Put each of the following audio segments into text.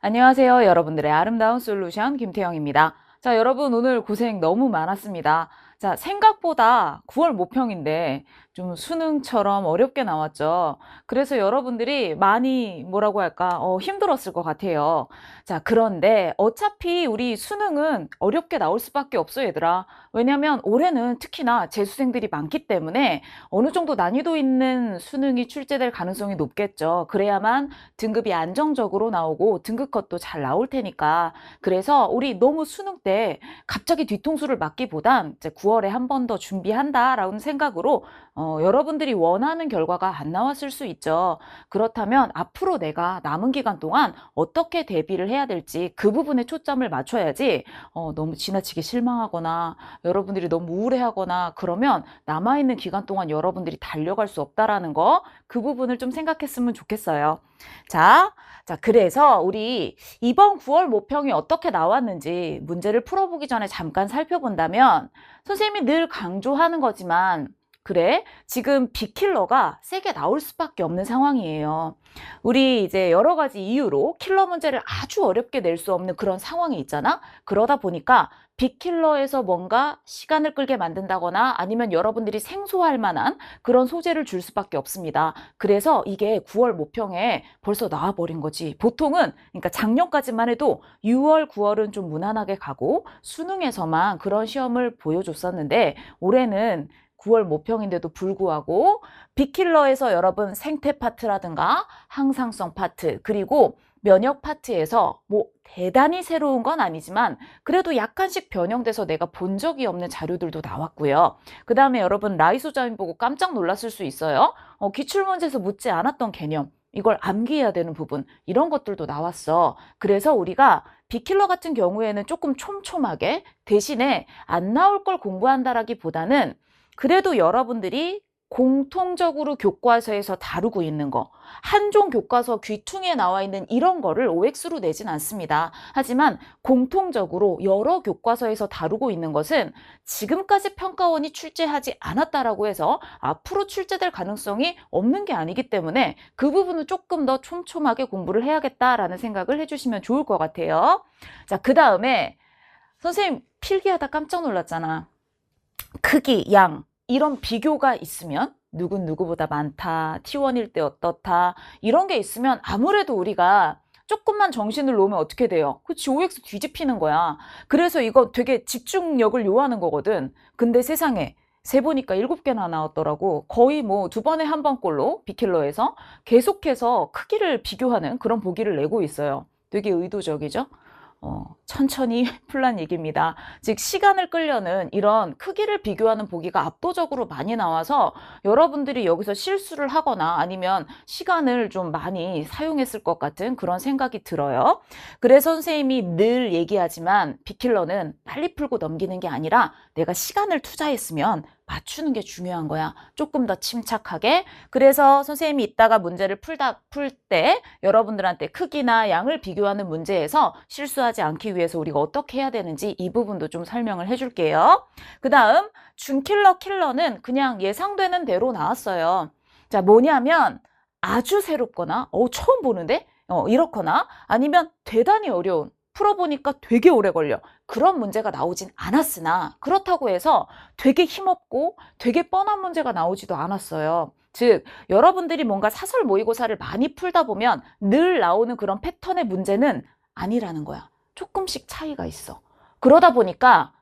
안녕하세요. 여러분들의 아름다운 솔루션 김태영입니다. 자, 여러분 오늘 고생 너무 많았습니다. 자, 생각보다 9월 모평인데 좀 수능처럼 어렵게 나왔죠. 그래서 여러분들이 많이 뭐라고 할까? 힘들었을 것 같아요. 자, 그런데 어차피 우리 수능은 어렵게 나올 수밖에 없어, 얘들아. 왜냐면 올해는 특히나 재수생들이 많기 때문에 어느 정도 난이도 있는 수능이 출제될 가능성이 높겠죠. 그래야만 등급이 안정적으로 나오고 등급컷도 잘 나올 테니까. 그래서 우리 너무 수능 때 갑자기 뒤통수를 맞기보단 이제 9월에 한 번 더 준비한다라는 생각으로 여러분들이 원하는 결과가 안 나왔을 수 있죠. 그렇다면 앞으로 내가 남은 기간 동안 어떻게 대비를 해야 될지 그 부분에 초점을 맞춰야지 너무 지나치게 실망하거나 여러분들이 너무 우울해하거나 그러면 남아있는 기간 동안 여러분들이 달려갈 수 없다라는 거, 그 부분을 좀 생각했으면 좋겠어요. 자, 그래서 우리 이번 9월 모평이 어떻게 나왔는지 문제를 풀어보기 전에 잠깐 살펴본다면 선생님이 늘 강조하는 거지만 그래, 지금 빅킬러가 세게 나올 수밖에 없는 상황이에요. 우리 이제 여러 가지 이유로 킬러 문제를 아주 어렵게 낼 수 없는 그런 상황이 있잖아. 그러다 보니까 빅킬러에서 뭔가 시간을 끌게 만든다거나 아니면 여러분들이 생소할 만한 그런 소재를 줄 수밖에 없습니다. 그래서 이게 9월 모평에 벌써 나와버린 거지. 보통은 그러니까 작년까지만 해도 6월, 9월은 좀 무난하게 가고 수능에서만 그런 시험을 보여줬었는데 올해는 9월 모평인데도 불구하고 빅킬러에서 여러분 생태 파트라든가 항상성 파트 그리고 면역 파트에서 뭐 대단히 새로운 건 아니지만 그래도 약간씩 변형돼서 내가 본 적이 없는 자료들도 나왔고요. 그 다음에 여러분 라이소자민 보고 깜짝 놀랐을 수 있어요. 기출문제에서 묻지 않았던 개념, 이걸 암기해야 되는 부분, 이런 것들도 나왔어. 그래서 우리가 빅킬러 같은 경우에는 조금 촘촘하게 대신에 안 나올 걸 공부한다라기보다는 그래도 여러분들이 공통적으로 교과서에서 다루고 있는 거, 한종 교과서 귀퉁이에 나와 있는 이런 거를 OX로 내진 않습니다. 하지만 공통적으로 여러 교과서에서 다루고 있는 것은 지금까지 평가원이 출제하지 않았다라고 해서 앞으로 출제될 가능성이 없는 게 아니기 때문에 그 부분은 조금 더 촘촘하게 공부를 해야겠다라는 생각을 해주시면 좋을 것 같아요. 자, 그 다음에 선생님 필기하다 깜짝 놀랐잖아. 크기, 양 이런 비교가 있으면 누군 누구보다 많다, T1일 때 어떻다 이런 게 있으면 아무래도 우리가 조금만 정신을 놓으면 어떻게 돼요? 그치, OX 뒤집히는 거야. 그래서 이거 되게 집중력을 요하는 거거든. 근데 세상에 세보니까 7개나 나왔더라고. 거의 뭐 2번에 한 번꼴로 빅킬러에서 계속해서 크기를 비교하는 그런 보기를 내고 있어요. 되게 의도적이죠? 천천히 풀란 얘기입니다. 즉 시간을 끌려는 이런 크기를 비교하는 보기가 압도적으로 많이 나와서 여러분들이 여기서 실수를 하거나 아니면 시간을 좀 많이 사용했을 것 같은 그런 생각이 들어요. 그래서 선생님이 늘 얘기하지만 빅킬러는 빨리 풀고 넘기는 게 아니라 내가 시간을 투자했으면 맞추는 게 중요한 거야. 조금 더 침착하게. 그래서 선생님이 이따가 문제를 풀 때 여러분들한테 크기나 양을 비교하는 문제에서 실수하지 않기 위해서 우리가 어떻게 해야 되는지 이 부분도 좀 설명을 해줄게요. 그 다음 준킬러 킬러는 그냥 예상되는 대로 나왔어요. 자, 뭐냐면 아주 새롭거나 처음 보는데 이렇거나 아니면 대단히 어려운, 풀어보니까 되게 오래 걸려. 그런 문제가 나오진 않았으나 그렇다고 해서 되게 힘없고 되게 뻔한 문제가 나오지도 않았어요. 즉 여러분들이 뭔가 사설 모의고사를 많이 풀다 보면 늘 나오는 그런 패턴의 문제는 아니라는 거야. 조금씩 차이가 있어. 그러다 보니까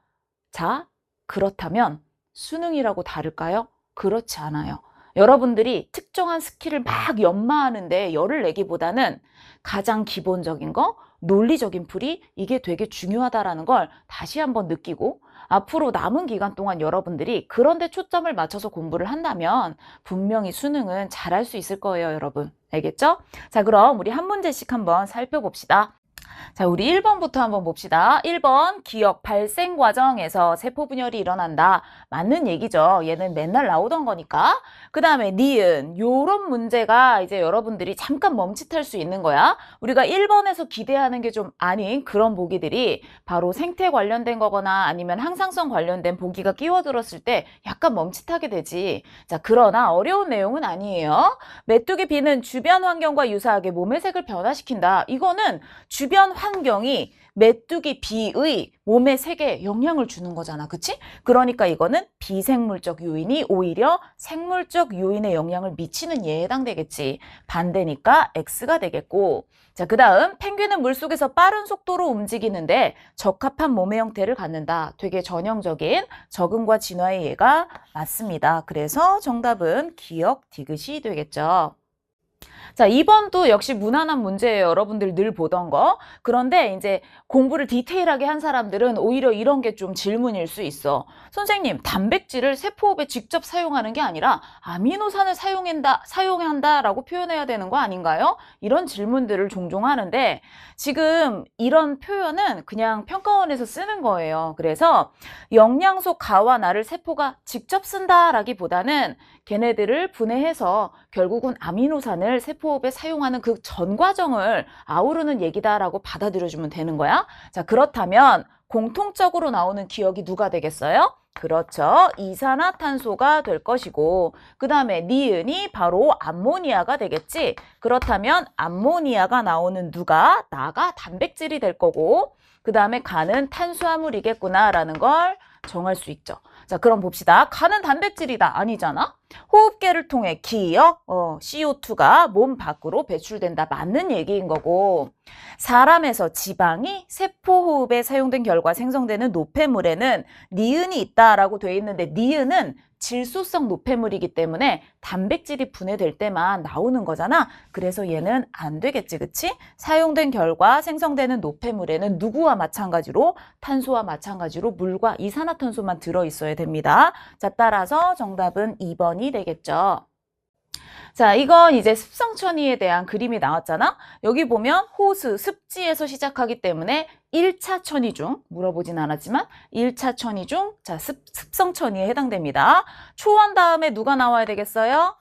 자, 그렇다면 수능이라고 다를까요? 그렇지 않아요. 여러분들이 특정한 스킬을 막 연마하는데 열을 내기보다는 가장 기본적인 거, 논리적인 풀이 이게 되게 중요하다라는 걸 다시 한번 느끼고 앞으로 남은 기간 동안 여러분들이 그런 데 초점을 맞춰서 공부를 한다면 분명히 수능은 잘할 수 있을 거예요, 여러분. 알겠죠? 자, 그럼 우리 한 문제씩 한번 살펴봅시다. 자, 우리 1번부터 한번 봅시다. 1번, 기억 발생 과정에서 세포 분열이 일어난다. 맞는 얘기죠. 얘는 맨날 나오던 거니까. 그 다음에 니은, 요런 문제가 이제 여러분들이 잠깐 멈칫할 수 있는 거야. 우리가 1번에서 기대하는 게 좀 아닌 그런 보기들이 바로 생태 관련된 거거나 아니면 항상성 관련된 보기가 끼워들었을 때 약간 멈칫하게 되지. 자, 그러나 어려운 내용은 아니에요. 메뚜기 비는 주변 환경과 유사하게 몸의 색을 변화시킨다. 이거는 주변 환경이 메뚜기 비의 몸의 색에 영향을 주는 거잖아. 그치? 그러니까 이거는 비생물적 요인이 오히려 생물적 요인에 영향을 미치는 예에 해당되겠지. 반대니까 X가 되겠고. 자, 그 다음 펭귄은 물속에서 빠른 속도로 움직이는데 적합한 몸의 형태를 갖는다. 되게 전형적인 적응과 진화의 예가 맞습니다. 그래서 정답은 기억 디귿이 되겠죠. 자, 2번도 역시 무난한 문제예요. 여러분들 늘 보던 거. 그런데 이제 공부를 디테일하게 한 사람들은 오히려 이런 게 좀 질문일 수 있어. 선생님, 단백질을 세포호흡에 직접 사용하는 게 아니라 아미노산을 사용한다라고 표현해야 되는 거 아닌가요? 이런 질문들을 종종 하는데 지금 이런 표현은 그냥 평가원에서 쓰는 거예요. 그래서 영양소 가와 나를 세포가 직접 쓴다라기보다는 걔네들을 분해해서 결국은 아미노산을 세포호흡에 사용하는 그 전 과정을 아우르는 얘기다라고 받아들여주면 되는 거야. 자, 그렇다면 공통적으로 나오는 기억이 누가 되겠어요? 그렇죠. 이산화탄소가 될 것이고 그 다음에 니은이 바로 암모니아가 되겠지. 그렇다면 암모니아가 나오는 누가? 나가 단백질이 될 거고 그 다음에 가는 탄수화물이겠구나라는 걸 정할 수 있죠. 자, 그럼 봅시다. 가는 단백질이다. 아니잖아. 호흡계를 통해 기억, CO2가 몸 밖으로 배출된다. 맞는 얘기인 거고 사람에서 지방이 세포호흡에 사용된 결과 생성되는 노폐물에는 니은이 있다라고 돼 있는데 니은은 질소성 노폐물이기 때문에 단백질이 분해될 때만 나오는 거잖아. 그래서 얘는 안 되겠지, 그치? 사용된 결과 생성되는 노폐물에는 누구와 마찬가지로 탄소와 마찬가지로 물과 이산화탄소만 들어있어야 됩니다. 자, 따라서 정답은 2번이 되겠죠. 자, 이건 이제 습성천이에 대한 그림이 나왔잖아. 여기 보면 호수, 습지에서 시작하기 때문에 1차 천이 중, 물어보진 않았지만 1차 천이 중, 자, 습성천이에 해당됩니다. 초원 다음에 누가 나와야 되겠어요?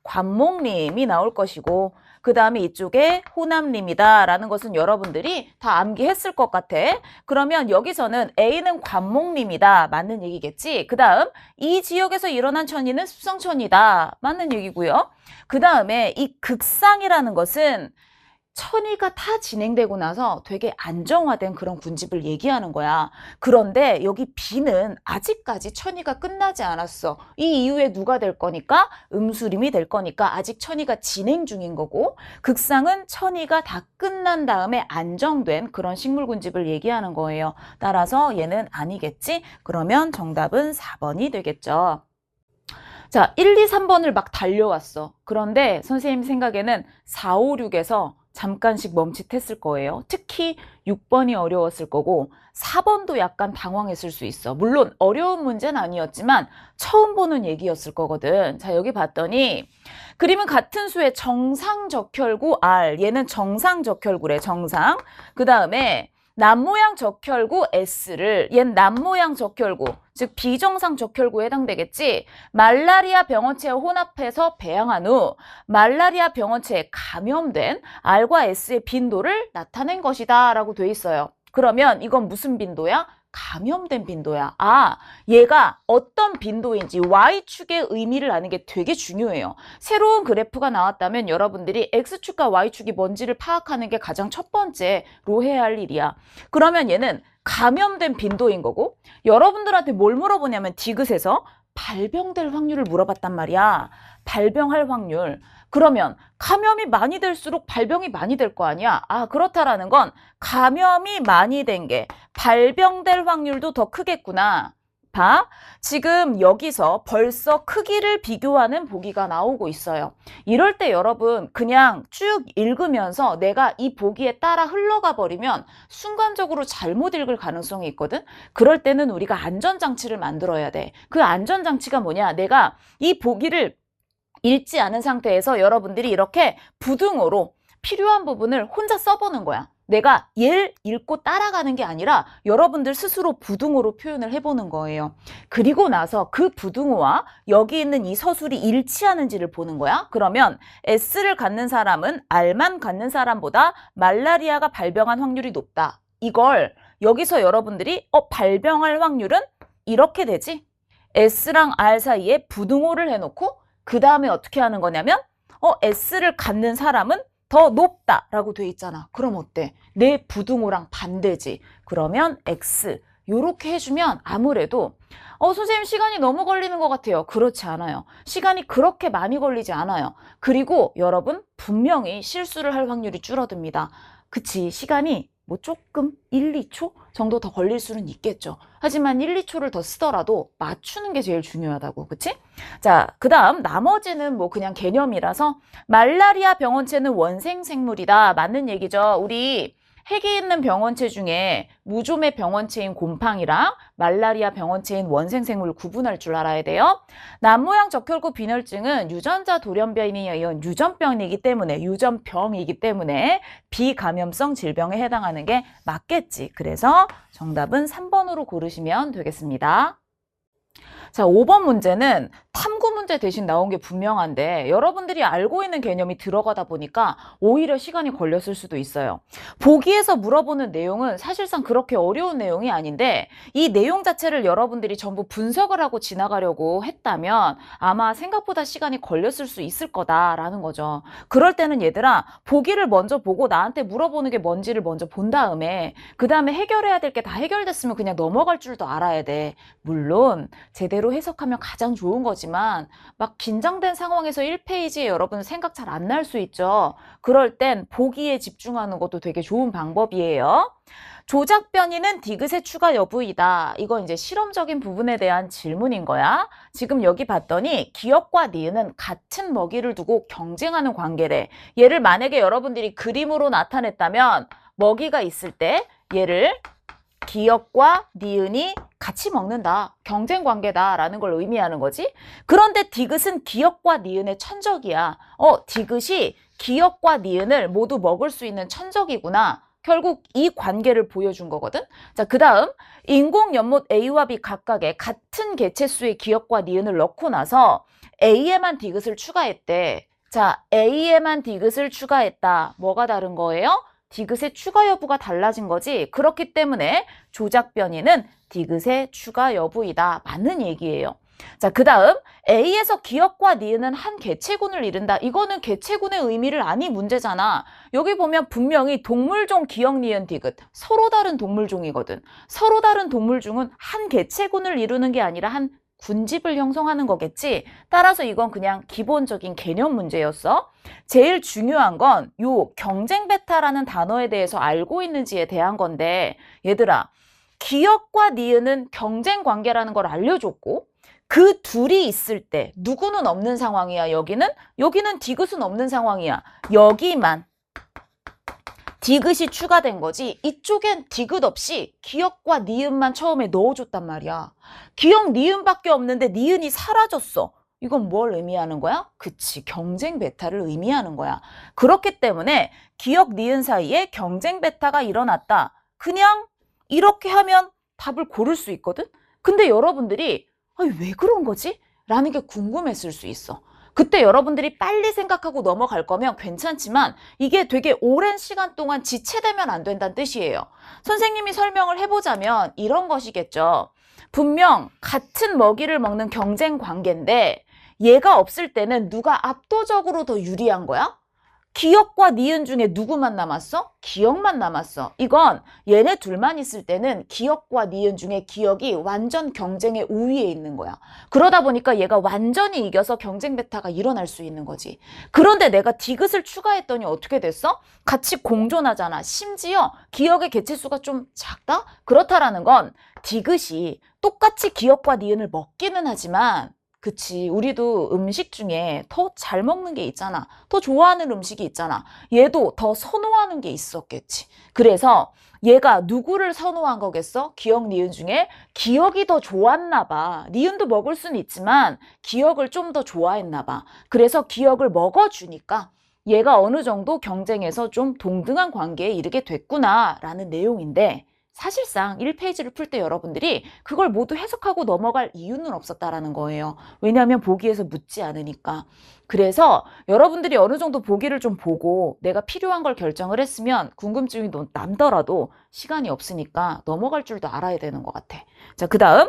관목림이 나올 것이고 그 다음에 이쪽에 호남림이다 라는 것은 여러분들이 다 암기했을 것 같아. 그러면 여기서는 A는 관목림이다. 맞는 얘기겠지. 그 다음 이 지역에서 일어난 천이는 습성천이다. 맞는 얘기고요. 그 다음에 이 극상이라는 것은 천이가 다 진행되고 나서 되게 안정화된 그런 군집을 얘기하는 거야. 그런데 여기 B는 아직까지 천이가 끝나지 않았어. 이 이후에 누가 될 거니까? 음수림이 될 거니까 아직 천이가 진행 중인 거고 극상은 천이가 다 끝난 다음에 안정된 그런 식물 군집을 얘기하는 거예요. 따라서 얘는 아니겠지? 그러면 정답은 4번이 되겠죠. 자, 1, 2, 3번을 막 달려왔어. 그런데 선생님 생각에는 4, 5, 6에서 잠깐씩 멈칫했을 거예요. 특히 6번이 어려웠을 거고 4번도 약간 당황했을 수 있어. 물론 어려운 문제는 아니었지만 처음 보는 얘기였을 거거든. 자, 여기 봤더니 그림은 같은 수의 정상적혈구 R, 얘는 정상적혈구래, 정상. 그 다음에 남모양 적혈구 S를, 얘는 남모양 적혈구, 즉 비정상 적혈구에 해당되겠지. 말라리아 병원체와 혼합해서 배양한 후 말라리아 병원체에 감염된 R과 S의 빈도를 나타낸 것이다 라고 돼 있어요. 그러면 이건 무슨 빈도야? 감염된 빈도야. 아, 얘가 어떤 빈도인지 Y축의 의미를 아는 게 되게 중요해요. 새로운 그래프가 나왔다면 여러분들이 X축과 Y축이 뭔지를 파악하는 게 가장 첫 번째로 해야 할 일이야. 그러면 얘는 감염된 빈도인 거고 여러분들한테 뭘 물어보냐면 디귿에서 발병될 확률을 물어봤단 말이야. 발병할 확률. 그러면 감염이 많이 될수록 발병이 많이 될 거 아니야. 아, 그렇다라는 건 감염이 많이 된 게 발병될 확률도 더 크겠구나. 봐. 지금 여기서 벌써 크기를 비교하는 보기가 나오고 있어요. 이럴 때 여러분 그냥 쭉 읽으면서 내가 이 보기에 따라 흘러가 버리면 순간적으로 잘못 읽을 가능성이 있거든. 그럴 때는 우리가 안전장치를 만들어야 돼. 그 안전장치가 뭐냐? 내가 이 보기를 읽지 않은 상태에서 여러분들이 이렇게 부등호로 필요한 부분을 혼자 써보는 거야. 내가 얘를 읽고 따라가는 게 아니라 여러분들 스스로 부등호로 표현을 해보는 거예요. 그리고 나서 그 부등호와 여기 있는 이 서술이 일치하는지를 보는 거야. 그러면 S를 갖는 사람은 R만 갖는 사람보다 말라리아가 발병한 확률이 높다. 이걸 여기서 여러분들이 발병할 확률은 이렇게 되지? S랑 R 사이에 부등호를 해놓고 그 다음에 어떻게 하는 거냐면 S를 갖는 사람은 더 높다라고 돼 있잖아. 그럼 어때? 내 부등호랑 반대지. 그러면 X 요렇게 해주면 아무래도 선생님 시간이 너무 걸리는 것 같아요. 그렇지 않아요. 시간이 그렇게 많이 걸리지 않아요. 그리고 여러분 분명히 실수를 할 확률이 줄어듭니다. 그치, 시간이 뭐 조금 1, 2초 정도 더 걸릴 수는 있겠죠. 하지만 1, 2초를 더 쓰더라도 맞추는 게 제일 중요하다고. 그치? 자, 그 다음 나머지는 뭐 그냥 개념이라서 말라리아 병원체는 원생 생물이다. 맞는 얘기죠. 우리 핵이 있는 병원체 중에 무좀의 병원체인 곰팡이랑 말라리아 병원체인 원생생물을 구분할 줄 알아야 돼요. 남모양 적혈구 빈혈증은 유전자 돌연변이에 의한 유전병이기 때문에 비감염성 질병에 해당하는 게 맞겠지. 그래서 정답은 3번으로 고르시면 되겠습니다. 자, 5번 문제는 탐구 문제 대신 나온 게 분명한데 여러분들이 알고 있는 개념이 들어가다 보니까 오히려 시간이 걸렸을 수도 있어요. 보기에서 물어보는 내용은 사실상 그렇게 어려운 내용이 아닌데 이 내용 자체를 여러분들이 전부 분석을 하고 지나가려고 했다면 아마 생각보다 시간이 걸렸을 수 있을 거다라는 거죠. 그럴 때는 얘들아, 보기를 먼저 보고 나한테 물어보는 게 뭔지를 먼저 본 다음에 그 다음에 해결해야 될 게 다 해결됐으면 그냥 넘어갈 줄도 알아야 돼. 물론 제대로 해석하면 가장 좋은 거지만 막 긴장된 상황에서 1페이지에 여러분 생각 잘 안 날 수 있죠. 그럴 땐 보기에 집중하는 것도 되게 좋은 방법이에요. 조작 변이는 디귿의 추가 여부이다. 이건 이제 실험적인 부분에 대한 질문인 거야. 지금 여기 봤더니 기역과 니은은 같은 먹이를 두고 경쟁하는 관계래. 얘를 만약에 여러분들이 그림으로 나타냈다면 먹이가 있을 때 얘를 기역과 니은이 같이 먹는다. 경쟁 관계다라는 걸 의미하는 거지. 그런데 디귿은 기역과 니은의 천적이야. 디귿이 기역과 니은을 모두 먹을 수 있는 천적이구나. 결국 이 관계를 보여준 거거든. 자, 그 다음 인공 연못 A와 B 각각의 같은 개체수의 기역과 니은을 넣고 나서 A에만 디귿을 추가했대. 자, A에만 디귿을 추가했다. 뭐가 다른 거예요? 디귿의 추가 여부가 달라진 거지. 그렇기 때문에 조작 변이는 디귿의 추가 여부이다. 맞는 얘기예요. 자, 그 다음 A에서 기역과 니은은 한 개체군을 이룬다. 이거는 개체군의 의미를 아니 문제잖아. 여기 보면 분명히 동물종 기역, 니은, 디귿 서로 다른 동물종이거든. 서로 다른 동물종은 한 개체군을 이루는 게 아니라 한 군집을 형성하는 거겠지. 따라서 이건 그냥 기본적인 개념 문제였어. 제일 중요한 건 요 경쟁 베타라는 단어에 대해서 알고 있는지에 대한 건데 얘들아, 기역과 니은은 경쟁 관계라는 걸 알려줬고 그 둘이 있을 때 누구는 없는 상황이야. 여기는 디귿은 없는 상황이야. 여기만 디귿이 추가된 거지. 이쪽엔 디귿 없이 기역과 니은만 처음에 넣어줬단 말이야. 기역, 니은밖에 없는데 니은이 사라졌어. 이건 뭘 의미하는 거야? 그치, 경쟁 베타를 의미하는 거야. 그렇기 때문에 기역, 니은 사이에 경쟁 베타가 일어났다. 그냥 이렇게 하면 답을 고를 수 있거든? 근데 여러분들이 왜 그런 거지? 라는 게 궁금했을 수 있어. 그때 여러분들이 빨리 생각하고 넘어갈 거면 괜찮지만 이게 되게 오랜 시간 동안 지체되면 안 된다는 뜻이에요. 선생님이 설명을 해보자면 이런 것이겠죠. 분명 같은 먹이를 먹는 경쟁 관계인데 얘가 없을 때는 누가 압도적으로 더 유리한 거야? 기역과 니은 중에 누구만 남았어? 기역만 남았어. 이건 얘네 둘만 있을 때는 기역과 니은 중에 기역이 완전 경쟁의 우위에 있는 거야. 그러다 보니까 얘가 완전히 이겨서 경쟁 베타가 일어날 수 있는 거지. 그런데 내가 디귿을 추가했더니 어떻게 됐어? 같이 공존하잖아. 심지어 기역의 개체수가 좀 작다? 그렇다라는 건 디귿이 똑같이 기역과 니은을 먹기는 하지만 그치, 우리도 음식 중에 더 잘 먹는 게 있잖아. 더 좋아하는 음식이 있잖아. 얘도 더 선호하는 게 있었겠지. 그래서 얘가 누구를 선호한 거겠어? 기역, 니은 중에 기역이 더 좋았나 봐. 니은도 먹을 수는 있지만 기역을 좀 더 좋아했나 봐. 그래서 기역을 먹어주니까 얘가 어느 정도 경쟁에서 좀 동등한 관계에 이르게 됐구나라는 내용인데 사실상 1페이지를 풀 때 여러분들이 그걸 모두 해석하고 넘어갈 이유는 없었다라는 거예요. 왜냐하면 보기에서 묻지 않으니까. 그래서 여러분들이 어느 정도 보기를 좀 보고 내가 필요한 걸 결정을 했으면 궁금증이 남더라도 시간이 없으니까 넘어갈 줄도 알아야 되는 것 같아. 자, 그 다음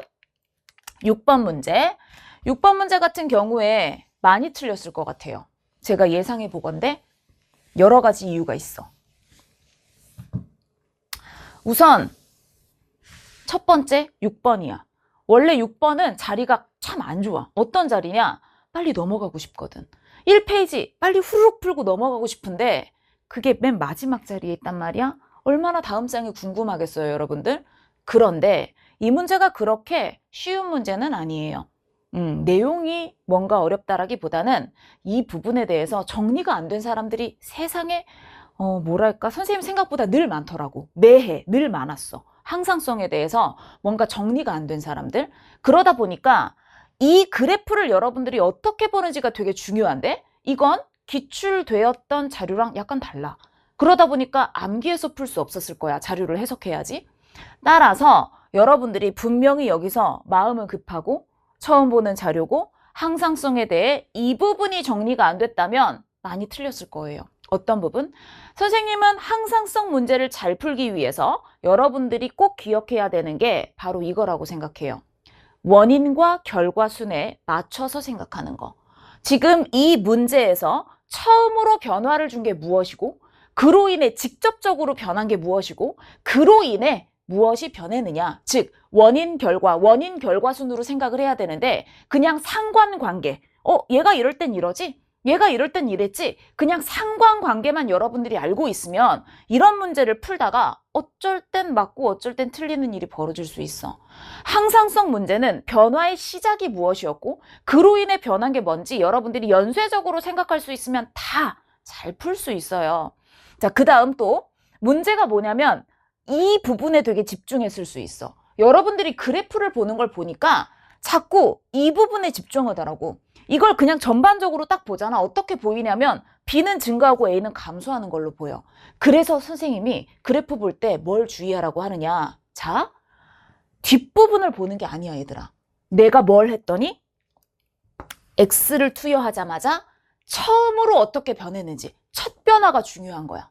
6번 문제. 6번 문제 같은 경우에 많이 틀렸을 것 같아요. 제가 예상해 보건데 여러 가지 이유가 있어. 우선 첫 번째 6번이야. 원래 6번은 자리가 참 안 좋아. 어떤 자리냐? 빨리 넘어가고 싶거든. 1페이지 빨리 후루룩 풀고 넘어가고 싶은데 그게 맨 마지막 자리에 있단 말이야. 얼마나 다음 장이 궁금하겠어요, 여러분들? 그런데 이 문제가 그렇게 쉬운 문제는 아니에요. 내용이 뭔가 어렵다라기보다는 이 부분에 대해서 정리가 안 된 사람들이 세상에 뭐랄까 선생님 생각보다 늘 많더라고. 매해 늘 많았어. 항상성에 대해서 뭔가 정리가 안 된 사람들. 그러다 보니까 이 그래프를 여러분들이 어떻게 보는지가 되게 중요한데 이건 기출되었던 자료랑 약간 달라. 그러다 보니까 암기해서 풀 수 없었을 거야. 자료를 해석해야지. 따라서 여러분들이 분명히 여기서 마음은 급하고 처음 보는 자료고 항상성에 대해 이 부분이 정리가 안 됐다면 많이 틀렸을 거예요. 어떤 부분? 선생님은 항상성 문제를 잘 풀기 위해서 여러분들이 꼭 기억해야 되는 게 바로 이거라고 생각해요. 원인과 결과순에 맞춰서 생각하는 거. 지금 이 문제에서 처음으로 변화를 준 게 무엇이고 그로 인해 직접적으로 변한 게 무엇이고 그로 인해 무엇이 변했느냐. 즉 원인 결과 순으로 생각을 해야 되는데 그냥 상관관계. 얘가 이럴 땐 이러지? 얘가 이럴 땐 이랬지? 그냥 상관관계만 여러분들이 알고 있으면 이런 문제를 풀다가 어쩔 땐 맞고 어쩔 땐 틀리는 일이 벌어질 수 있어. 항상성 문제는 변화의 시작이 무엇이었고 그로 인해 변한 게 뭔지 여러분들이 연쇄적으로 생각할 수 있으면 다 잘 풀 수 있어요. 자, 그 다음 또 문제가 뭐냐면 이 부분에 되게 집중했을 수 있어. 여러분들이 그래프를 보는 걸 보니까 자꾸 이 부분에 집중하더라고. 이걸 그냥 전반적으로 딱 보잖아. 어떻게 보이냐면 B는 증가하고 A는 감소하는 걸로 보여. 그래서 선생님이 그래프 볼 때 뭘 주의하라고 하느냐. 자, 뒷부분을 보는 게 아니야, 얘들아. 내가 뭘 했더니 X를 투여하자마자 처음으로 어떻게 변했는지 첫 변화가 중요한 거야.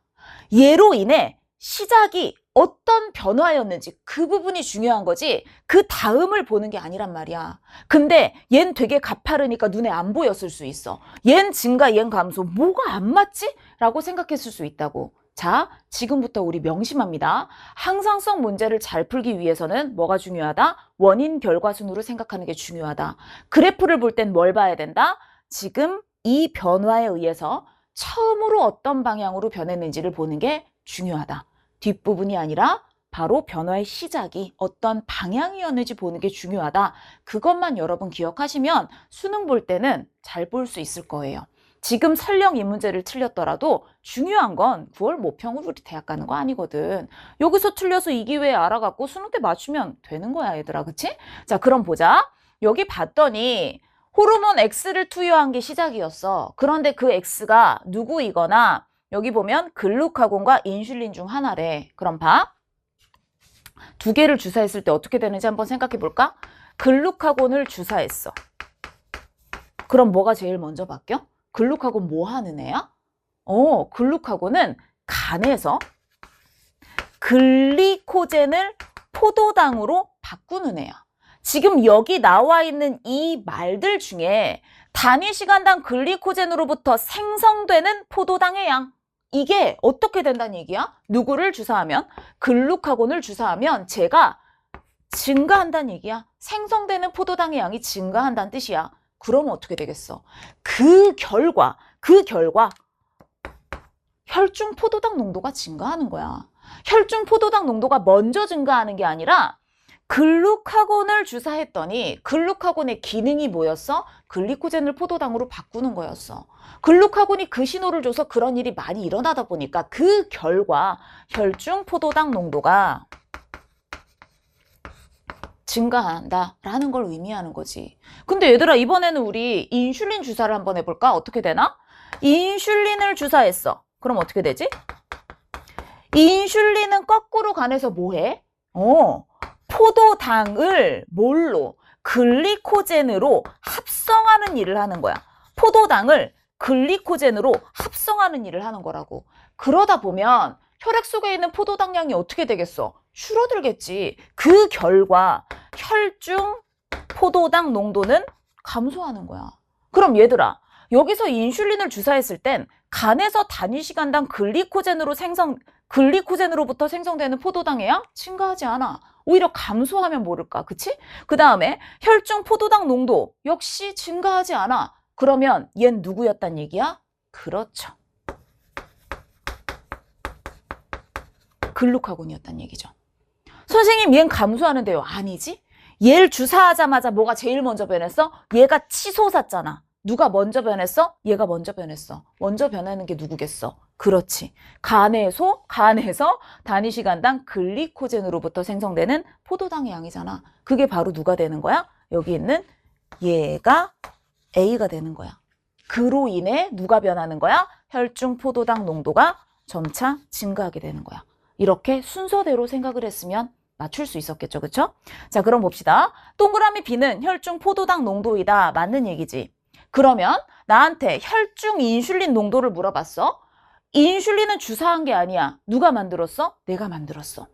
얘로 인해 시작이 어떤 변화였는지 그 부분이 중요한 거지 그 다음을 보는 게 아니란 말이야. 근데 얜 되게 가파르니까 눈에 안 보였을 수 있어. 얜 증가, 얜 감소. 뭐가 안 맞지? 라고 생각했을 수 있다고. 자, 지금부터 우리 명심합니다. 항상성 문제를 잘 풀기 위해서는 뭐가 중요하다? 원인 결과순으로 생각하는 게 중요하다. 그래프를 볼 땐 뭘 봐야 된다? 지금 이 변화에 의해서 처음으로 어떤 방향으로 변했는지를 보는 게 중요하다. 뒷부분이 아니라 바로 변화의 시작이 어떤 방향이었는지 보는 게 중요하다. 그것만 여러분 기억하시면 수능 볼 때는 잘 볼 수 있을 거예요. 지금 설령 이 문제를 틀렸더라도 중요한 건 9월 모평으로 우리 대학 가는 거 아니거든. 여기서 틀려서 이 기회에 알아갖고 수능 때 맞추면 되는 거야, 얘들아. 그치? 자, 그럼 보자. 여기 봤더니 호르몬 X를 투여한 게 시작이었어. 그런데 그 X가 누구이거나 여기 보면 글루카곤과 인슐린 중 하나래. 그럼 봐. 두 개를 주사했을 때 어떻게 되는지 한번 생각해 볼까? 글루카곤을 주사했어. 그럼 뭐가 제일 먼저 바뀌어? 글루카곤 뭐 하는 애야? 글루카곤은 간에서 글리코젠을 포도당으로 바꾸는 애야. 지금 여기 나와 있는 이 말들 중에 단위 시간당 글리코젠으로부터 생성되는 포도당의 양. 이게 어떻게 된다는 얘기야? 누구를 주사하면? 글루카곤을 주사하면 쟤가 증가한다는 얘기야. 생성되는 포도당의 양이 증가한다는 뜻이야. 그러면 어떻게 되겠어? 그 결과 혈중 포도당 농도가 증가하는 거야. 혈중 포도당 농도가 먼저 증가하는 게 아니라 글루카곤을 주사했더니 글루카곤의 기능이 뭐였어? 글리코젠을 포도당으로 바꾸는 거였어. 글루카곤이 그 신호를 줘서 그런 일이 많이 일어나다 보니까 그 결과 혈중 포도당 농도가 증가한다라는 걸 의미하는 거지. 근데 얘들아 이번에는 우리 인슐린 주사를 한번 해볼까? 어떻게 되나? 인슐린을 주사했어. 그럼 어떻게 되지? 인슐린은 거꾸로 간에서 뭐해? 포도당을 뭘로? 글리코젠으로 합성하는 일을 하는 거야. 포도당을 글리코젠으로 합성하는 일을 하는 거라고. 그러다 보면 혈액 속에 있는 포도당량이 어떻게 되겠어? 줄어들겠지. 그 결과 혈중 포도당 농도는 감소하는 거야. 그럼 얘들아, 여기서 인슐린을 주사했을 땐 간에서 단위 시간당 글리코젠으로부터 생성되는 포도당의 양 증가하지 않아. 오히려 감소하면 모를까, 그치? 그 다음에 혈중 포도당 농도 역시 증가하지 않아. 그러면 얜 누구였단 얘기야? 그렇죠. 글루카곤이었단 얘기죠. 선생님, 얜 감소하는데요. 아니지? 얘를 주사하자마자 뭐가 제일 먼저 변했어? 얘가 치솟았잖아. 누가 먼저 변했어? 얘가 먼저 변했어. 먼저 변하는 게 누구겠어? 그렇지. 간에서 단위 시간당 글리코젠으로부터 생성되는 포도당의 양이잖아. 그게 바로 누가 되는 거야? 여기 있는 얘가 A가 되는 거야. 그로 인해 누가 변하는 거야? 혈중 포도당 농도가 점차 증가하게 되는 거야. 이렇게 순서대로 생각을 했으면 맞출 수 있었겠죠, 그쵸? 자, 그럼 봅시다. 동그라미 B는 혈중 포도당 농도이다. 맞는 얘기지. 그러면 나한테 혈중 인슐린 농도를 물어봤어. 인슐린은 주사한 게 아니야. 누가 만들었어? 내가 만들었어.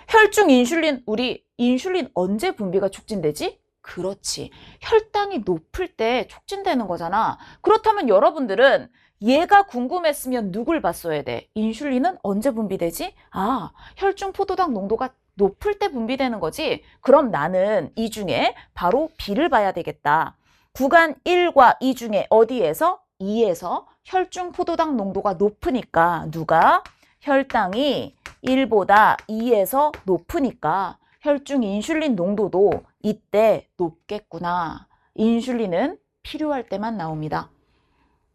혈중 인슐린, 우리 인슐린 언제 분비가 촉진되지? 그렇지. 혈당이 높을 때 촉진되는 거잖아. 그렇다면 여러분들은 얘가 궁금했으면 누굴 봤어야 돼? 인슐린은 언제 분비되지? 아, 혈중 포도당 농도가 높을 때 분비되는 거지. 그럼 나는 이 중에 바로 B를 봐야 되겠다. 구간 1과 2 중에 어디에서? 2에서 혈중 포도당 농도가 높으니까 누가? 혈당이 1보다 2에서 높으니까 혈중 인슐린 농도도 이때 높겠구나. 인슐린은 필요할 때만 나옵니다.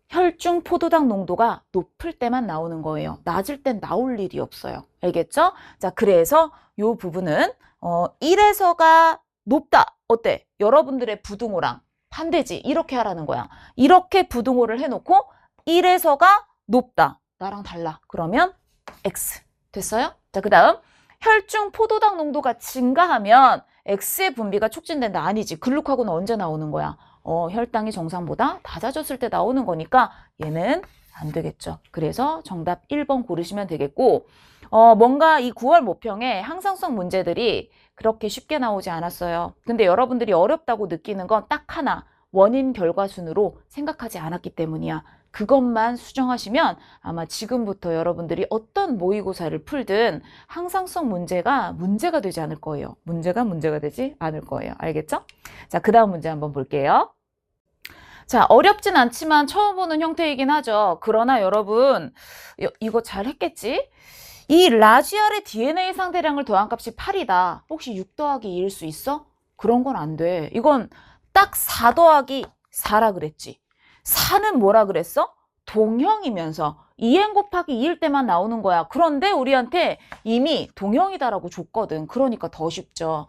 혈중 포도당 농도가 높을 때만 나오는 거예요. 낮을 땐 나올 일이 없어요. 알겠죠? 자, 그래서 이 부분은 1에서가 높다. 어때? 여러분들의 부등호랑 반대지. 이렇게 하라는 거야. 이렇게 부등호를 해놓고 1에서가 높다. 나랑 달라. 그러면 X. 됐어요? 자, 그 다음 혈중 포도당 농도가 증가하면 X의 분비가 촉진된다. 아니지. 글루카곤은 언제 나오는 거야? 혈당이 정상보다 낮아졌을 때 나오는 거니까 얘는 안 되겠죠. 그래서 정답 1번 고르시면 되겠고, 뭔가 이 9월 모평에 항상성 문제들이 그렇게 쉽게 나오지 않았어요. 근데 여러분들이 어렵다고 느끼는 건 딱 하나, 원인 결과순으로 생각하지 않았기 때문이야. 그것만 수정하시면 아마 지금부터 여러분들이 어떤 모의고사를 풀든 항상성 문제가 되지 않을 거예요. 문제가 되지 않을 거예요. 알겠죠? 자, 그 다음 문제 한번 볼게요. 자, 어렵진 않지만 처음 보는 형태이긴 하죠. 그러나 여러분, 이거 잘 했겠지? 이 라지알의 DNA 상대량을 더한 값이 8이다. 혹시 6 더하기 2일 수 있어? 그런 건 안 돼. 이건 딱 4 더하기 4라 그랬지. 4는 뭐라 그랬어? 동형이면서 2n 곱하기 2일 때만 나오는 거야. 그런데 우리한테 이미 동형이다라고 줬거든. 그러니까 더 쉽죠.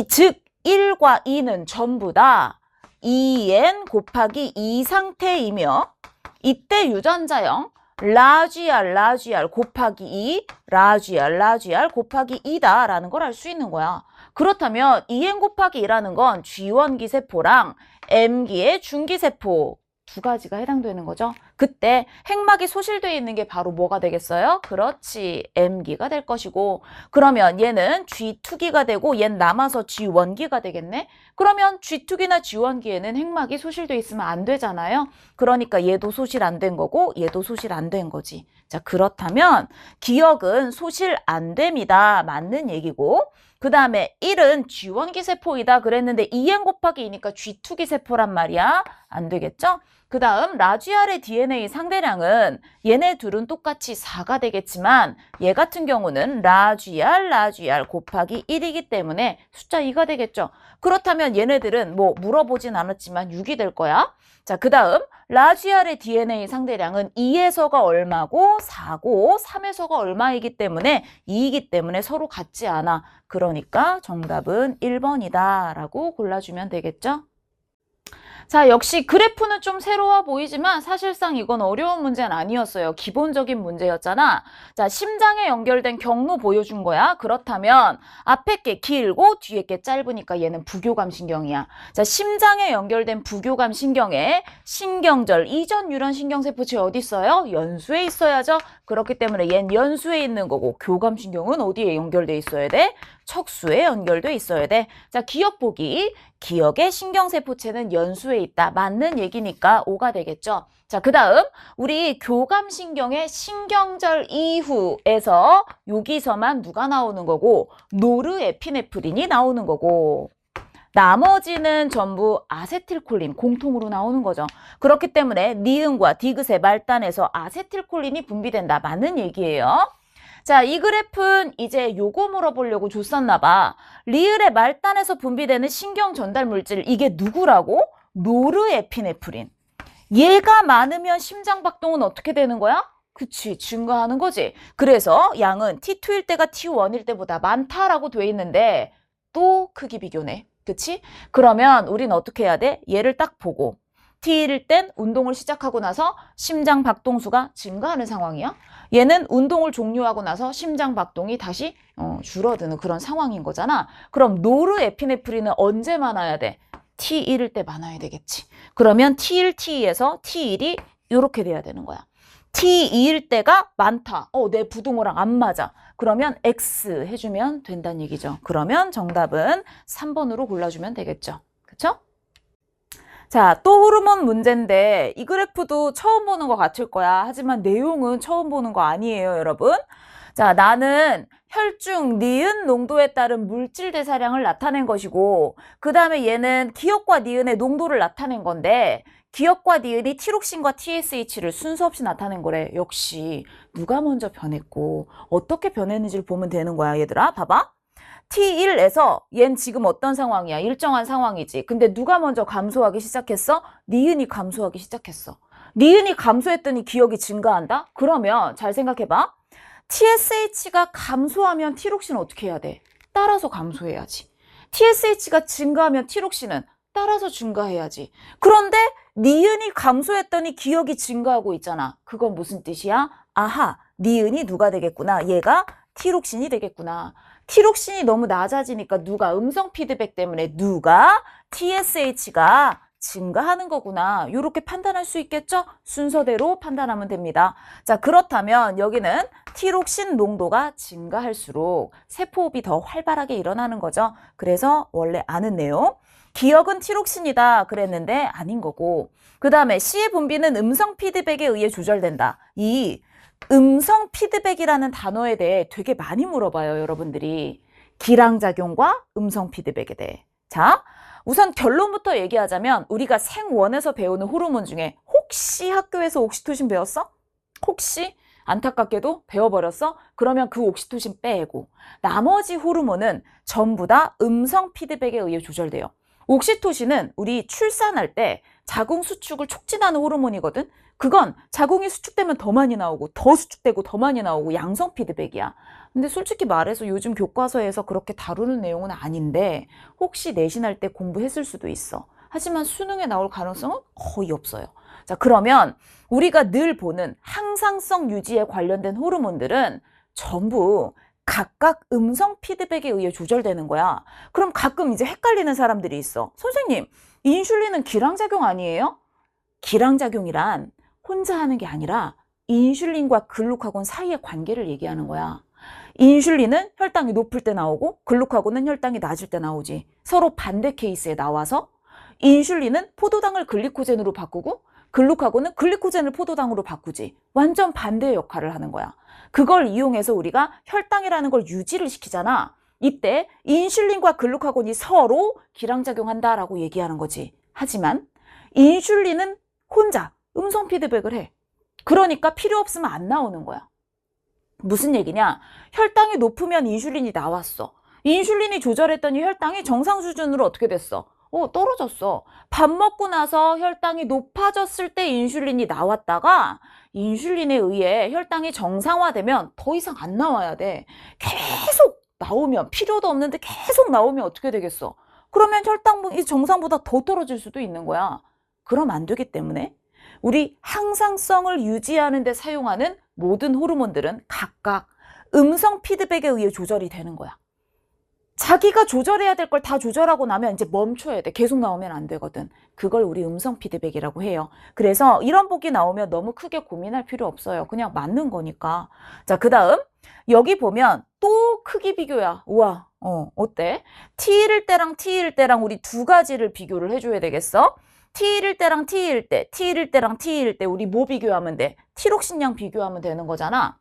즉 1과 2는 전부 다 2n 곱하기 2 상태이며 이때 유전자형 라지알 곱하기 2, 라지알 곱하기 2다라는 걸 알 수 있는 거야. 그렇다면 2n 곱하기 2라는 건 G1기 세포랑 M기의 중기세포 두 가지가 해당되는 거죠. 그때 핵막이 소실되어 있는 게 바로 뭐가 되겠어요? 그렇지, M기가 될 것이고, 그러면 얘는 G2기가 되고 얘는 남아서 G1기가 되겠네? 그러면 G2기나 G1기에는 핵막이 소실되어 있으면 안 되잖아요. 그러니까 얘도 소실 안 된 거고 얘도 소실 안 된 거지. 자, 그렇다면 기억은 소실 안 됩니다. 맞는 얘기고, 그 다음에 1은 G1기 세포이다 그랬는데 2n 곱하기 2니까 G2기 세포란 말이야. 안 되겠죠? 그 다음 라지알의 DNA 상대량은 얘네 둘은 똑같이 4가 되겠지만 얘 같은 경우는 라지알 곱하기 1이기 때문에 숫자 2가 되겠죠. 그렇다면 얘네들은 뭐 물어보진 않았지만 6이 될 거야. 자, 그 다음 라지알의 DNA 상대량은 2에서가 얼마고 4고 3에서가 얼마이기 때문에 2이기 때문에 서로 같지 않아. 그러니까 정답은 1번이다 라고 골라주면 되겠죠. 자, 역시 그래프는 좀 새로워 보이지만 사실상 이건 어려운 문제는 아니었어요. 기본적인 문제였잖아. 자, 심장에 연결된 경로 보여준 거야. 그렇다면 앞에 게 길고 뒤에 게 짧으니까 얘는 부교감 신경이야. 자, 심장에 연결된 부교감 신경에 신경절, 이전 뉴런 신경세포체 어디 있어요? 연수에 있어야죠. 그렇기 때문에 얘는 연수에 있는 거고 교감 신경은 어디에 연결돼 있어야 돼? 척수에 연결돼 있어야 돼. 자, 기억 보기. 기억의 신경세포체는 연수에 있다. 맞는 얘기니까 O가 되겠죠. 자, 그 다음 우리 교감신경의 신경절 이후에서 여기서만 누가 나오는 거고 노르에피네프린이 나오는 거고 나머지는 전부 아세틸콜린 공통으로 나오는 거죠. 그렇기 때문에 니은과 디귿의 말단에서 아세틸콜린이 분비된다. 맞는 얘기예요. 자, 이 그래프는 이제 요거 물어보려고 줬었나 봐. 리을의 말단에서 분비되는 신경 전달 물질, 이게 누구라고? 노르에피네프린. 얘가 많으면 심장 박동은 어떻게 되는 거야? 그치, 증가하는 거지. 그래서 양은 T2일 때가 T1일 때보다 많다라고 돼 있는데 또 크기 비교네. 그치? 그러면 우린 어떻게 해야 돼? 얘를 딱 보고 T일 땐 운동을 시작하고 나서 심장 박동수가 증가하는 상황이야. 얘는 운동을 종료하고 나서 심장 박동이 다시 줄어드는 그런 상황인 거잖아. 그럼 노르에피네프린은 언제 많아야 돼? T1일 때 많아야 되겠지. 그러면 T1, T2에서 T1이 이렇게 돼야 되는 거야. T2일 때가 많다. 내 부동호랑 안 맞아. 그러면 X 해주면 된다는 얘기죠. 그러면 정답은 3번으로 골라주면 되겠죠. 그쵸? 자, 또 호르몬 문제인데 이 그래프도 처음 보는 것 같을 거야. 하지만 내용은 처음 보는 거 아니에요, 여러분. 자, 나는 혈중 니은 농도에 따른 물질 대사량을 나타낸 것이고 그 다음에 얘는 기억과 니은의 농도를 나타낸 건데 기억과 니은이 티록신과 TSH를 순서 없이 나타낸 거래. 역시 누가 먼저 변했고 어떻게 변했는지를 보면 되는 거야, 얘들아. 봐봐. T1에서 얜 지금 어떤 상황이야? 일정한 상황이지. 근데 누가 먼저 감소하기 시작했어? 니은이 감소하기 시작했어. 니은이 감소했더니 기억이 증가한다? 그러면 잘 생각해봐. TSH가 감소하면 티록신은 어떻게 해야 돼? 따라서 감소해야지. TSH가 증가하면 티록신은 따라서 증가해야지. 그런데 니은이 감소했더니 기억이 증가하고 있잖아. 그건 무슨 뜻이야? 아하, 니은이 누가 되겠구나. 얘가 티록신이 되겠구나. 티록신이 너무 낮아지니까 누가 음성 피드백 때문에 누가 TSH가 증가하는 거구나. 이렇게 판단할 수 있겠죠? 순서대로 판단하면 됩니다. 자, 그렇다면 여기는 티록신 농도가 증가할수록 세포호흡이 더 활발하게 일어나는 거죠. 그래서 원래 아는 내용. 기억은 티록신이다 그랬는데 아닌 거고. 그 다음에 C의 분비는 음성 피드백에 의해 조절된다. 이 음성 피드백이라는 단어에 대해 되게 많이 물어봐요, 여러분들이. 기량작용과 음성 피드백에 대해. 자, 우선 결론부터 얘기하자면 우리가 생원에서 배우는 호르몬 중에 혹시 학교에서 옥시토신 배웠어? 혹시? 안타깝게도 배워버렸어? 그러면 그 옥시토신 빼고 나머지 호르몬은 전부 다 음성 피드백에 의해 조절돼요. 옥시토신은 우리 출산할 때 자궁 수축을 촉진하는 호르몬이거든. 그건 자궁이 수축되면 더 많이 나오고 더 수축되고 더 많이 나오고 양성 피드백이야. 근데 솔직히 말해서 요즘 교과서에서 그렇게 다루는 내용은 아닌데 혹시 내신할 때 공부했을 수도 있어. 하지만 수능에 나올 가능성은 거의 없어요. 자, 그러면 우리가 늘 보는 항상성 유지에 관련된 호르몬들은 전부 각각 음성 피드백에 의해 조절되는 거야. 그럼 가끔 이제 헷갈리는 사람들이 있어. 선생님, 인슐린은 기량작용 아니에요? 기량작용이란 혼자 하는 게 아니라 인슐린과 글루카곤 사이의 관계를 얘기하는 거야. 인슐린은 혈당이 높을 때 나오고 글루카곤은 혈당이 낮을 때 나오지. 서로 반대 케이스에 나와서 인슐린은 포도당을 글리코젠으로 바꾸고 글루카곤은 글리코젠을 포도당으로 바꾸지. 완전 반대의 역할을 하는 거야. 그걸 이용해서 우리가 혈당이라는 걸 유지를 시키잖아. 이때 인슐린과 글루카곤이 서로 기량작용한다라고 얘기하는 거지. 하지만 인슐린은 혼자 음성 피드백을 해. 그러니까 필요 없으면 안 나오는 거야. 무슨 얘기냐? 혈당이 높으면 인슐린이 나왔어. 인슐린이 조절했더니 혈당이 정상 수준으로 어떻게 됐어? 떨어졌어. 밥 먹고 나서 혈당이 높아졌을 때 인슐린이 나왔다가 인슐린에 의해 혈당이 정상화되면 더 이상 안 나와야 돼. 계속 나오면 필요도 없는데 계속 나오면 어떻게 되겠어? 그러면 혈당이 정상보다 더 떨어질 수도 있는 거야. 그럼 안 되기 때문에 우리 항상성을 유지하는 데 사용하는 모든 호르몬들은 각각 음성 피드백에 의해 조절이 되는 거야. 자기가 조절해야 될 걸 다 조절하고 나면 이제 멈춰야 돼. 계속 나오면 안 되거든. 그걸 우리 음성 피드백이라고 해요. 그래서 이런 복이 나오면 너무 크게 고민할 필요 없어요. 그냥 맞는 거니까. 자, 그 다음 여기 보면 또 크기 비교야. 우와, 어때? T일 때랑 T일 때랑 우리 두 가지를 비교를 해줘야 되겠어? T일 때랑 T일 때, T일 때랑 T일 때 우리 뭐 비교하면 돼? 티록신량 비교하면 되는 거잖아.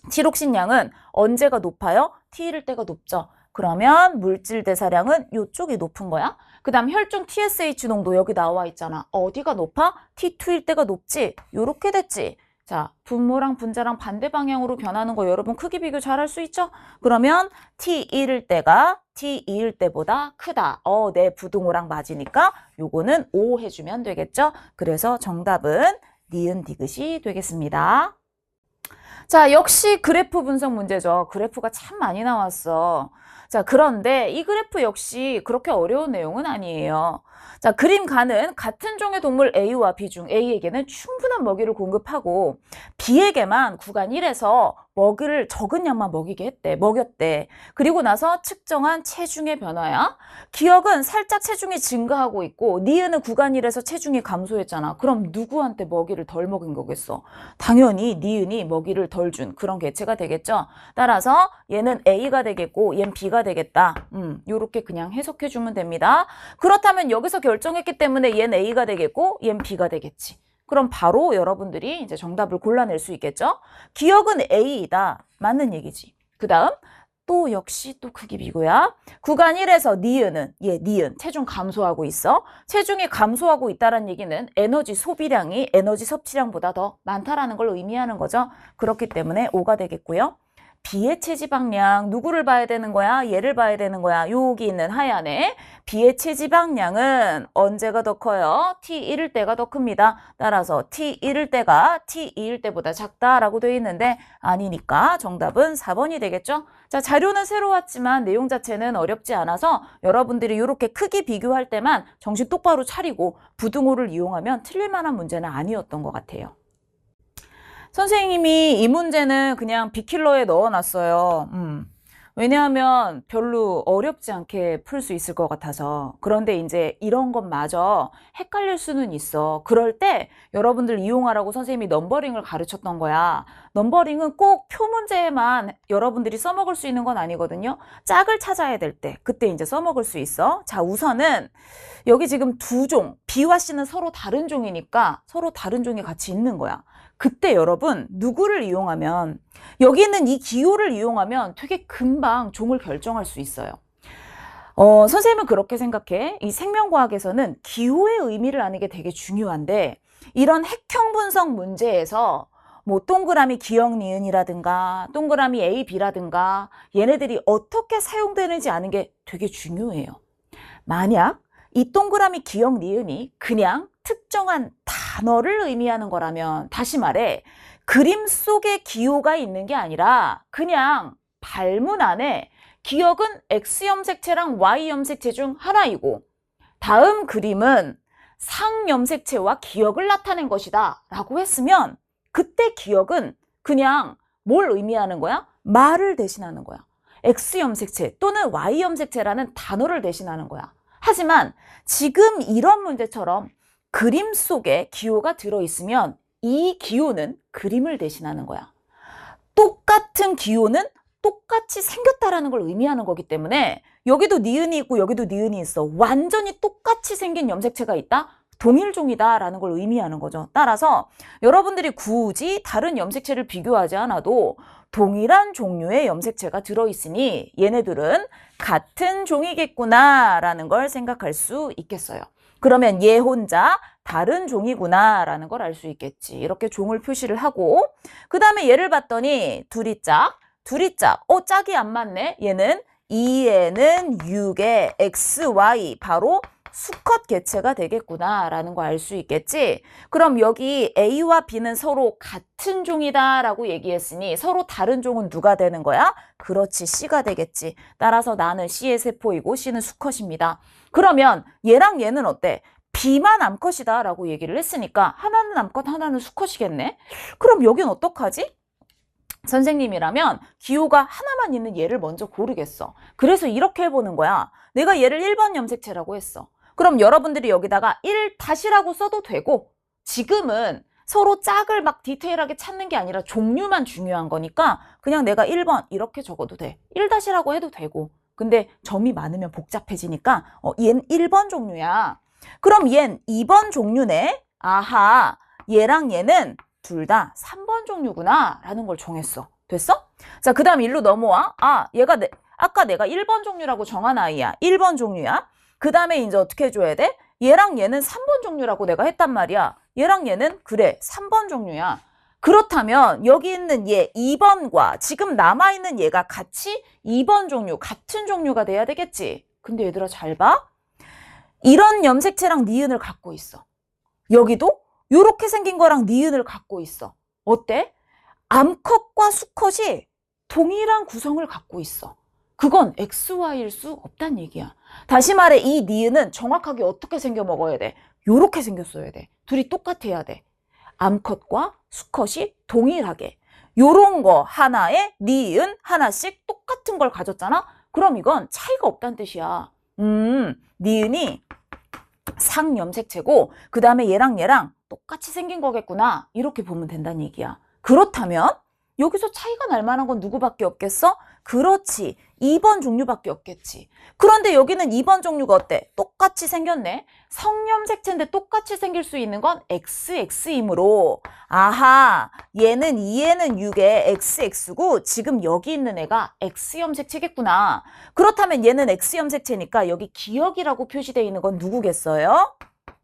티록신량은 언제가 높아요? T일 때가 높죠. 그러면 물질 대사량은 이쪽이 높은 거야. 그 다음 혈중 TSH 농도 여기 나와 있잖아. 어디가 높아? T2일 때가 높지. 요렇게 됐지. 자, 분모랑 분자랑 반대 방향으로 변하는 거 여러분 크기 비교 잘 할 수 있죠? 그러면 T1일 때가 T2일 때보다 크다. 내 부등호랑 맞으니까 요거는 O 해주면 되겠죠? 그래서 정답은 니은 디귿이 되겠습니다. 자, 역시 그래프 분석 문제죠. 그래프가 참 많이 나왔어. 자, 그런데 이 그래프 역시 그렇게 어려운 내용은 아니에요. 자, 그림 가는 같은 종의 동물 A와 B 중 A에게는 충분한 먹이를 공급하고 B에게만 구간 1에서 먹이를 적은 양만 먹였대. 그리고 나서 측정한 체중의 변화야. 기억은 살짝 체중이 증가하고 있고 니은은 구간 1에서 체중이 감소했잖아. 그럼 누구한테 먹이를 덜 먹인 거겠어? 당연히 니은이 먹이를 덜 준 그런 개체가 되겠죠. 따라서 얘는 A가 되겠고 얘는 B가 되겠다. 요렇게 그냥 해석해 주면 됩니다. 그렇다면 여기서 결정했기 때문에 얘는 A가 되겠고 얘는 B가 되겠지. 그럼 바로 여러분들이 이제 정답을 골라낼 수 있겠죠? 기억은 A이다. 맞는 얘기지. 그 다음 또 역시 또 크기 비교야. 구간 1에서 니은은 니은 체중 감소하고 있어. 체중이 감소하고 있다는 얘기는 에너지 소비량이 에너지 섭취량보다 더 많다라는 걸 의미하는 거죠. 그렇기 때문에 O가 되겠고요. B의 체지방량 누구를 봐야 되는 거야? 얘를 봐야 되는 거야. 여기 있는 하얀에 B의 체지방량은 언제가 더 커요? T1일 때가 더 큽니다. 따라서 T1일 때가 T2일 때보다 작다라고 되어 있는데 아니니까 정답은 4번이 되겠죠? 자, 자료는 새로웠지만 내용 자체는 어렵지 않아서 여러분들이 이렇게 크기 비교할 때만 정신 똑바로 차리고 부등호를 이용하면 틀릴 만한 문제는 아니었던 것 같아요. 선생님이 이 문제는 그냥 빅킬러에 넣어놨어요. 왜냐하면 별로 어렵지 않게 풀 수 있을 것 같아서. 그런데 이제 이런 것마저 헷갈릴 수는 있어. 그럴 때 여러분들 이용하라고 선생님이 넘버링을 가르쳤던 거야. 넘버링은 꼭 표 문제에만 여러분들이 써먹을 수 있는 건 아니거든요. 짝을 찾아야 될 때 그때 이제 써먹을 수 있어. 자, 우선은 여기 지금 두 종, B와 C는 서로 다른 종이니까 서로 다른 종이 같이 있는 거야. 그때 여러분 누구를 이용하면 여기 있는 이 기호를 이용하면 되게 금방 종을 결정할 수 있어요. 선생님은 그렇게 생각해. 이 생명과학에서는 기호의 의미를 아는 게 되게 중요한데 이런 핵형 분석 문제에서 뭐 동그라미 기억 니은이라든가 동그라미 A, B라든가 얘네들이 어떻게 사용되는지 아는 게 되게 중요해요. 만약 이 동그라미 기억 니은이 그냥 특정한 단어를 의미하는 거라면 다시 말해 그림 속에 기호가 있는 게 아니라 그냥 발문 안에 기억은 X 염색체랑 Y 염색체 중 하나이고 다음 그림은 상 염색체와 기억을 나타낸 것이다 라고 했으면 그때 기억은 그냥 뭘 의미하는 거야? 말을 대신하는 거야. X 염색체 또는 Y 염색체라는 단어를 대신하는 거야. 하지만 지금 이런 문제처럼 그림 속에 기호가 들어있으면 이 기호는 그림을 대신하는 거야. 똑같은 기호는 똑같이 생겼다라는 걸 의미하는 거기 때문에 여기도 니은이 있고 여기도 니은이 있어. 완전히 똑같이 생긴 염색체가 있다? 동일종이다라는 걸 의미하는 거죠. 따라서 여러분들이 굳이 다른 염색체를 비교하지 않아도 동일한 종류의 염색체가 들어있으니 얘네들은 같은 종이겠구나라는 걸 생각할 수 있겠어요. 그러면 얘 혼자 다른 종이구나 라는 걸 알 수 있겠지. 이렇게 종을 표시를 하고 그 다음에 얘를 봤더니 둘이 짝. 짝이 안 맞네. 얘는 2에는 6의 XY 바로 수컷 개체가 되겠구나 라는 거 알 수 있겠지. 그럼 여기 A와 B는 서로 같은 종이다 라고 얘기했으니 서로 다른 종은 누가 되는 거야? 그렇지, C가 되겠지. 따라서 나는 C의 세포이고 C는 수컷입니다. 그러면 얘랑 얘는 어때? B만 암컷이다 라고 얘기를 했으니까 하나는 암컷 하나는 수컷이겠네. 그럼 여긴 어떡하지? 선생님이라면 기호가 하나만 있는 얘를 먼저 고르겠어. 그래서 이렇게 해보는 거야. 내가 얘를 1번 염색체라고 했어. 그럼 여러분들이 여기다가 1-라고 써도 되고, 지금은 서로 짝을 막 디테일하게 찾는 게 아니라 종류만 중요한 거니까 그냥 내가 1번 이렇게 적어도 돼. 1-라고 해도 되고. 근데 점이 많으면 복잡해지니까 얜 1번 종류야. 그럼 얜 2번 종류네. 아하, 얘랑 얘는 둘 다 3번 종류구나 라는 걸 정했어. 됐어? 자, 그 다음 일로 넘어와. 얘가 아까 내가 1번 종류라고 정한 아이야. 1번 종류야. 그 다음에 이제 어떻게 해줘야 돼? 얘랑 얘는 3번 종류라고 내가 했단 말이야. 얘랑 얘는 그래 3번 종류야. 그렇다면 여기 있는 얘 2번과 지금 남아있는 얘가 같이 2번 종류, 같은 종류가 돼야 되겠지. 근데 얘들아 잘 봐. 이런 염색체랑 니은을 갖고 있어. 여기도 요렇게 생긴 거랑 니은을 갖고 있어. 어때? 암컷과 수컷이 동일한 구성을 갖고 있어. 그건 XY일 수 없단 얘기야. 다시 말해 이 니은은 정확하게 어떻게 생겨 먹어야 돼? 요렇게 생겼어야 돼. 둘이 똑같아야 돼. 암컷과 수컷이 동일하게. 요런 거 하나에 니은 하나씩 똑같은 걸 가졌잖아? 그럼 이건 차이가 없다는 뜻이야. 니은이 상염색체고 그 다음에 얘랑 얘랑 똑같이 생긴 거겠구나. 이렇게 보면 된다는 얘기야. 그렇다면 여기서 차이가 날 만한 건 누구밖에 없겠어? 그렇지. 2번 종류밖에 없겠지. 그런데 여기는 2번 종류가 어때? 똑같이 생겼네. 성염색체인데 똑같이 생길 수 있는 건 XX이므로 아하, 얘는 2에는 6에 XX고 지금 여기 있는 애가 X염색체겠구나. 그렇다면 얘는 X염색체니까 여기 기역이라고 표시되어 있는 건 누구겠어요?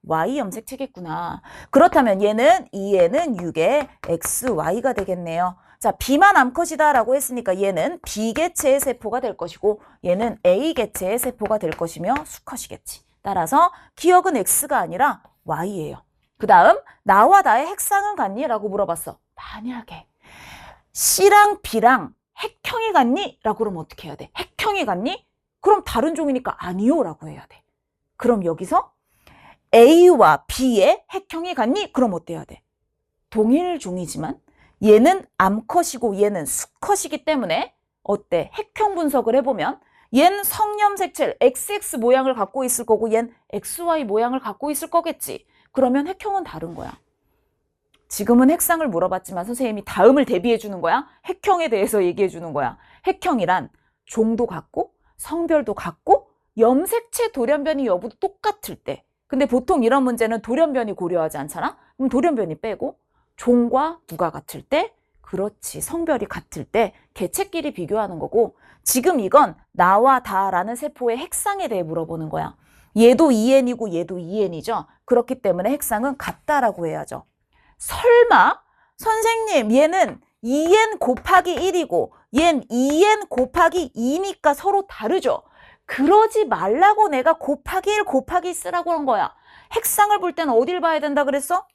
Y염색체겠구나. 그렇다면 얘는 2에는 6에 XY가 되겠네요. 자, B만 암컷이다 라고 했으니까 얘는 B개체의 세포가 될 것이고 얘는 A개체의 세포가 될 것이며 수컷이겠지. 따라서 기억은 X가 아니라 Y예요. 그 다음 나와 나의 핵상은 같니? 라고 물어봤어. 만약에 C랑 B랑 핵형이 같니? 라고 그러면 어떻게 해야 돼? 핵형이 같니? 그럼 다른 종이니까 아니요 라고 해야 돼. 그럼 여기서 A와 B의 핵형이 같니? 그럼 어때야 돼? 동일 종이지만 얘는 암컷이고 얘는 수컷이기 때문에 어때? 핵형 분석을 해보면 얜 성염색체 XX 모양을 갖고 있을 거고 얜 XY 모양을 갖고 있을 거겠지. 그러면 핵형은 다른 거야. 지금은 핵상을 물어봤지만 선생님이 다음을 대비해 주는 거야. 핵형에 대해서 얘기해 주는 거야. 핵형이란 종도 같고 성별도 같고 염색체 돌연변이 여부도 똑같을 때. 근데 보통 이런 문제는 돌연변이 고려하지 않잖아? 그럼 돌연변이 빼고 종과 누가 같을 때? 그렇지. 성별이 같을 때 개체끼리 비교하는 거고 지금 이건 나와 다라는 세포의 핵상에 대해 물어보는 거야. 얘도 2N이고 얘도 2N이죠. 그렇기 때문에 핵상은 같다라고 해야죠. 설마 선생님 얘는 2N 곱하기 1이고 얜 2N 곱하기 2니까 서로 다르죠. 그러지 말라고 내가 곱하기 1 곱하기 쓰라고 한 거야. 핵상을 볼 때는 어딜 봐야 된다 그랬어?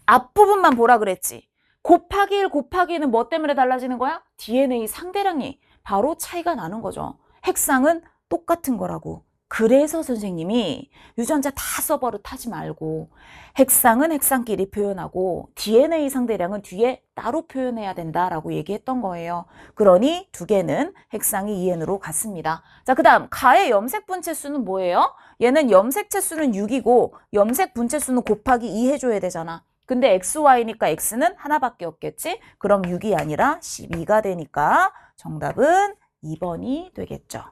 앞부분만 보라 그랬지. 곱하기 1 곱하기 2는 뭐 때문에 달라지는 거야? DNA 상대량이 바로 차이가 나는 거죠. 핵상은 똑같은 거라고. 그래서 선생님이 유전자 다 써버릇하지 말고 핵상은 핵상끼리 표현하고 DNA 상대량은 뒤에 따로 표현해야 된다라고 얘기했던 거예요. 그러니 두 개는 핵상이 2N으로 같습니다. 자, 그 다음 가의 염색 분체 수는 뭐예요? 얘는 염색체 수는 6이고 염색 분체 수는 곱하기 2 해줘야 되잖아. 근데 XY니까 X는 하나밖에 없겠지? 그럼 6이 아니라 12가 되니까 정답은 2번이 되겠죠.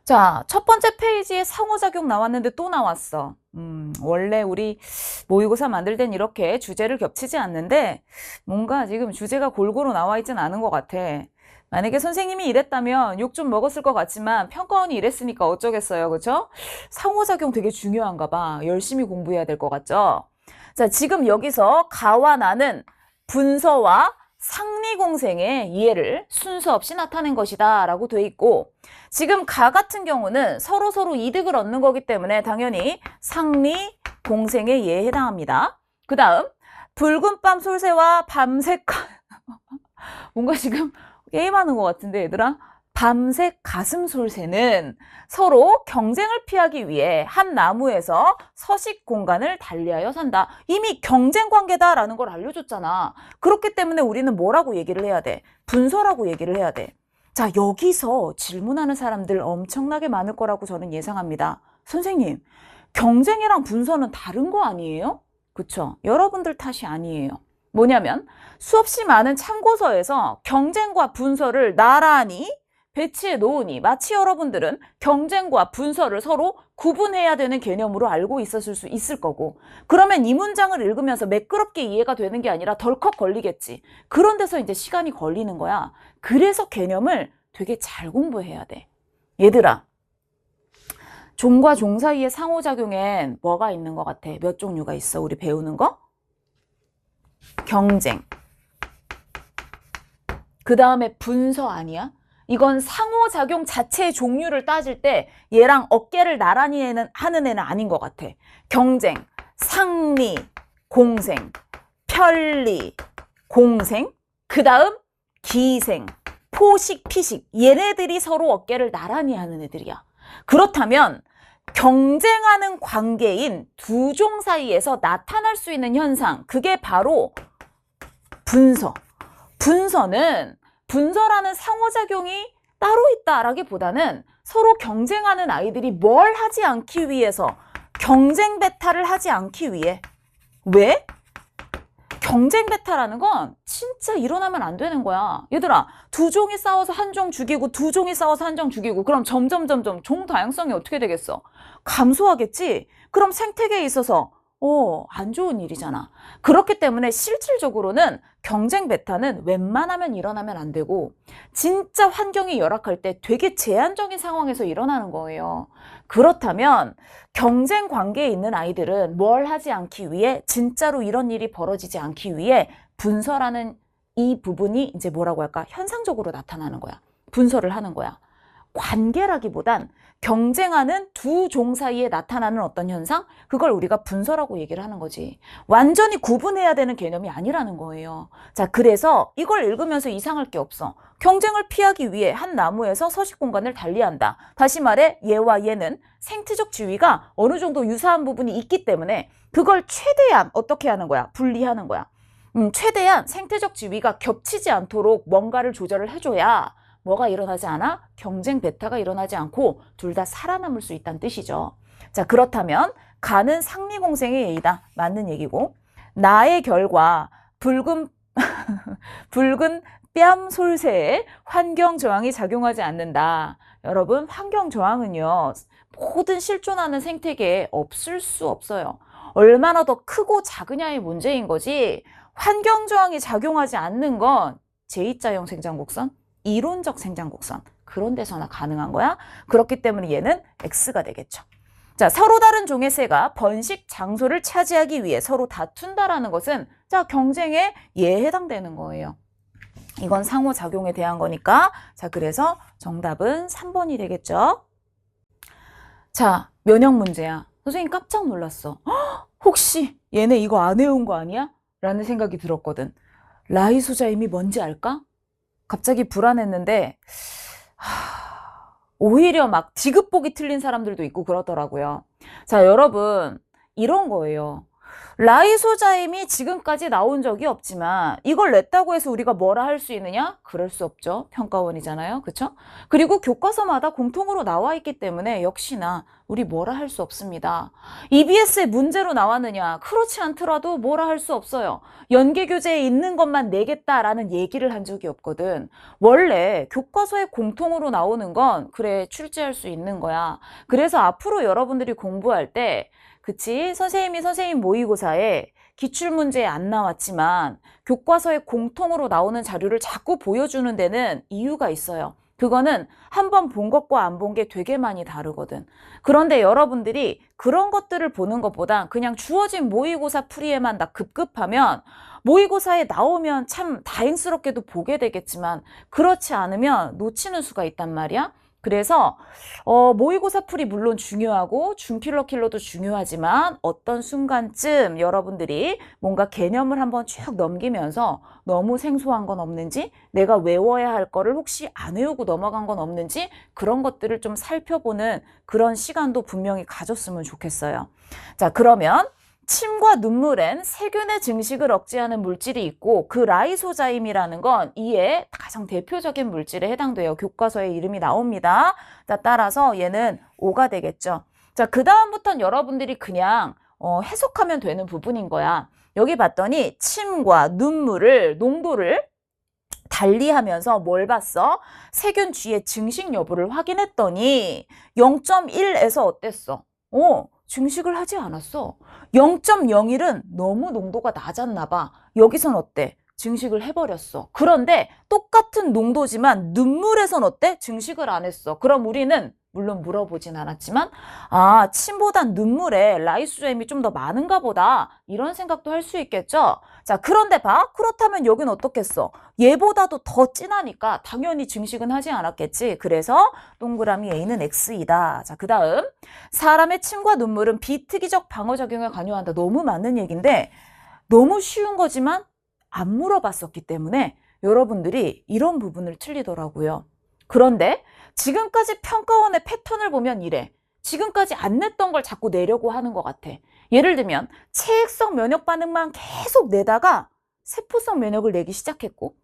자, 첫 번째 페이지에 상호작용 나왔는데 또 나왔어. 원래 우리 모의고사 만들 땐 이렇게 주제를 겹치지 않는데 뭔가 지금 주제가 골고루 나와 있진 않은 것 같아. 만약에 선생님이 이랬다면 욕 좀 먹었을 것 같지만 평가원이 이랬으니까 어쩌겠어요. 그쵸? 상호작용 되게 중요한가 봐. 열심히 공부해야 될 것 같죠? 자, 지금 여기서 가와 나는 분서와 상리공생의 이해를 순서 없이 나타낸 것이다 라고 돼 있고 지금 가 같은 경우는 서로 이득을 얻는 거기 때문에 당연히 상리공생의 이해에 해당합니다. 그 다음 붉은 밤 솔새와 밤새까 뭔가 지금 게임하는 것 같은데 얘들아 밤색 가슴솔새는 서로 경쟁을 피하기 위해 한 나무에서 서식 공간을 달리하여 산다. 이미 경쟁 관계다라는 걸 알려줬잖아. 그렇기 때문에 우리는 뭐라고 얘기를 해야 돼? 분서라고 얘기를 해야 돼. 자, 여기서 질문하는 사람들 엄청나게 많을 거라고 저는 예상합니다. 선생님, 경쟁이랑 분서는 다른 거 아니에요? 그쵸? 여러분들 탓이 아니에요. 뭐냐면 수없이 많은 참고서에서 경쟁과 분서를 나란히 배치해 놓으니 마치 여러분들은 경쟁과 분서를 서로 구분해야 되는 개념으로 알고 있었을 수 있을 거고, 그러면 이 문장을 읽으면서 매끄럽게 이해가 되는 게 아니라 덜컥 걸리겠지. 그런 데서 이제 시간이 걸리는 거야. 그래서 개념을 되게 잘 공부해야 돼. 얘들아, 종과 종 사이의 상호작용엔 뭐가 있는 것 같아? 몇 종류가 있어? 우리 배우는 거? 경쟁. 그 다음에 분서 아니야? 이건 상호작용 자체의 종류를 따질 때 얘랑 어깨를 나란히 하는 애는 아닌 것 같아. 경쟁, 상리, 공생, 편리, 공생, 그 다음 기생, 포식, 피식. 얘네들이 서로 어깨를 나란히 하는 애들이야. 그렇다면 경쟁하는 관계인 두 종 사이에서 나타날 수 있는 현상, 그게 바로 분서. 분서라는 상호작용이 따로 있다라기보다는 서로 경쟁하는 아이들이 뭘 하지 않기 위해서, 경쟁 배탈을 하지 않기 위해. 왜? 경쟁 배탈하는 건 진짜 일어나면 안 되는 거야. 얘들아, 두 종이 싸워서 한 종 죽이고 두 종이 싸워서 한 종 죽이고 그럼 점점 종 다양성이 어떻게 되겠어? 감소하겠지? 그럼 생태계에 있어서 안 좋은 일이잖아. 그렇기 때문에 실질적으로는 경쟁 배타는 웬만하면 일어나면 안 되고 진짜 환경이 열악할 때 되게 제한적인 상황에서 일어나는 거예요. 그렇다면 경쟁 관계에 있는 아이들은 뭘 하지 않기 위해, 진짜로 이런 일이 벌어지지 않기 위해 분서라는 이 부분이 이제 뭐라고 할까? 현상적으로 나타나는 거야. 분서를 하는 거야. 관계라기보단 경쟁하는 두 종 사이에 나타나는 어떤 현상? 그걸 우리가 분서라고 얘기를 하는 거지. 완전히 구분해야 되는 개념이 아니라는 거예요. 자, 그래서 이걸 읽으면서 이상할 게 없어. 경쟁을 피하기 위해 한 나무에서 서식 공간을 달리한다. 다시 말해 얘와 얘는 생태적 지위가 어느 정도 유사한 부분이 있기 때문에 그걸 최대한 어떻게 하는 거야? 분리하는 거야. 최대한 생태적 지위가 겹치지 않도록 뭔가를 조절을 해줘야 뭐가 일어나지 않아? 경쟁 배타가 일어나지 않고 둘 다 살아남을 수 있다는 뜻이죠. 자, 그렇다면 가는 상리공생의 예이다. 맞는 얘기고, 나의 결과 붉은 붉은 뺨 솔새에 환경 저항이 작용하지 않는다. 여러분, 환경 저항은요, 모든 실존하는 생태계에 없을 수 없어요. 얼마나 더 크고 작으냐의 문제인 거지, 환경 저항이 작용하지 않는 건 제2자형 생장곡선, 이론적 생장곡선, 그런 데서나 가능한 거야. 그렇기 때문에 얘는 X가 되겠죠. 자, 서로 다른 종의 새가 번식 장소를 차지하기 위해 서로 다툰다라는 것은 자, 경쟁에 얘에 해당되는 거예요. 이건 상호작용에 대한 거니까. 자, 그래서 정답은 3번이 되겠죠. 자, 면역 문제야. 선생님 깜짝 놀랐어. 헉, 혹시 얘네 이거 안 외운 거 아니야? 라는 생각이 들었거든. 라이소자임이 뭔지 알까? 갑자기 불안했는데 오히려 막 지급 보기 틀린 사람들도 있고 그러더라고요. 자, 여러분, 이런 거예요. 라이소자임이 지금까지 나온 적이 없지만 이걸 냈다고 해서 우리가 뭐라 할 수 있느냐? 그럴 수 없죠. 평가원이잖아요. 그렇죠? 그리고 교과서마다 공통으로 나와 있기 때문에 역시나 우리 뭐라 할 수 없습니다. EBS에 문제로 나왔느냐? 그렇지 않더라도 뭐라 할 수 없어요. 연계교재에 있는 것만 내겠다라는 얘기를 한 적이 없거든. 원래 교과서에 공통으로 나오는 건 그래, 출제할 수 있는 거야. 그래서 앞으로 여러분들이 공부할 때 그치? 선생님이 선생님 모의고사에 기출문제에 안 나왔지만 교과서에 공통으로 나오는 자료를 자꾸 보여주는 데는 이유가 있어요. 그거는 한 번 본 것과 안 본 게 되게 많이 다르거든. 그런데 여러분들이 그런 것들을 보는 것보다 그냥 주어진 모의고사 풀이에만 다 급급하면 모의고사에 나오면 참 다행스럽게도 보게 되겠지만 그렇지 않으면 놓치는 수가 있단 말이야. 그래서 모의고사풀이 물론 중요하고 준필러킬러도 중요하지만 어떤 순간쯤 여러분들이 뭔가 개념을 한번 쭉 넘기면서 너무 생소한 건 없는지, 내가 외워야 할 거를 혹시 안 외우고 넘어간 건 없는지, 그런 것들을 좀 살펴보는 그런 시간도 분명히 가졌으면 좋겠어요. 자, 그러면 침과 눈물엔 세균의 증식을 억제하는 물질이 있고 그 라이소자임이라는 건 이에 가장 대표적인 물질에 해당돼요. 교과서에 이름이 나옵니다. 자, 따라서 얘는 O가 되겠죠. 자, 그 다음부터는 여러분들이 그냥 해석하면 되는 부분인 거야. 여기 봤더니 침과 눈물을 농도를 달리하면서 뭘 봤어? 세균 G의 증식 여부를 확인했더니 0.1에서 어땠어? 증식을 하지 않았어. 0.01은 너무 농도가 낮았나 봐. 여기선 어때? 증식을 해버렸어. 그런데 똑같은 농도지만 눈물에선 어때? 증식을 안 했어. 그럼 우리는 물론 물어보진 않았지만 침보단 눈물에 라이소자임이 좀 더 많은가 보다. 이런 생각도 할 수 있겠죠. 자, 그런데 봐. 그렇다면 여긴 어떻겠어? 얘보다도 더 진하니까 당연히 증식은 하지 않았겠지. 그래서 동그라미 A는 X이다. 자, 그 다음 사람의 침과 눈물은 비특이적 방어작용에 관여한다. 너무 맞는 얘기인데 너무 쉬운 거지만 안 물어봤었기 때문에 여러분들이 이런 부분을 틀리더라고요. 그런데 지금까지 평가원의 패턴을 보면 이래. 지금까지 안 냈던 걸 자꾸 내려고 하는 것 같아. 예를 들면 체액성 면역 반응만 계속 내다가 세포성 면역을 내기 시작했고,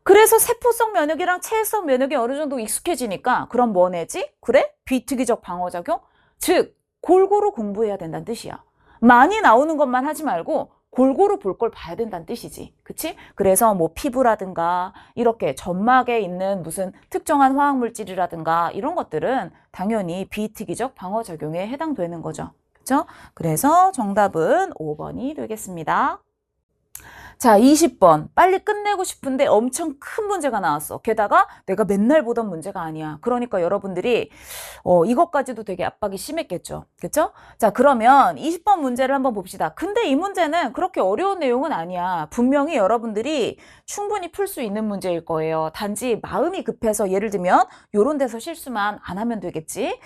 그래서 세포성 면역이랑 체액성 면역이 어느 정도 익숙해지니까 그럼 뭐 내지? 그래? 비특이적 방어작용? 즉 골고루 공부해야 된다는 뜻이야. 많이 나오는 것만 하지 말고 골고루 볼 걸 봐야 된다는 뜻이지. 그치? 그래서 뭐 피부라든가 이렇게 점막에 있는 무슨 특정한 화학물질이라든가 이런 것들은 당연히 비특이적 방어작용에 해당되는 거죠. 그쵸? 그래서 정답은 5번이 되겠습니다. 자, 20번. 빨리 끝내고 싶은데 엄청 큰 문제가 나왔어. 게다가 내가 맨날 보던 문제가 아니야. 그러니까 여러분들이 이것까지도 되게 압박이 심했겠죠. 그쵸? 자, 그러면 20번 문제를 한번 봅시다. 근데 이 문제는 그렇게 어려운 내용은 아니야. 분명히 여러분들이 충분히 풀 수 있는 문제일 거예요. 단지 마음이 급해서 예를 들면 요런 데서 실수만 안 하면 되겠지.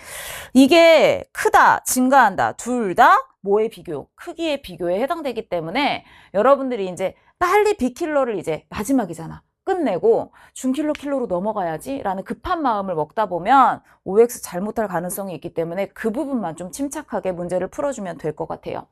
이게 크다, 증가한다. 둘 다 뭐의 비교? 크기의 비교에 해당되기 때문에 여러분들이 이제 빨리 B킬러를 이제 마지막이잖아. 끝내고 준킬러 킬러로 넘어가야지 라는 급한 마음을 먹다 보면 OX 잘못할 가능성이 있기 때문에 그 부분만 좀 침착하게 문제를 풀어주면 될 것 같아요.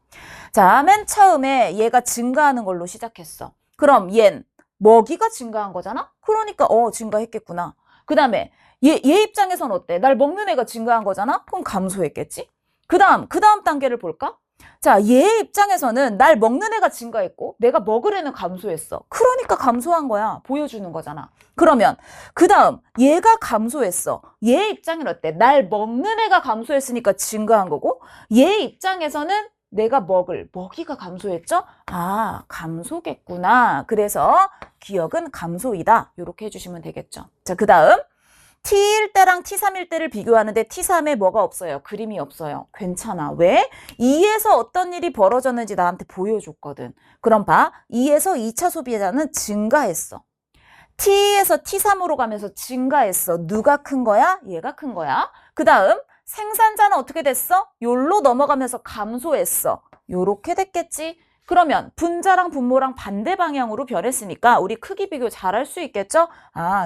자, 맨 처음에 얘가 증가하는 걸로 시작했어. 그럼 얜 먹이가 증가한 거잖아? 그러니까 증가했겠구나. 그 다음에 얘 입장에선 어때? 날 먹는 애가 증가한 거잖아? 그럼 감소했겠지? 그 다음 단계를 볼까? 자, 얘 입장에서는 날 먹는 애가 증가했고 내가 먹을 애는 감소했어. 그러니까 감소한 거야. 보여주는 거잖아. 그러면 그 다음 얘가 감소했어. 얘 입장은 어때? 날 먹는 애가 감소했으니까 증가한 거고 얘 입장에서는 내가 먹이가 감소했죠? 감소겠구나. 그래서 기억은 감소이다. 이렇게 해주시면 되겠죠. 자, 그 다음 T일 때랑 T3일 때를 비교하는데 T3에 뭐가 없어요? 그림이 없어요. 괜찮아. 왜? 2에서 어떤 일이 벌어졌는지 나한테 보여줬거든. 그럼 봐. 2에서 2차 소비자는 증가했어. T에서 T3으로 가면서 증가했어. 누가 큰 거야? 얘가 큰 거야. 그 다음 생산자는 어떻게 됐어? 요로 넘어가면서 감소했어. 요렇게 됐겠지? 그러면 분자랑 분모랑 반대 방향으로 변했으니까 우리 크기 비교 잘할 수 있겠죠?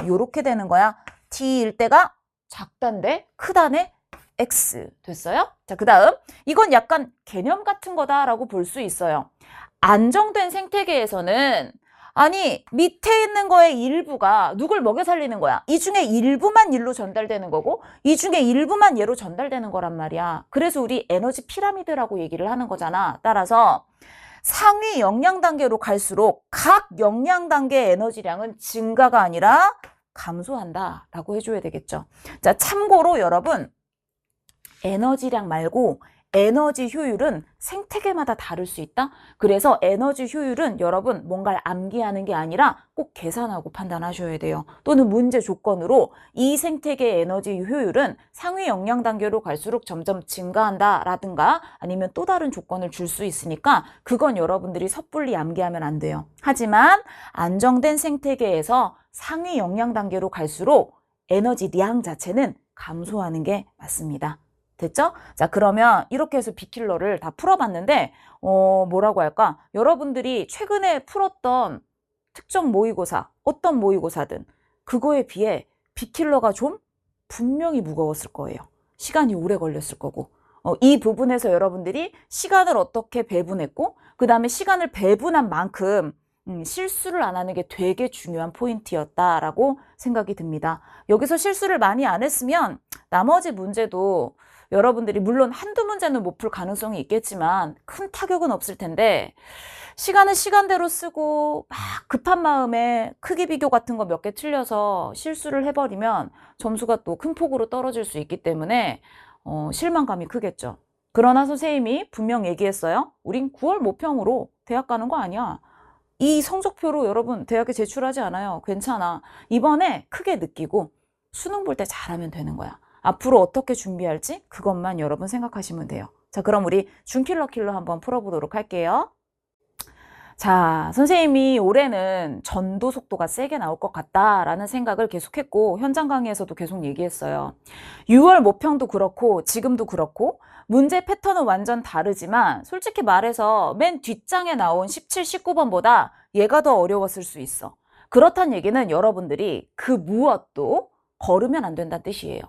요렇게 되는 거야. T일 때가 작단데 크다네 X 됐어요? 자, 그 다음 이건 약간 개념 같은 거다라고 볼 수 있어요. 안정된 생태계에서는 밑에 있는 거의 일부가 누굴 먹여 살리는 거야. 이 중에 일부만 일로 전달되는 거고 이 중에 일부만 얘로 전달되는 거란 말이야. 그래서 우리 에너지 피라미드라고 얘기를 하는 거잖아. 따라서 상위 영양 단계로 갈수록 각 영양 단계의 에너지량은 증가가 아니라 감소한다 라고 해줘야 되겠죠. 자, 참고로 여러분 에너지량 말고 에너지 효율은 생태계마다 다를 수 있다. 그래서 에너지 효율은 여러분 뭔가를 암기하는 게 아니라 꼭 계산하고 판단하셔야 돼요. 또는 문제 조건으로 이 생태계의 에너지 효율은 상위 영양 단계로 갈수록 점점 증가한다 라든가 아니면 또 다른 조건을 줄 수 있으니까 그건 여러분들이 섣불리 암기하면 안 돼요. 하지만 안정된 생태계에서 상위 영양 단계로 갈수록 에너지량 자체는 감소하는 게 맞습니다. 됐죠? 자, 그러면 이렇게 해서 B킬러를 다 풀어봤는데 뭐라고 할까? 여러분들이 최근에 풀었던 특정 모의고사, 어떤 모의고사든 그거에 비해 B킬러가 좀 분명히 무거웠을 거예요. 시간이 오래 걸렸을 거고. 이 부분에서 여러분들이 시간을 어떻게 배분했고 그 다음에 시간을 배분한 만큼 실수를 안 하는 게 되게 중요한 포인트였다라고 생각이 듭니다. 여기서 실수를 많이 안 했으면 나머지 문제도 여러분들이 물론 한두 문제는 못 풀 가능성이 있겠지만 큰 타격은 없을 텐데 시간은 시간대로 쓰고 막 급한 마음에 크기 비교 같은 거 몇 개 틀려서 실수를 해버리면 점수가 또 큰 폭으로 떨어질 수 있기 때문에 실망감이 크겠죠. 그러나 선생님이 분명 얘기했어요. 우린 9월 모평으로 대학 가는 거 아니야. 이 성적표로 여러분 대학에 제출하지 않아요. 괜찮아. 이번에 크게 느끼고 수능 볼 때 잘하면 되는 거야. 앞으로 어떻게 준비할지 그것만 여러분 생각하시면 돼요. 자, 그럼 우리 준킬러 킬러 한번 풀어보도록 할게요. 자, 선생님이 올해는 전도 속도가 세게 나올 것 같다라는 생각을 계속했고 현장 강의에서도 계속 얘기했어요. 6월 모평도 그렇고 지금도 그렇고 문제 패턴은 완전 다르지만 솔직히 말해서 맨 뒷장에 나온 17, 19번보다 얘가 더 어려웠을 수 있어. 그렇단 얘기는 여러분들이 그 무엇도 거르면 안 된다는 뜻이에요.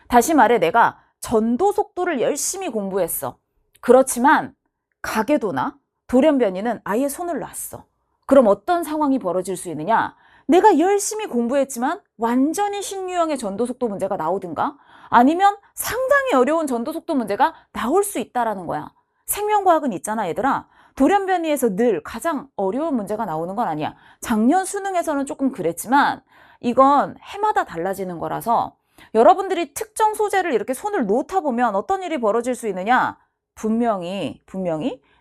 다시 말해 내가 전도 속도를 열심히 공부했어. 그렇지만 가계도나 돌연변이는 아예 손을 놨어. 그럼 어떤 상황이 벌어질 수 있느냐? 내가 열심히 공부했지만 완전히 신유형의 전도속도 문제가 나오든가 아니면 상당히 어려운 전도속도 문제가 나올 수 있다라는 거야. 생명과학은 있잖아 얘들아. 돌연변이에서 늘 가장 어려운 문제가 나오는 건 아니야. 작년 수능에서는 조금 그랬지만 이건 해마다 달라지는 거라서 여러분들이 특정 소재를 이렇게 손을 놓다 보면 어떤 일이 벌어질 수 있느냐? 분명히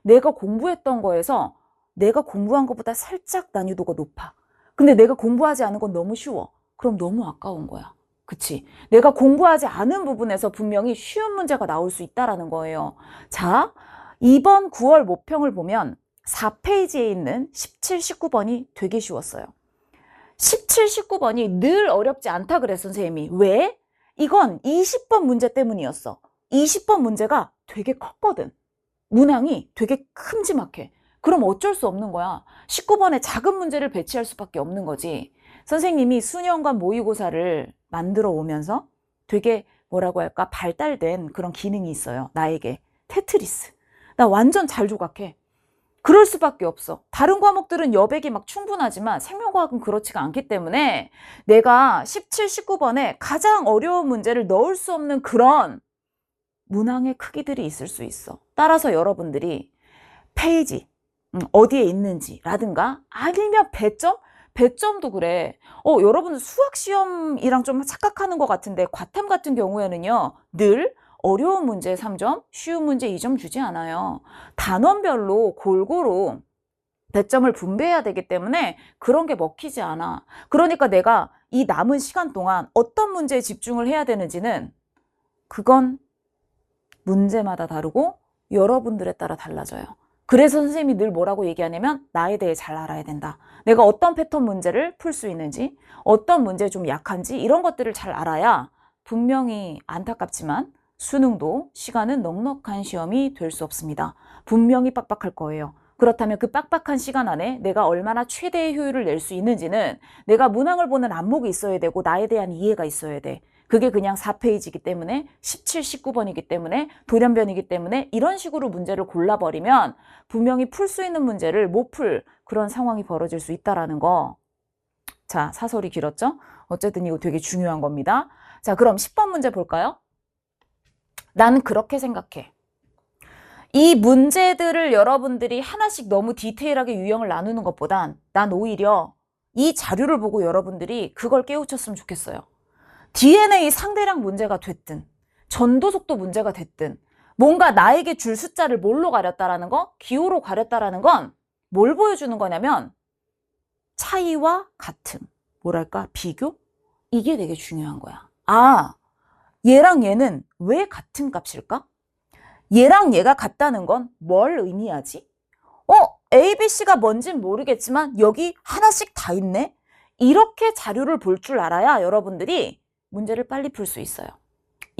내가 공부했던 거에서 내가 공부한 것보다 살짝 난이도가 높아. 근데 내가 공부하지 않은 건 너무 쉬워. 그럼 너무 아까운 거야. 그치? 내가 공부하지 않은 부분에서 분명히 쉬운 문제가 나올 수 있다는 거예요. 자, 이번 9월 모평을 보면 4페이지에 있는 17, 19번이 되게 쉬웠어요. 17, 19번이 늘 어렵지 않다 그랬어, 선생님이. 왜? 이건 20번 문제 때문이었어. 20번 문제가 되게 컸거든. 문항이 되게 큼지막해. 그럼 어쩔 수 없는 거야. 19번에 작은 문제를 배치할 수밖에 없는 거지. 선생님이 수년간 모의고사를 만들어 오면서 되게 뭐라고 할까 발달된 그런 기능이 있어요. 나에게. 테트리스. 나 완전 잘 조각해. 그럴 수밖에 없어. 다른 과목들은 여백이 막 충분하지만 생명과학은 그렇지가 않기 때문에 내가 17, 19번에 가장 어려운 문제를 넣을 수 없는 그런 문항의 크기들이 있을 수 있어. 따라서 여러분들이 페이지 어디에 있는지라든가 아니면 배점도 그래. 여러분 수학 시험이랑 좀 착각하는 것 같은데 과탐 같은 경우에는요 늘 어려운 문제 3점, 쉬운 문제 2점 주지 않아요. 단원별로 골고루 배점을 분배해야 되기 때문에 그런 게 먹히지 않아. 그러니까 내가 이 남은 시간 동안 어떤 문제에 집중을 해야 되는지는 그건 문제마다 다르고 여러분들에 따라 달라져요. 그래서 선생님이 늘 뭐라고 얘기하냐면 나에 대해 잘 알아야 된다. 내가 어떤 패턴 문제를 풀 수 있는지 어떤 문제에 좀 약한지 이런 것들을 잘 알아야 분명히 안타깝지만 수능도 시간은 넉넉한 시험이 될 수 없습니다. 분명히 빡빡할 거예요. 그렇다면 그 빡빡한 시간 안에 내가 얼마나 최대의 효율을 낼 수 있는지는 내가 문항을 보는 안목이 있어야 되고 나에 대한 이해가 있어야 돼. 그게 그냥 4페이지이기 때문에 17, 19번이기 때문에 돌연변이기 때문에 이런 식으로 문제를 골라버리면 분명히 풀 수 있는 문제를 못 풀 그런 상황이 벌어질 수 있다는 거. 자, 사설이 길었죠? 어쨌든 이거 되게 중요한 겁니다. 자, 그럼 10번 문제 볼까요? 난 그렇게 생각해. 이 문제들을 여러분들이 하나씩 너무 디테일하게 유형을 나누는 것보단 난 오히려 이 자료를 보고 여러분들이 그걸 깨우쳤으면 좋겠어요. DNA 상대량 문제가 됐든 전도속도 문제가 됐든 뭔가 나에게 줄 숫자를 뭘로 가렸다라는 거? 기호로 가렸다라는 건 뭘 보여주는 거냐면 차이와 같음, 뭐랄까 비교? 이게 되게 중요한 거야. 아, 얘랑 얘는 왜 같은 값일까? 얘랑 얘가 같다는 건 뭘 의미하지? A, B, C가 뭔진 모르겠지만 여기 하나씩 다 있네? 이렇게 자료를 볼 줄 알아야 여러분들이 문제를 빨리 풀 수 있어요.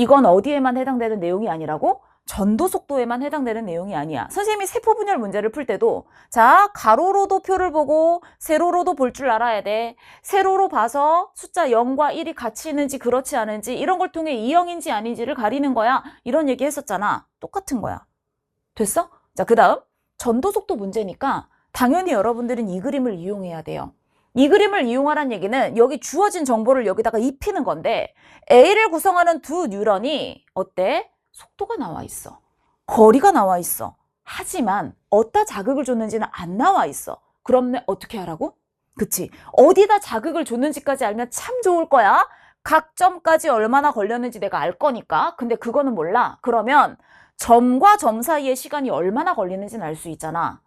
이건 어디에만 해당되는 내용이 아니라고? 전도 속도에만 해당되는 내용이 아니야. 선생님이 세포 분열 문제를 풀 때도 자, 가로로도 표를 보고 세로로도 볼 줄 알아야 돼. 세로로 봐서 숫자 0과 1이 같이 있는지 그렇지 않은지 이런 걸 통해 이형인지 아닌지를 가리는 거야. 이런 얘기 했었잖아. 똑같은 거야. 됐어? 자, 그 다음 전도 속도 문제니까 당연히 여러분들은 이 그림을 이용해야 돼요. 이 그림을 이용하라는 얘기는 여기 주어진 정보를 여기다가 입히는 건데 A를 구성하는 두 뉴런이 어때? 속도가 나와 있어. 거리가 나와 있어. 하지만 어디다 자극을 줬는지는 안 나와 있어. 그럼 어떻게 하라고? 그치? 어디다 자극을 줬는지까지 알면 참 좋을 거야. 각 점까지 얼마나 걸렸는지 내가 알 거니까. 근데 그거는 몰라. 그러면 점과 점 사이의 시간이 얼마나 걸리는지는 알 수 있잖아.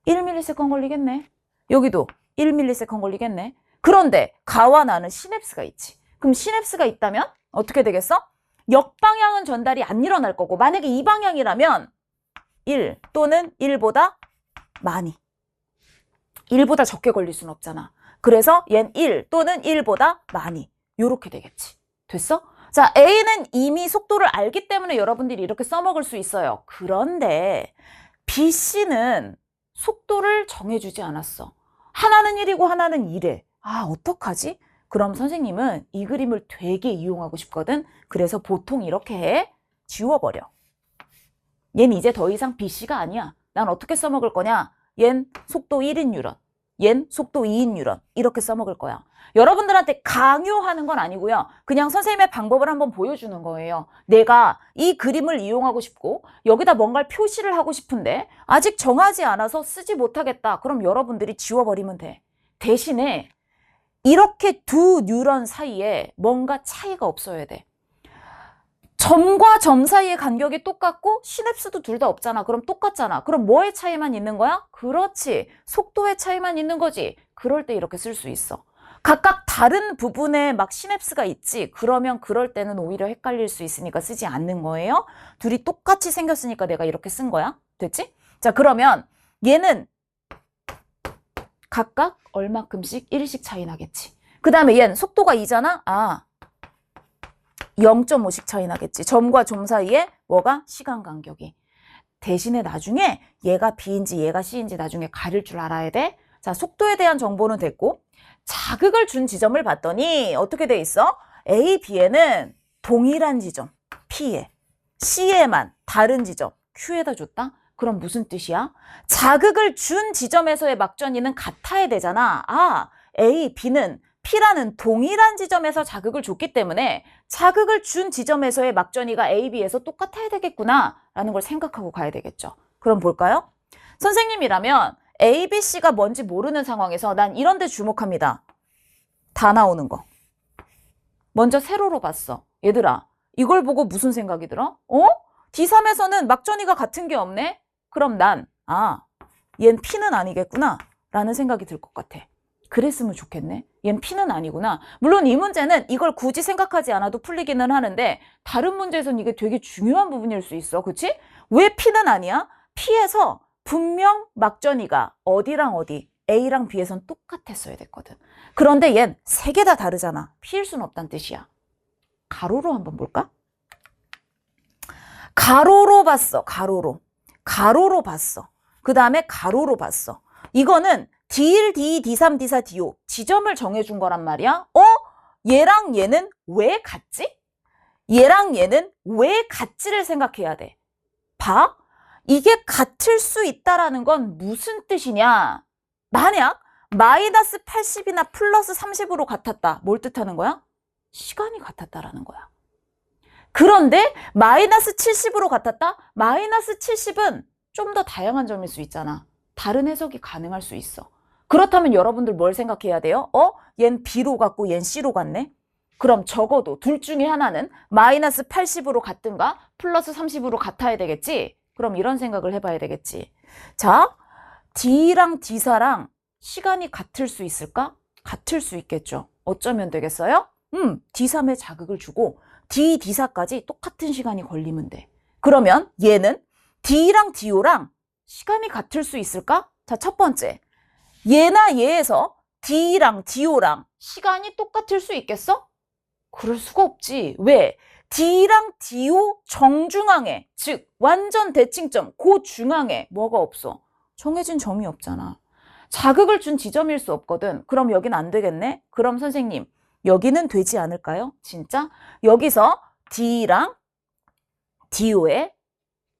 1ms 걸리겠네. 여기도 1ms 걸리겠네. 그런데 가와 나는 시냅스가 있지. 그럼 시냅스가 있다면 어떻게 되겠어? 역방향은 전달이 안 일어날 거고 만약에 이 방향이라면 1 또는 1보다 많이 1보다 적게 걸릴 수는 없잖아. 그래서 얜 1 또는 1보다 많이 요렇게 되겠지. 됐어? 자, A는 이미 속도를 알기 때문에 여러분들이 이렇게 써먹을 수 있어요. 그런데 B, C는 속도를 정해주지 않았어. 하나는 1이고 하나는 2래. 아, 어떡하지? 그럼 선생님은 이 그림을 되게 이용하고 싶거든. 그래서 보통 이렇게 해. 지워버려. 얜 이제 더 이상 BC가 아니야. 난 어떻게 써먹을 거냐? 얜 속도 1인 뉴런, 얜 속도 2인 뉴런 이렇게 써먹을 거야. 여러분들한테 강요하는 건 아니고요. 그냥 선생님의 방법을 한번 보여주는 거예요. 내가 이 그림을 이용하고 싶고 여기다 뭔가를 표시를 하고 싶은데 아직 정하지 않아서 쓰지 못하겠다. 그럼 여러분들이 지워버리면 돼. 대신에 이렇게 두 뉴런 사이에 뭔가 차이가 없어야 돼. 점과 점 사이의 간격이 똑같고 시냅스도 둘 다 없잖아. 그럼 똑같잖아. 그럼 뭐의 차이만 있는 거야? 그렇지. 속도의 차이만 있는 거지. 그럴 때 이렇게 쓸 수 있어. 각각 다른 부분에 막 시냅스가 있지. 그러면 그럴 때는 오히려 헷갈릴 수 있으니까 쓰지 않는 거예요. 둘이 똑같이 생겼으니까 내가 이렇게 쓴 거야. 됐지? 자, 그러면 얘는 각각 얼마큼씩 1씩 차이 나겠지. 그 다음에 얘는 속도가 2잖아. 아, 0.5씩 차이 나겠지. 점과 점 사이에 뭐가? 시간 간격이. 대신에 나중에 얘가 B인지 얘가 C인지 나중에 가릴 줄 알아야 돼. 자, 속도에 대한 정보는 됐고 자극을 준 지점을 봤더니 어떻게 돼 있어? A, B에는 동일한 지점 P에, C에만 다른 지점 Q에다 줬다? 그럼 무슨 뜻이야? 자극을 준 지점에서의 막전이는 같아야 되잖아. 아, A, B는 P라는 동일한 지점에서 자극을 줬기 때문에 자극을 준 지점에서의 막전이가 A, B에서 똑같아야 되겠구나 라는 걸 생각하고 가야 되겠죠. 그럼 볼까요? 선생님이라면 A, B, C가 뭔지 모르는 상황에서 난 이런 데 주목합니다. 다 나오는 거. 먼저 세로로 봤어. 얘들아, 이걸 보고 무슨 생각이 들어? D3에서는 막전이가 같은 게 없네? 그럼 난, 얜 P는 아니겠구나 라는 생각이 들 것 같아. 그랬으면 좋겠네. 얜 P는 아니구나. 물론 이 문제는 이걸 굳이 생각하지 않아도 풀리기는 하는데 다른 문제에서는 이게 되게 중요한 부분일 수 있어. 그치? 왜 P는 아니야? P에서 분명 막전이가 어디랑 어디, A랑 B에선 똑같았어야 됐거든. 그런데 얜 세 개 다 다르잖아. P일 수는 없다는 뜻이야. 가로로 한번 볼까? 가로로 봤어. 가로로. 가로로 봤어. 그 다음에 가로로 봤어. 이거는 D1, D2, D3, D4, D5 지점을 정해준 거란 말이야. 얘랑 얘는 왜 같지? 얘랑 얘는 왜 같지를 생각해야 돼. 봐. 이게 같을 수 있다라는 건 무슨 뜻이냐? 만약 마이너스 80이나 플러스 30으로 같았다. 뭘 뜻하는 거야? 시간이 같았다라는 거야. 그런데 마이너스 70으로 같았다? 마이너스 70은 좀 더 다양한 점일 수 있잖아. 다른 해석이 가능할 수 있어. 그렇다면 여러분들 뭘 생각해야 돼요? 얜 B로 같고 얜 C로 같네? 그럼 적어도 둘 중에 하나는 마이너스 80으로 같든가 플러스 30으로 같아야 되겠지? 그럼 이런 생각을 해봐야 되겠지. 자, D랑 D4랑 시간이 같을 수 있을까? 같을 수 있겠죠. 어쩌면 되겠어요? D3에 자극을 주고 D, D4까지 똑같은 시간이 걸리면 돼. 그러면 얘는 D랑 D5랑 시간이 같을 수 있을까? 자, 첫 번째. 얘나 얘에서 D랑 D5랑 시간이 똑같을 수 있겠어? 그럴 수가 없지. 왜? D랑 DO 정중앙에, 즉 완전 대칭점 그 중앙에 뭐가 없어? 정해진 점이 없잖아. 자극을 준 지점일 수 없거든. 그럼 여긴 안 되겠네? 그럼 선생님 여기는 되지 않을까요? 진짜? 여기서 D랑 DO에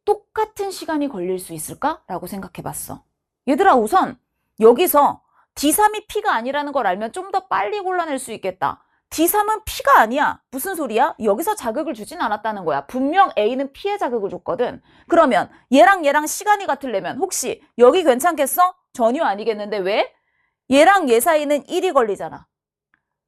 똑같은 시간이 걸릴 수 있을까? 라고 생각해 봤어. 얘들아, 우선 여기서 D3이 P가 아니라는 걸 알면 좀 더 빨리 골라낼 수 있겠다. D3은 P가 아니야. 무슨 소리야? 여기서 자극을 주진 않았다는 거야. 분명 A는 P에 자극을 줬거든. 그러면 얘랑 시간이 같으려면 혹시 여기 괜찮겠어? 전혀 아니겠는데 왜? 얘랑 얘 사이는 1이 걸리잖아.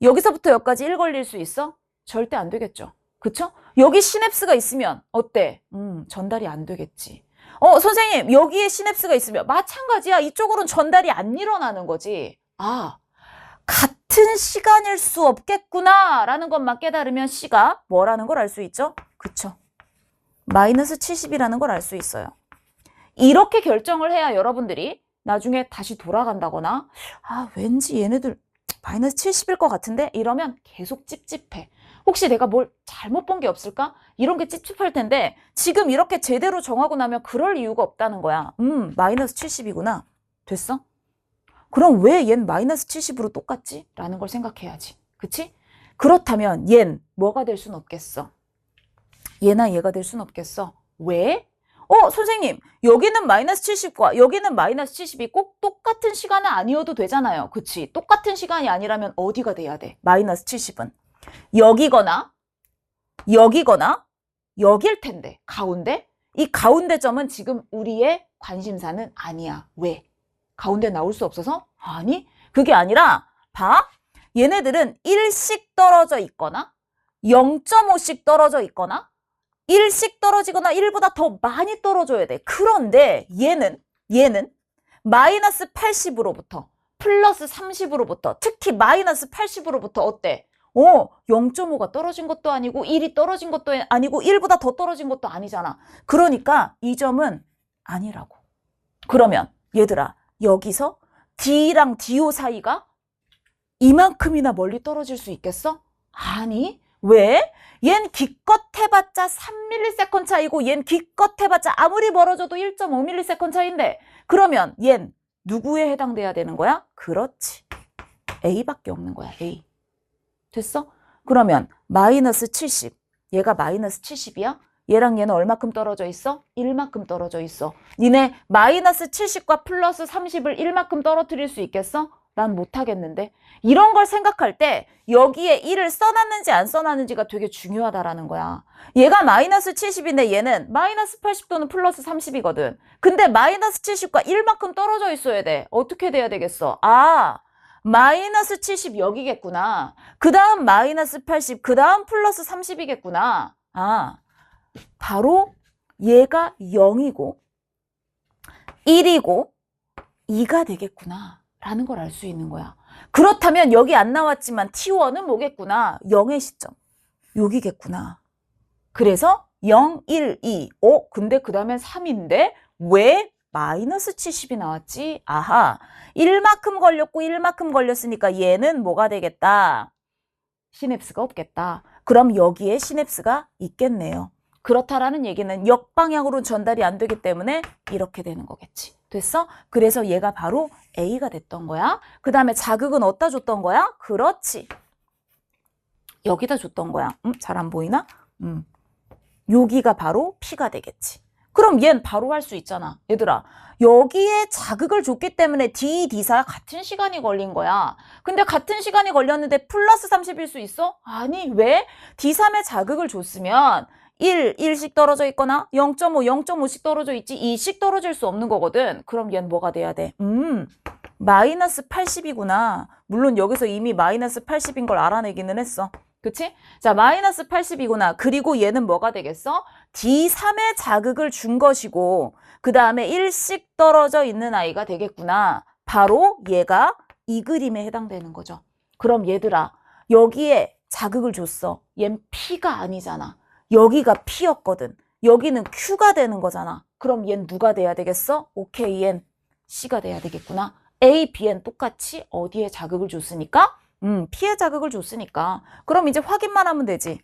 여기서부터 여기까지 1 걸릴 수 있어? 절대 안 되겠죠. 그쵸? 여기 시냅스가 있으면 어때? 전달이 안 되겠지. 선생님 여기에 시냅스가 있으면 마찬가지야. 이쪽으로는 전달이 안 일어나는 거지. 아, 같은 시간일 수 없겠구나 라는 것만 깨달으면 C가 뭐라는 걸 알 수 있죠? 그쵸? 마이너스 70이라는 걸 알 수 있어요. 이렇게 결정을 해야 여러분들이 나중에 다시 돌아간다거나 왠지 얘네들 마이너스 70일 것 같은데? 이러면 계속 찝찝해. 혹시 내가 뭘 잘못 본 게 없을까? 이런 게 찝찝할 텐데 지금 이렇게 제대로 정하고 나면 그럴 이유가 없다는 거야. 마이너스 70이구나. 됐어? 그럼 왜 얜 마이너스 70으로 똑같지? 라는 걸 생각해야지. 그치? 그렇다면 얜 뭐가 될 순 없겠어? 얘나 얘가 될 순 없겠어. 왜? 선생님 여기는 마이너스 70과 여기는 마이너스 70이 꼭 똑같은 시간은 아니어도 되잖아요. 그치? 똑같은 시간이 아니라면 어디가 돼야 돼? 마이너스 70은 여기거나 여기거나 여길 텐데 가운데? 이 가운데 점은 지금 우리의 관심사는 아니야. 왜? 가운데 나올 수 없어서? 아니 그게 아니라 봐. 얘네들은 1씩 떨어져 있거나 0.5씩 떨어져 있거나 1씩 떨어지거나 1보다 더 많이 떨어져야 돼. 그런데 얘는 마이너스 80으로부터 플러스 30으로부터 특히 마이너스 80으로부터 어때? 0.5가 떨어진 것도 아니고 1이 떨어진 것도 아니고 1보다 더 떨어진 것도 아니잖아. 그러니까 이 점은 아니라고. 그러면 얘들아 여기서 D랑 DO 사이가 이만큼이나 멀리 떨어질 수 있겠어? 아니 왜? 얜 기껏 해봤자 3ms 차이고 얜 기껏 해봤자 아무리 멀어져도 1.5ms 차이인데 그러면 얜 누구에 해당돼야 되는 거야? 그렇지. A밖에 없는 거야. A. 됐어? 그러면 마이너스 70. 얘가 마이너스 70이야? 얘랑 얘는 얼마큼 떨어져 있어? 1만큼 떨어져 있어. 니네 마이너스 70과 플러스 30을 1만큼 떨어뜨릴 수 있겠어? 난 못하겠는데. 이런 걸 생각할 때 여기에 1을 써놨는지 안 써놨는지가 되게 중요하다라는 거야. 얘가 마이너스 70인데 얘는 마이너스 80 또는 플러스 30이거든. 근데 마이너스 70과 1만큼 떨어져 있어야 돼. 어떻게 돼야 되겠어? 마이너스 70 여기겠구나. 그 다음 마이너스 80, 그 다음 플러스 30이겠구나. 바로 얘가 0이고 1이고 2가 되겠구나 라는 걸 알 수 있는 거야. 그렇다면 여기 안 나왔지만 T1은 뭐겠구나? 0의 시점. 여기겠구나. 그래서 0, 1, 2. 근데 그 다음엔 3인데 왜 마이너스 70이 나왔지? 1만큼 걸렸고 1만큼 걸렸으니까 얘는 뭐가 되겠다? 시냅스가 없겠다. 그럼 여기에 시냅스가 있겠네요. 그렇다라는 얘기는 역방향으로 전달이 안 되기 때문에 이렇게 되는 거겠지. 됐어? 그래서 얘가 바로 A가 됐던 거야. 그 다음에 자극은 어디다 줬던 거야? 그렇지. 여기다 줬던 거야. 잘 안 보이나? 여기가 바로 P가 되겠지. 그럼 얜 바로 할 수 있잖아. 얘들아, 여기에 자극을 줬기 때문에 D, D사 같은 시간이 걸린 거야. 근데 같은 시간이 걸렸는데 플러스 30일 수 있어? 아니, 왜? D3에 자극을 줬으면 1씩 떨어져 있거나 0.5, 0.5씩 떨어져 있지 2씩 떨어질 수 없는 거거든. 그럼 얘는 뭐가 돼야 돼? 마이너스 80이구나. 물론 여기서 이미 마이너스 80인 걸 알아내기는 했어. 그치? 자, 마이너스 80이구나. 그리고 얘는 뭐가 되겠어? D3에 자극을 준 것이고 그 다음에 1씩 떨어져 있는 아이가 되겠구나. 바로 얘가 이 그림에 해당되는 거죠. 그럼 얘들아, 여기에 자극을 줬어. 얜 P가 아니잖아. 여기가 P였거든. 여기는 Q가 되는 거잖아. 그럼 얜 누가 돼야 되겠어? 오케이, 얜 C가 돼야 되겠구나. A, B엔 똑같이 어디에 자극을 줬으니까? P에 자극을 줬으니까. 그럼 이제 확인만 하면 되지.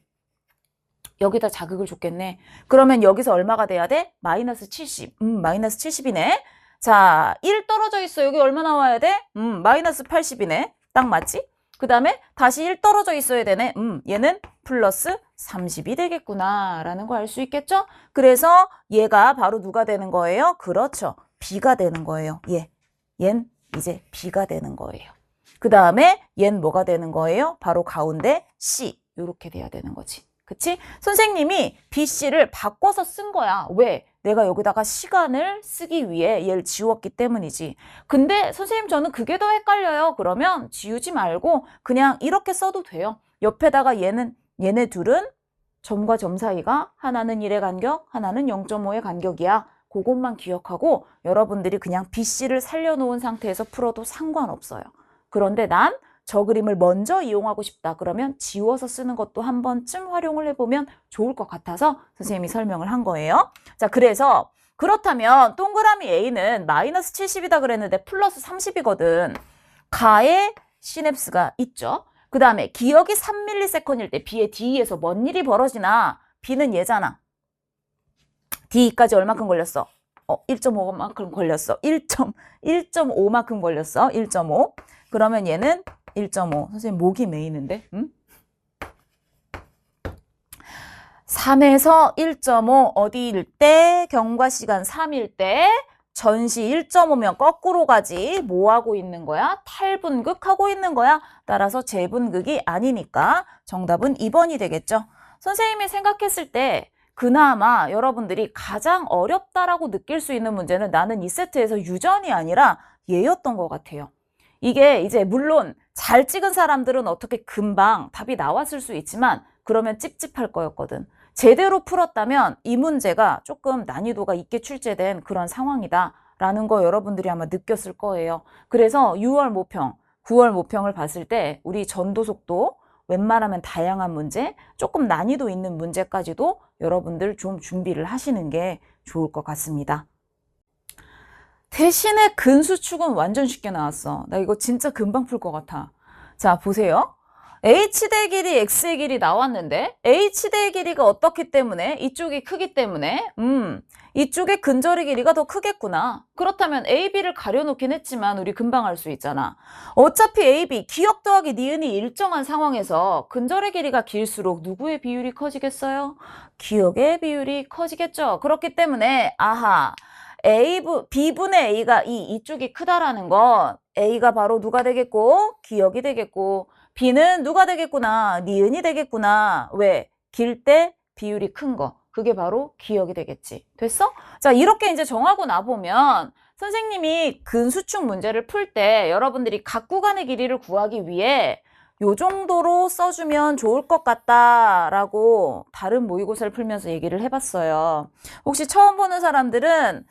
여기다 자극을 줬겠네. 그러면 여기서 얼마가 돼야 돼? 마이너스 70. 마이너스 70이네. 자, 1 떨어져 있어. 여기 얼마 나와야 돼? 마이너스 80이네. 딱 맞지? 그 다음에 다시 1 떨어져 있어야 되네. 얘는 플러스 30이 되겠구나 라는 거 알 수 있겠죠? 그래서 얘가 바로 누가 되는 거예요? 그렇죠. B가 되는 거예요. 얜 이제 B가 되는 거예요. 그 다음에 얜 뭐가 되는 거예요? 바로 가운데 C. 이렇게 돼야 되는 거지. 그치? 선생님이 BC를 바꿔서 쓴 거야. 왜? 내가 여기다가 시간을 쓰기 위해 얘를 지웠기 때문이지. 근데 선생님 저는 그게 더 헷갈려요. 그러면 지우지 말고 그냥 이렇게 써도 돼요. 옆에다가 얘네 둘은 점과 점 사이가 하나는 1의 간격, 하나는 0.5의 간격이야. 그것만 기억하고 여러분들이 그냥 BC를 살려놓은 상태에서 풀어도 상관없어요. 그런데 난 저 그림을 먼저 이용하고 싶다. 그러면 지워서 쓰는 것도 한 번쯤 활용을 해보면 좋을 것 같아서 선생님이 설명을 한 거예요. 자, 그래서 그렇다면 동그라미 A는 마이너스 70이다 그랬는데 플러스 30이거든. 가에 시냅스가 있죠. 그 다음에 기억이 3ms일 때 B의 D에서 뭔 일이 벌어지나? B는 얘잖아. D까지 얼마큼 걸렸어? 1.5만큼 걸렸어. 1.5만큼 걸렸어. 1.5. 그러면 얘는 1.5. 선생님 목이 메이는데? 3에서 1.5 어디일 때? 경과 시간 3일 때 전시 1.5면 거꾸로 가지. 뭐 하고 있는 거야? 탈분극하고 있는 거야. 따라서 재분극이 아니니까 정답은 2번이 되겠죠. 선생님이 생각했을 때 그나마 여러분들이 가장 어렵다라고 느낄 수 있는 문제는 나는 이 세트에서 유전이 아니라 얘였던 것 같아요. 이게 이제 물론 잘 찍은 사람들은 어떻게 금방 답이 나왔을 수 있지만 그러면 찝찝할 거였거든. 제대로 풀었다면 이 문제가 조금 난이도가 있게 출제된 그런 상황이다 라는 거 여러분들이 아마 느꼈을 거예요. 그래서 6월 모평, 9월 모평을 봤을 때 우리 전도 속도 웬만하면 다양한 문제, 조금 난이도 있는 문제까지도 여러분들 좀 준비를 하시는 게 좋을 것 같습니다. 대신에 근수축은 완전 쉽게 나왔어. 나 이거 진짜 금방 풀 것 같아. 자, 보세요. H대 길이, X의 길이 나왔는데 H대 길이가 어떻기 때문에? 이쪽이 크기 때문에 이쪽의 근절의 길이가 더 크겠구나. 그렇다면 AB를 가려놓긴 했지만 우리 금방 알 수 있잖아. 어차피 AB, 기억 더하기 니은이 일정한 상황에서 근절의 길이가 길수록 누구의 비율이 커지겠어요? 기억의 비율이 커지겠죠. 그렇기 때문에 아하, B분의 A가 이쪽이 크다라는 건 A가 바로 누가 되겠고? 기억이 되겠고 B는 누가 되겠구나? 니은이 되겠구나. 왜? 길 때 비율이 큰 거. 그게 바로 기억이 되겠지. 됐어? 자, 이렇게 이제 정하고 나보면 선생님이 근수축 문제를 풀 때 여러분들이 각 구간의 길이를 구하기 위해 요 정도로 써주면 좋을 것 같다라고 다른 모의고사를 풀면서 얘기를 해봤어요. 혹시 처음 보는 사람들은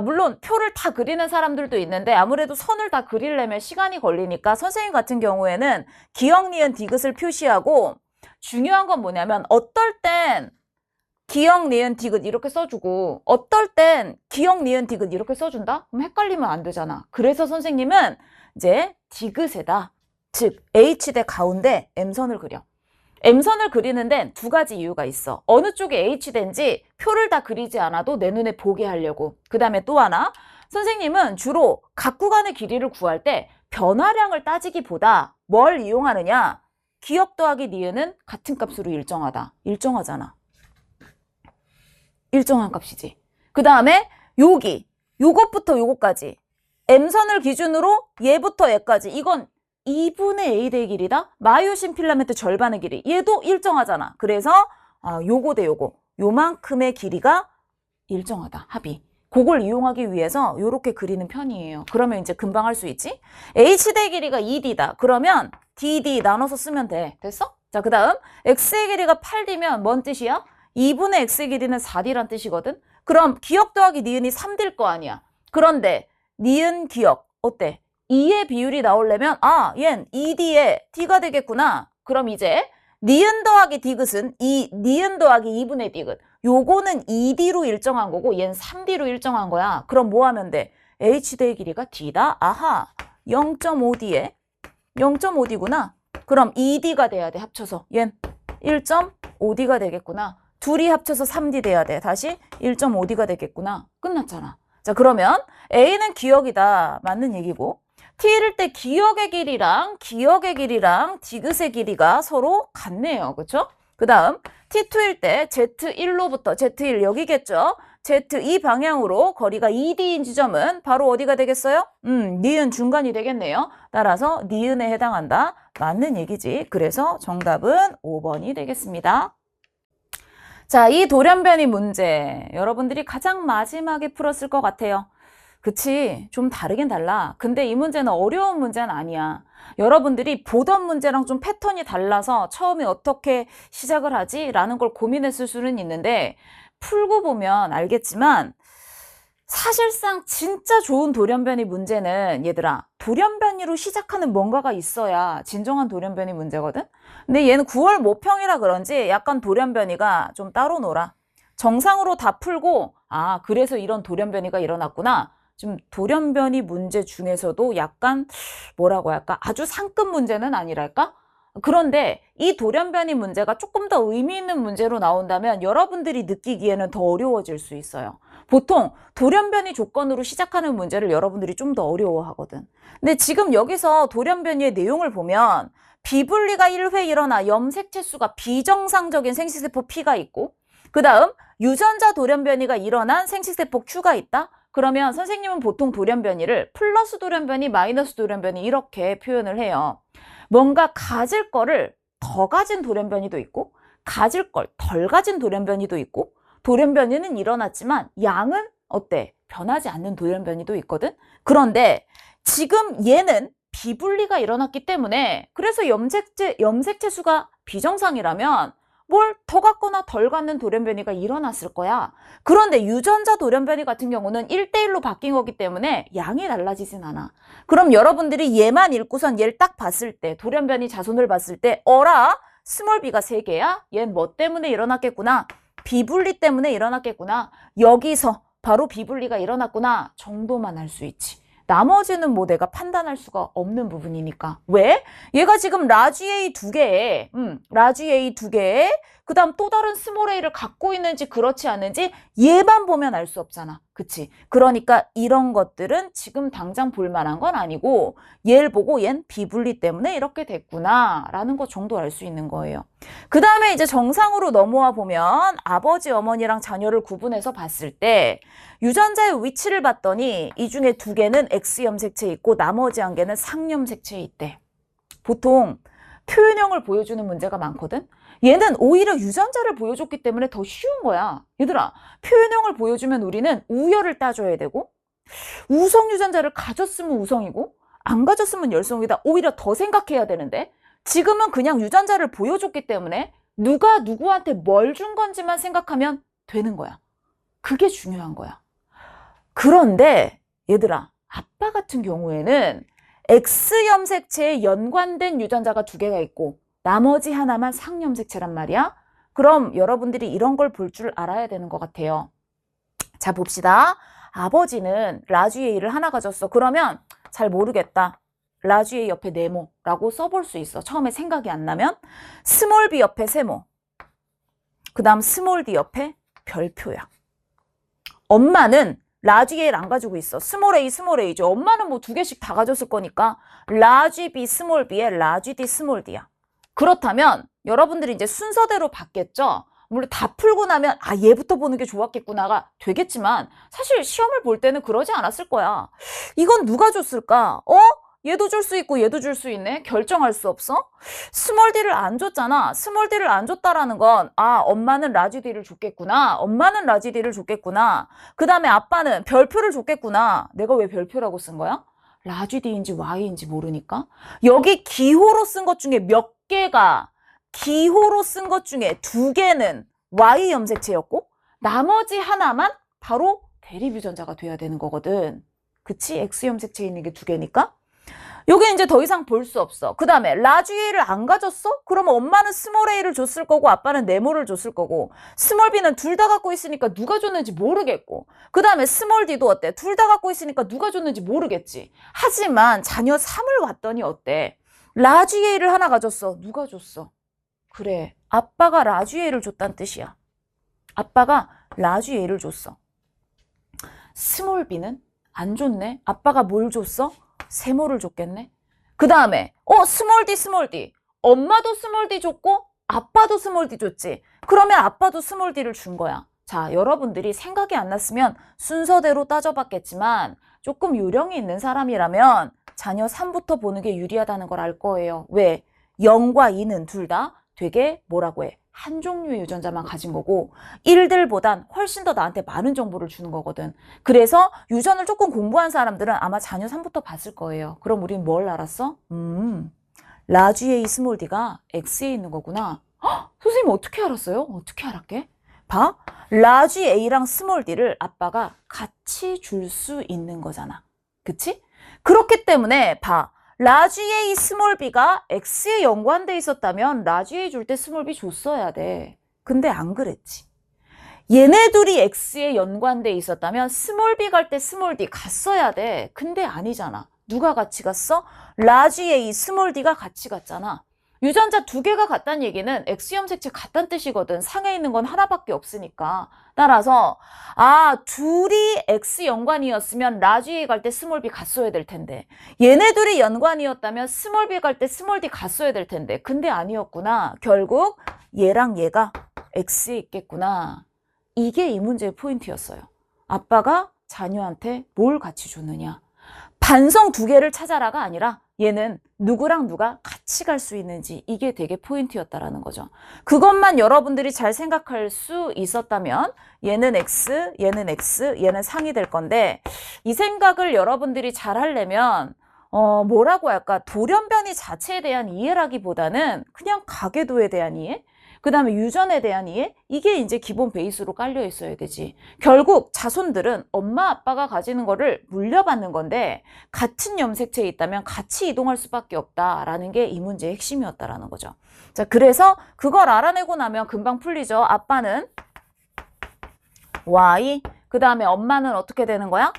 물론 표를 다 그리는 사람들도 있는데 아무래도 선을 다 그리려면 시간이 걸리니까 선생님 같은 경우에는 기억, 니은, 디귿을 표시하고 중요한 건 뭐냐면 어떨 땐 기억, 니은, 디귿 이렇게 써주고 어떨 땐 기억, 니은, 디귿 이렇게 써준다? 그럼 헷갈리면 안 되잖아. 그래서 선생님은 이제 디귿에다 즉 H대 가운데 M선을 그려. M선을 그리는 데는 두 가지 이유가 있어. 어느 쪽에 H대인지 표를 다 그리지 않아도 내 눈에 보게 하려고. 그 다음에 또 하나, 선생님은 주로 각 구간의 길이를 구할 때 변화량을 따지기보다 뭘 이용하느냐? 기억 더하기 니은은 같은 값으로 일정하다. 일정하잖아. 일정한 값이지. 그 다음에 요것부터 요것까지 M선을 기준으로 얘부터 얘까지 이건 2분의 A대 길이다. 마이오신 필라멘트 절반의 길이. 얘도 일정하잖아. 그래서 요거 대 요거. 요만큼의 길이가 일정하다. 합이. 그걸 이용하기 위해서 요렇게 그리는 편이에요. 그러면 이제 금방 할 수 있지? H대 길이가 2D다. 그러면 DD 나눠서 쓰면 돼. 됐어? 자, 그 다음 X의 길이가 8D면 뭔 뜻이야? 2분의 X의 길이는 4D란 뜻이거든? 그럼 기억 더하기 니은이 3D일 거 아니야. 그런데 니은 기억 어때? 2의 비율이 나오려면 얜 2D에 D가 되겠구나. 그럼 이제 니은 더하기 디귿은 니은 더하기 2분의 디귿. 요거는 2D로 일정한 거고 얘는 3D로 일정한 거야. 그럼 뭐 하면 돼? H대의 길이가 D다. 아하, 0.5D에 0.5D구나. 그럼 2D가 돼야 돼. 합쳐서 얘는 1.5D가 되겠구나. 둘이 합쳐서 3D 돼야 돼. 다시 1.5D가 되겠구나. 끝났잖아. 자, 그러면 A는 기억이다. 맞는 얘기고. T일 때 기억의 길이랑 디귿의 길이가 서로 같네요. 그쵸? 그 다음 T2일 때 Z1로부터 Z1 여기겠죠? Z2 방향으로 거리가 2D인 지점은 바로 어디가 되겠어요? 니은 중간이 되겠네요. 따라서 니은에 해당한다. 맞는 얘기지. 그래서 정답은 5번이 되겠습니다. 자, 이 돌연변이 문제 여러분들이 가장 마지막에 풀었을 것 같아요. 그치? 좀 다르긴 달라. 근데 이 문제는 어려운 문제는 아니야. 여러분들이 보던 문제랑 좀 패턴이 달라서 처음에 어떻게 시작을 하지? 라는 걸 고민했을 수는 있는데 풀고 보면 알겠지만 사실상 진짜 좋은 돌연변이 문제는 얘들아 돌연변이로 시작하는 뭔가가 있어야 진정한 돌연변이 문제거든. 근데 얘는 9월 모평이라 그런지 약간 돌연변이가 좀 따로 놀아. 정상으로 다 풀고 아 그래서 이런 돌연변이가 일어났구나. 좀 돌연변이 문제 중에서도 약간 뭐라고 할까? 아주 상급 문제는 아니랄까? 그런데 이 돌연변이 문제가 조금 더 의미 있는 문제로 나온다면 여러분들이 느끼기에는 더 어려워질 수 있어요. 보통 돌연변이 조건으로 시작하는 문제를 여러분들이 좀 더 어려워하거든. 근데 지금 여기서 돌연변이의 내용을 보면 비분리가 1회 일어나 염색체수가 비정상적인 생식세포 P가 있고 그 다음 유전자 돌연변이가 일어난 생식세포 Q가 있다? 그러면 선생님은 보통 돌연변이를 플러스 돌연변이, 마이너스 돌연변이 이렇게 표현을 해요. 뭔가 가질 거를 더 가진 돌연변이도 있고 가질 걸 덜 가진 돌연변이도 있고 돌연변이는 일어났지만 양은 어때? 변하지 않는 돌연변이도 있거든. 그런데 지금 얘는 비분리가 일어났기 때문에 그래서 염색체 수가 비정상이라면 뭘 더 갖거나 덜 갖는 돌연변이가 일어났을 거야. 그런데 유전자 돌연변이 같은 경우는 1대1로 바뀐 거기 때문에 양이 달라지진 않아. 그럼 여러분들이 얘만 읽고선 얘를 딱 봤을 때 돌연변이 자손을 봤을 때 어라? 스몰 b가 3개야? 얜 뭐 때문에 일어났겠구나? 비분리 때문에 일어났겠구나. 여기서 바로 비분리가 일어났구나 정도만 알 수 있지. 나머지는 뭐 내가 판단할 수가 없는 부분이니까. 왜? 얘가 지금 라지 A 2개에 라지 A 2개에 그 다음 또 다른 스몰 a를 갖고 있는지 그렇지 않은지 얘만 보면 알 수 없잖아. 그치? 그러니까 이런 것들은 지금 당장 볼 만한 건 아니고 얘를 보고 얜 비분리 때문에 이렇게 됐구나 라는 것 정도 알 수 있는 거예요. 그 다음에 이제 정상으로 넘어와 보면 아버지 어머니랑 자녀를 구분해서 봤을 때 유전자의 위치를 봤더니 이 중에 2개는 X염색체 있고 나머지 1개는 상염색체 있대. 보통 표현형을 보여주는 문제가 많거든. 얘는 오히려 유전자를 보여줬기 때문에 더 쉬운 거야. 얘들아, 표현형을 보여주면 우리는 우열을 따줘야 되고 우성 유전자를 가졌으면 우성이고 안 가졌으면 열성이다. 오히려 더 생각해야 되는데 지금은 그냥 유전자를 보여줬기 때문에 누가 누구한테 뭘 준 건지만 생각하면 되는 거야. 그게 중요한 거야. 그런데 얘들아, 아빠 같은 경우에는 X염색체에 연관된 유전자가 2개가 있고 나머지 하나만 상염색체란 말이야. 그럼 여러분들이 이런 걸 볼 줄 알아야 되는 것 같아요. 자, 봅시다. 아버지는 라쥐에이를 하나 가졌어. 그러면 잘 모르겠다. 라쥐에이 옆에 네모라고 써볼 수 있어. 처음에 생각이 안 나면 스몰 b 옆에 세모, 그 다음 스몰 d 옆에 별표야. 엄마는 라지 A를 안 가지고 있어. 스몰 A, 스몰 A죠. 엄마는 뭐 2개씩 다 가졌을 거니까 라지 B, 스몰 B에 라지 D, 스몰 D야. 그렇다면 여러분들이 이제 순서대로 받겠죠? 물론 다 풀고 나면 아 얘부터 보는 게 좋았겠구나가 되겠지만 사실 시험을 볼 때는 그러지 않았을 거야. 이건 누가 줬을까? 얘도 줄 수 있고 얘도 줄 수 있네. 결정할 수 없어? 스몰 D를 안 줬잖아. 스몰 D를 안 줬다라는 건 아 엄마는 라지 D를 줬겠구나. 엄마는 라지 D를 줬겠구나. 그 다음에 아빠는 별표를 줬겠구나. 내가 왜 별표라고 쓴 거야? 라지 D인지 Y인지 모르니까. 여기 기호로 쓴 것 중에 몇 개가 기호로 쓴 것 중에 2개는 Y 염색체였고 나머지 하나만 바로 대립 유전자가 돼야 되는 거거든. 그치? X 염색체 있는 게 2개니까. 요게 이제 더 이상 볼 수 없어. 그 다음에 라지 A를 안 가졌어? 그러면 엄마는 스몰 A를 줬을 거고 아빠는 네모를 줬을 거고 스몰 B는 둘 다 갖고 있으니까 누가 줬는지 모르겠고 그 다음에 스몰 D도 어때? 둘 다 갖고 있으니까 누가 줬는지 모르겠지. 하지만 자녀 3을 봤더니 어때? 라지 A를 하나 가졌어. 누가 줬어? 그래, 아빠가 라지 A를 줬다는 뜻이야. 아빠가 라지 A를 줬어. 스몰 B는 안 줬네. 아빠가 뭘 줬어? 세모를 줬겠네. 그 다음에 스몰 D 스몰 D. 엄마도 스몰 D 줬고 아빠도 스몰 D 줬지. 그러면 아빠도 스몰 D를 준 거야. 자, 여러분들이 생각이 안 났으면 순서대로 따져봤겠지만 조금 요령이 있는 사람이라면 자녀 3부터 보는 게 유리하다는 걸 알 거예요. 왜? 0과 2는 둘 다 되게 뭐라고 해? 한 종류의 유전자만 가진 거고 1들보단 훨씬 더 나한테 많은 정보를 주는 거거든. 그래서 유전을 조금 공부한 사람들은 아마 자녀 3부터 봤을 거예요. 그럼 우린 뭘 알았어? 라지 A 스몰 D가 X에 있는 거구나. 헉, 선생님 어떻게 알았어요? 어떻게 알았게? 봐. 라지 A랑 스몰 D를 아빠가 같이 줄 수 있는 거잖아. 그치? 그렇기 때문에 봐. 라지 A 스몰 B가 X에 연관돼 있었다면 라지 A 줄 때 스몰 B 줬어야 돼. 근데 안 그랬지. 얘네 둘이 X에 연관돼 있었다면 스몰 B 갈 때 스몰 D 갔어야 돼. 근데 아니잖아. 누가 같이 갔어? 라지 A 스몰 D가 같이 갔잖아. 유전자 두 개가 같다는 얘기는 X 염색체 같다는 뜻이거든. 상에 있는 건 하나밖에 없으니까. 따라서 둘이 X 연관이었으면 라지 A 갈 때 스몰 B 갔어야 될 텐데 얘네 둘이 연관이었다면 스몰 B 갈 때 스몰 D 갔어야 될 텐데 근데 아니었구나. 결국 얘랑 얘가 X에 있겠구나. 이게 이 문제의 포인트였어요. 아빠가 자녀한테 뭘 같이 줬느냐. 반성 두 개를 찾아라가 아니라 얘는 누구랑 누가 같이 갈 수 있는지 이게 되게 포인트였다라는 거죠. 그것만 여러분들이 잘 생각할 수 있었다면 얘는 X, 얘는 X, 얘는 상이 될 건데 이 생각을 여러분들이 잘 하려면 뭐라고 할까? 돌연변이 자체에 대한 이해라기보다는 그냥 가계도에 대한 이해? 그 다음에 유전에 대한 이해? 이게 이제 기본 베이스로 깔려 있어야 되지. 결국 자손들은 엄마 아빠가 가지는 거를 물려받는 건데 같은 염색체에 있다면 같이 이동할 수밖에 없다라는 게 이 문제의 핵심이었다라는 거죠. 자, 그래서 그걸 알아내고 나면 금방 풀리죠. 아빠는 Y, 그 다음에 엄마는 어떻게 되는 거야?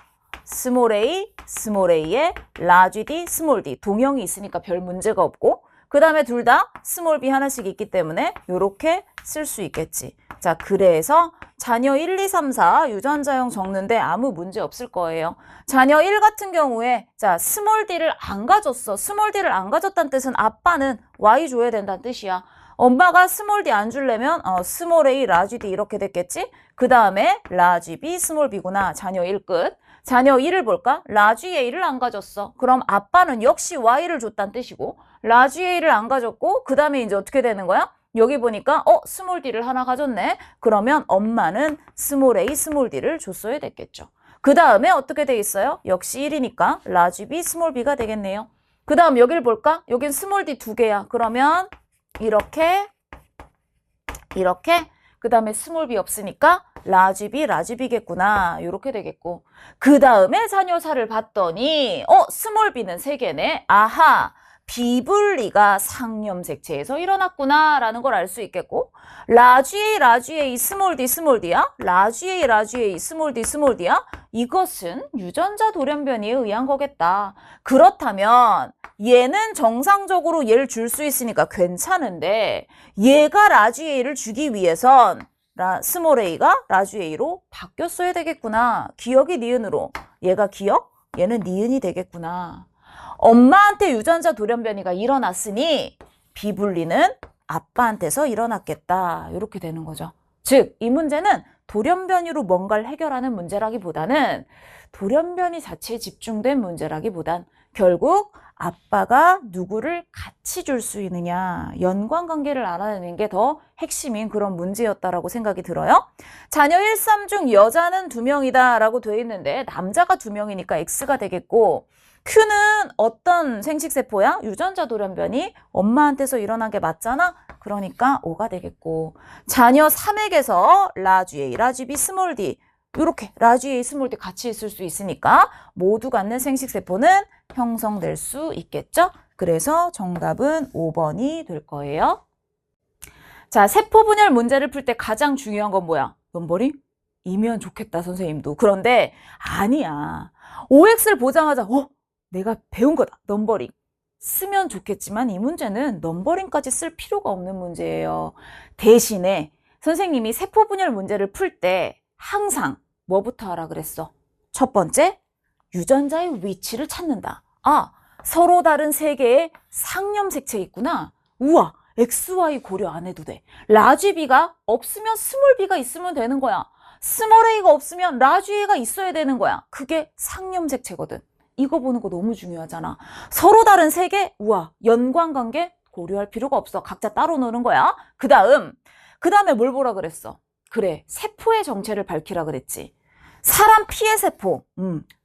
스몰 a, 스몰 a에 라지 D, 스몰 D. 동형이 있으니까 별 문제가 없고 그 다음에 둘 다 스몰 b 하나씩 있기 때문에 이렇게 쓸 수 있겠지. 자, 그래서 자녀 1, 2, 3, 4 유전자형 적는데 아무 문제 없을 거예요. 자녀 1 같은 경우에 자 스몰 d를 안 가졌어. 스몰 d를 안 가졌다는 뜻은 아빠는 y 줘야 된다는 뜻이야. 엄마가 스몰 d 안 주려면 스몰 a, 라지 d 이렇게 됐겠지? 그 다음에 라지 b, 스몰 b구나. 자녀 1 끝. 자녀 2를 볼까? 라지 a를 안 가졌어. 그럼 아빠는 역시 y를 줬다는 뜻이고 라지 a를 안 가졌고 그 다음에 이제 어떻게 되는 거야? 여기 보니까 스몰 d를 하나 가졌네. 그러면 엄마는 스몰 a, 스몰 d를 줬어야 됐겠죠. 그 다음에 어떻게 돼 있어요? 역시 1이니까 라지 b, 스몰 b가 되겠네요. 그 다음 여기를 볼까? 여긴 스몰 d 두 개야. 그러면 이렇게 그 다음에 스몰 b 없으니까 라지 b, 라지 b겠구나. 이렇게 되겠고 그 다음에 자녀사를 봤더니 스몰 b는 3개네. 아하, 비분리가 상염색체에서 일어났구나 라는 걸 알 수 있겠고 라지 A, 라지 A, 스몰 d, 스몰 d야? 라지 A, 라지 A, 스몰 d, 스몰 d야? 이것은 유전자 돌연변이에 의한 거겠다. 그렇다면 얘는 정상적으로 얘를 줄 수 있으니까 괜찮은데 얘가 라지 A를 주기 위해선 스몰 a가 라지 A로 바뀌었어야 되겠구나. 기억이 니은으로. 얘가 기억? 얘는 니은이 되겠구나. 엄마한테 유전자 돌연변이가 일어났으니 비분리는 아빠한테서 일어났겠다. 이렇게 되는 거죠. 즉, 이 문제는 돌연변이로 뭔가를 해결하는 문제라기보다는 돌연변이 자체에 집중된 문제라기보단 결국 아빠가 누구를 같이 줄 수 있느냐, 연관관계를 알아내는 게 더 핵심인 그런 문제였다라고 생각이 들어요. 자녀 1, 3 중 여자는 2명이다 라고 돼 있는데 남자가 2명이니까 X가 되겠고 Q는 어떤 생식세포야? 유전자 돌연변이 엄마한테서 일어난 게 맞잖아? 그러니까 O가 되겠고 자녀 3에게서 라지 A, 라지 B, 스몰 d 이렇게 라지 A, 스몰 d 같이 있을 수 있으니까 모두 갖는 생식세포는 형성될 수 있겠죠? 그래서 정답은 5번이 될 거예요. 자, 세포 분열 문제를 풀 때 가장 중요한 건 뭐야? 넘버링? 이면 좋겠다, 선생님도. 그런데 아니야. OX를 보자마자 내가 배운 거다. 넘버링. 쓰면 좋겠지만 이 문제는 넘버링까지 쓸 필요가 없는 문제예요. 대신에 선생님이 세포 분열 문제를 풀 때 항상 뭐부터 하라 그랬어? 첫 번째, 유전자의 위치를 찾는다. 아, 서로 다른 세 개의 상염색체 있구나. 우와, XY 고려 안 해도 돼. 라지 B가 없으면 스몰 b가 있으면 되는 거야. 스몰 a가 없으면 라지 a가 있어야 되는 거야. 그게 상염색체거든. 이거 보는 거 너무 중요하잖아. 서로 다른 세 개, 우와, 연관관계 고려할 필요가 없어. 각자 따로 노는 거야. 그 다음에 뭘 보라 그랬어? 그래, 세포의 정체를 밝히라 그랬지. 사람 피의 세포,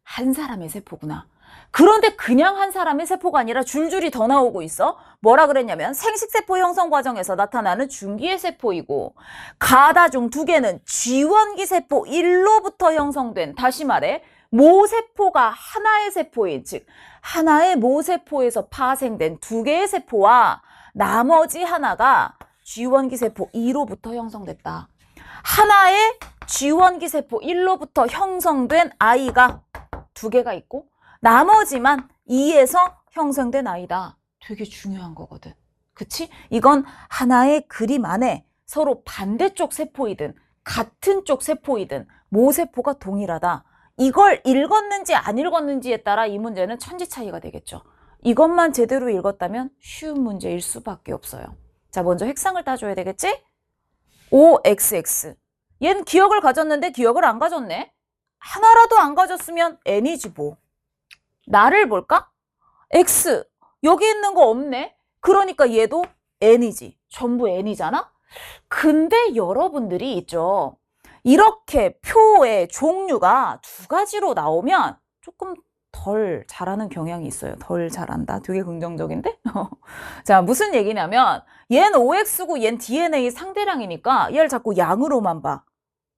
한 사람의 세포구나. 그런데 그냥 한 사람의 세포가 아니라 줄줄이 더 나오고 있어. 뭐라 그랬냐면 생식세포 형성 과정에서 나타나는 중기의 세포이고, 가다 중 두 개는 G원기 세포 1로부터 형성된, 다시 말해 모세포가 하나의 세포인, 즉 하나의 모세포에서 파생된 두 개의 세포와 나머지 하나가 G원기 세포 2로부터 형성됐다. 하나의 G원기 세포 1로부터 형성된 아이가 두 개가 있고 나머지만 2에서 형성된 아이다. 되게 중요한 거거든. 그치? 이건 하나의 그림 안에 서로 반대쪽 세포이든 같은 쪽 세포이든 모세포가 동일하다. 이걸 읽었는지 안 읽었는지에 따라 이 문제는 천지 차이가 되겠죠. 이것만 제대로 읽었다면 쉬운 문제일 수밖에 없어요. 자, 먼저 핵상을 따줘야 되겠지? OXX. 얜 기억을 가졌는데 기억을 안 가졌네. 하나라도 안 가졌으면 N이지 뭐. 나를 볼까? X. 여기 있는 거 없네. 그러니까 얘도 N이지. 전부 N이잖아? 근데 여러분들이 있죠. 이렇게 표의 종류가 두 가지로 나오면 조금 덜 잘하는 경향이 있어요. 덜 잘한다. 되게 긍정적인데? 자, 무슨 얘기냐면 얘는 OX고 얘는 DNA 상대량이니까 얘를 자꾸 양으로만 봐.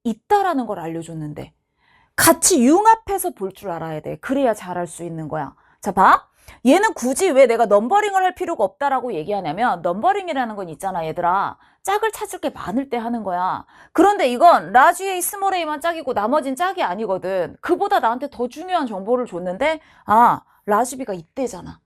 있다라는 걸 알려줬는데 같이 융합해서 볼 줄 알아야 돼. 그래야 잘할 수 있는 거야. 자, 봐. 얘는 굳이 왜 내가 넘버링을 할 필요가 없다라고 얘기하냐면 넘버링이라는 건 있잖아, 얘들아. 짝을 찾을 게 많을 때 하는 거야. 그런데 이건 라지 A, 스몰 a만 짝이고 나머진 짝이 아니거든. 그보다 나한테 더 중요한 정보를 줬는데 아, 라지 B가 이때잖아.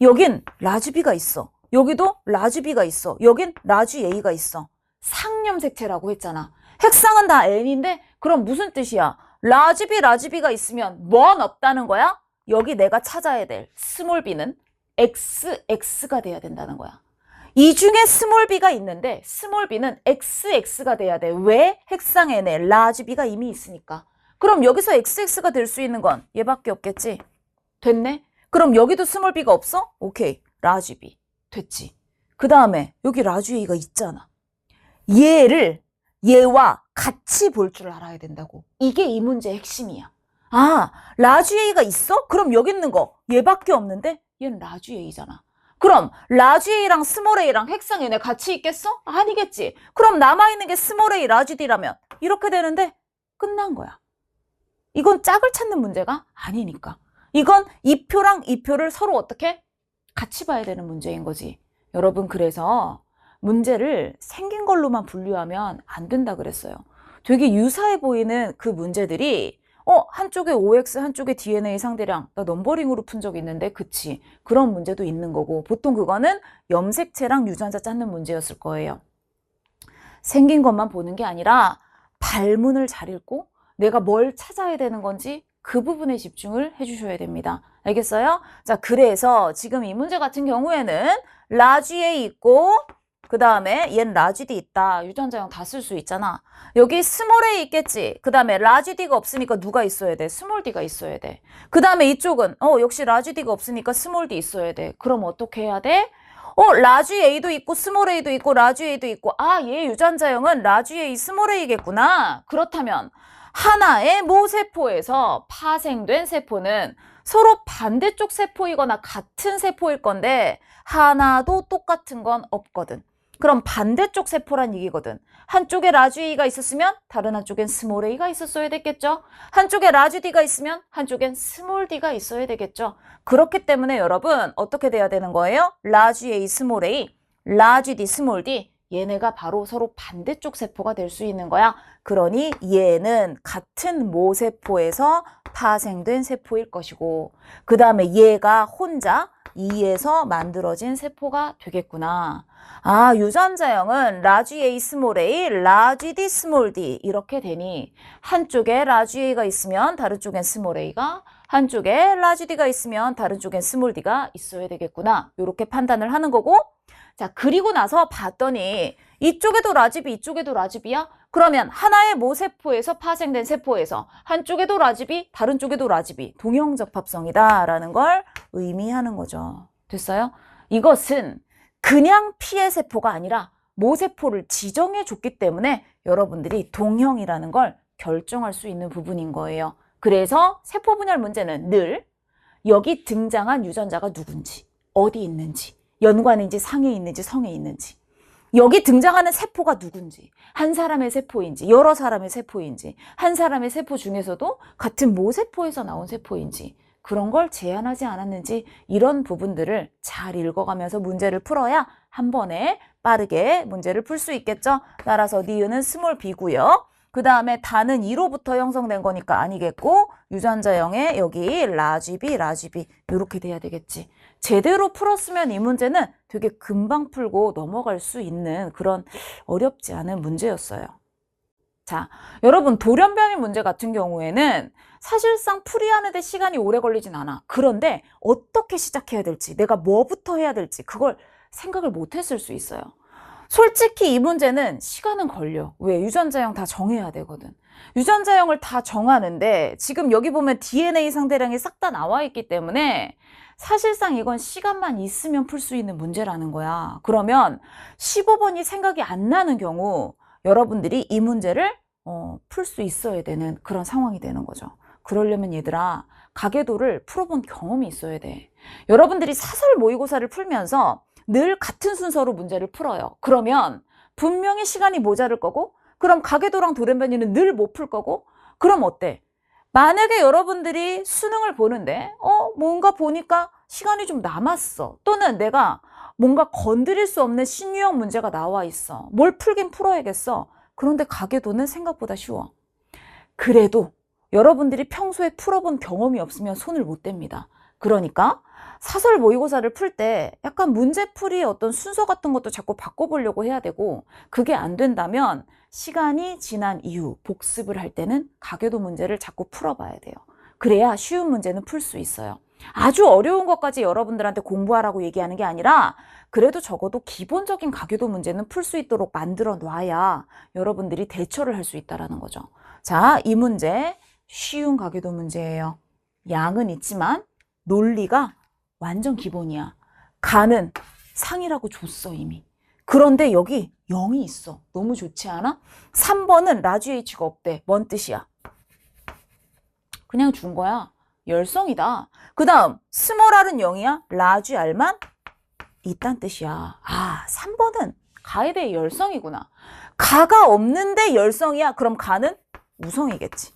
여긴 라지 B가 있어. 여기도 라지 B가 있어. 여긴 라지 A가 있어. 상염색체라고 했잖아. 핵상은 다 N인데 그럼 무슨 뜻이야? 라지 B가 있으면 뭔 없다는 거야? 여기 내가 찾아야 될 스몰 b는 XX가 돼야 된다는 거야. 이 중에 스몰 b가 있는데 스몰 b는 XX가 돼야 돼. 왜? 핵상 N에 라지 B가 이미 있으니까. 그럼 여기서 XX가 될 수 있는 건 얘밖에 없겠지? 됐네? 그럼 여기도 스몰 b가 없어? 오케이. 라지 B. 됐지. 그 다음에 여기 라지 A가 있잖아. 얘와 같이 볼 줄 알아야 된다고. 이게 이 문제의 핵심이야. 아, 라지 A가 있어? 그럼 여기 있는 거 얘밖에 없는데 얘는 라지 A잖아. 그럼 라지 A랑 스몰 A랑 핵상 N에 같이 있겠어? 아니겠지. 그럼 남아있는 게 스몰 A, 라지 D라면 이렇게 되는데 끝난 거야. 이건 짝을 찾는 문제가 아니니까. 이건 이 표랑 이 표를 서로 어떻게 같이 봐야 되는 문제인 거지. 여러분, 그래서 문제를 생긴 걸로만 분류하면 안 된다 그랬어요. 되게 유사해 보이는 그 문제들이 한쪽에 OX, 한쪽에 DNA 상대량, 나 넘버링으로 푼 적 있는데, 그치? 그런 문제도 있는 거고, 보통 그거는 염색체랑 유전자 찾는 문제였을 거예요. 생긴 것만 보는 게 아니라 발문을 잘 읽고 내가 뭘 찾아야 되는 건지 그 부분에 집중을 해주셔야 됩니다. 알겠어요? 자, 그래서 지금 이 문제 같은 경우에는 라지 A 있고 그 다음에 얘는 라지 D 있다. 유전자형 다 쓸 수 있잖아. 여기 스몰 A 있겠지. 그 다음에 라지 D가 없으니까 누가 있어야 돼? 스몰 D가 있어야 돼. 그 다음에 이쪽은 역시 라지 D가 없으니까 스몰 D 있어야 돼. 그럼 어떻게 해야 돼? 라지 A도 있고 스몰 A도 있고 라지 A도 있고 얘 유전자형은 라지 A, 스몰 A겠구나. 그렇다면 하나의 모세포에서 파생된 세포는 서로 반대쪽 세포이거나 같은 세포일 건데 하나도 똑같은 건 없거든. 그럼 반대쪽 세포란 얘기거든. 한쪽에 라지 A가 있었으면 다른 한쪽엔 스몰 A가 있었어야 됐겠죠. 한쪽에 라지 D가 있으면 한쪽엔 스몰 D가 있어야 되겠죠. 그렇기 때문에 여러분 어떻게 돼야 되는 거예요? 라지 A, 스몰 A, 라지 D, 스몰 D, 얘네가 바로 서로 반대쪽 세포가 될 수 있는 거야. 그러니 얘는 같은 모세포에서 파생된 세포일 것이고 그 다음에 얘가 혼자 E에서 만들어진 세포가 되겠구나. 아, 유전자형은 라지 A 스몰 a, 라지 D 스몰 d 이렇게 되니 한쪽에 라지 A가 있으면 다른 쪽엔 스몰 a가, 한쪽에 라지 D가 있으면 다른 쪽엔 스몰 d가 있어야 되겠구나. 이렇게 판단을 하는 거고, 자, 그리고 나서 봤더니 이쪽에도 라지 B, 이쪽에도 라지 B야? 그러면 하나의 모세포에서 파생된 세포에서 한쪽에도 라지 B, 다른 쪽에도 라지 B, 동형적합성이다 라는 걸 의미하는 거죠. 됐어요? 이것은 그냥 피의 세포가 아니라 모세포를 지정해 줬기 때문에 여러분들이 동형이라는 걸 결정할 수 있는 부분인 거예요. 그래서 세포 분열 문제는 늘 여기 등장한 유전자가 누군지, 어디 있는지, 연관인지 상에 있는지 성에 있는지, 여기 등장하는 세포가 누군지, 한 사람의 세포인지 여러 사람의 세포인지, 한 사람의 세포 중에서도 같은 모세포에서 나온 세포인지 그런 걸 제한하지 않았는지, 이런 부분들을 잘 읽어가면서 문제를 풀어야 한 번에 빠르게 문제를 풀 수 있겠죠. 따라서 니은은 스몰 b고요. 그 다음에 다는 2로부터 형성된 거니까 아니겠고, 유전자형에 여기 라지 B, 라지 B 이렇게 돼야 되겠지. 제대로 풀었으면 이 문제는 되게 금방 풀고 넘어갈 수 있는 그런 어렵지 않은 문제였어요. 자, 여러분 돌연변이 문제 같은 경우에는 사실상 풀이하는데 시간이 오래 걸리진 않아. 그런데 어떻게 시작해야 될지, 내가 뭐부터 해야 될지 그걸 생각을 못 했을 수 있어요. 솔직히 이 문제는 시간은 걸려. 왜? 유전자형 다 정해야 되거든. 유전자형을 다 정하는데 지금 여기 보면 DNA 상대량이 싹 다 나와 있기 때문에 사실상 이건 시간만 있으면 풀 수 있는 문제라는 거야. 그러면 15번이 생각이 안 나는 경우 여러분들이 이 문제를 풀 수 있어야 되는 그런 상황이 되는 거죠. 그러려면 얘들아, 가계도를 풀어본 경험이 있어야 돼. 여러분들이 사설 모의고사를 풀면서 늘 같은 순서로 문제를 풀어요. 그러면 분명히 시간이 모자랄 거고, 그럼 가계도랑 돌연변이는 늘 못 풀 거고, 그럼 어때? 만약에 여러분들이 수능을 보는데 뭔가 보니까 시간이 좀 남았어. 또는 내가 뭔가 건드릴 수 없는 신유형 문제가 나와 있어. 뭘 풀긴 풀어야겠어. 그런데 가계도는 생각보다 쉬워. 그래도 여러분들이 평소에 풀어본 경험이 없으면 손을 못 댑니다. 그러니까 사설 모의고사를 풀 때 약간 문제풀이의 어떤 순서 같은 것도 자꾸 바꿔보려고 해야 되고, 그게 안 된다면 시간이 지난 이후 복습을 할 때는 가계도 문제를 자꾸 풀어봐야 돼요. 그래야 쉬운 문제는 풀 수 있어요. 아주 어려운 것까지 여러분들한테 공부하라고 얘기하는 게 아니라 그래도 적어도 기본적인 가계도 문제는 풀 수 있도록 만들어 놔야 여러분들이 대처를 할 수 있다는 거죠. 자, 이 문제 쉬운 가계도 문제예요. 양은 있지만 논리가 완전 기본이야. 가는 상이라고 줬어 이미. 그런데 여기 0이 있어. 너무 좋지 않아? 3번은 라지 H가 없대. 뭔 뜻이야? 그냥 준 거야. 열성이다. 그 다음 스몰 r은 0이야. 라지 R만 있단 뜻이야. 아, 3번은 가에 대해 열성이구나. 가가 없는데 열성이야. 그럼 가는 우성이겠지.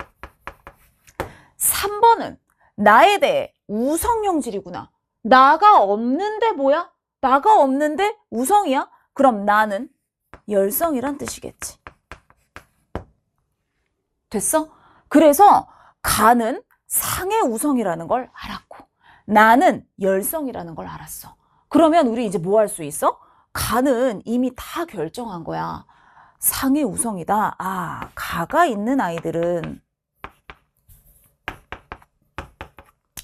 3번은 나에 대해 우성형질이구나. 나가 없는데 뭐야? 나가 없는데 우성이야? 그럼 나는 열성이란 뜻이겠지. 됐어? 그래서 가는 상의 우성이라는 걸 알았고, 나는 열성이라는 걸 알았어. 그러면 우리 이제 뭐 할 수 있어? 가는 이미 다 결정한 거야. 상의 우성이다. 아, 가가 있는 아이들은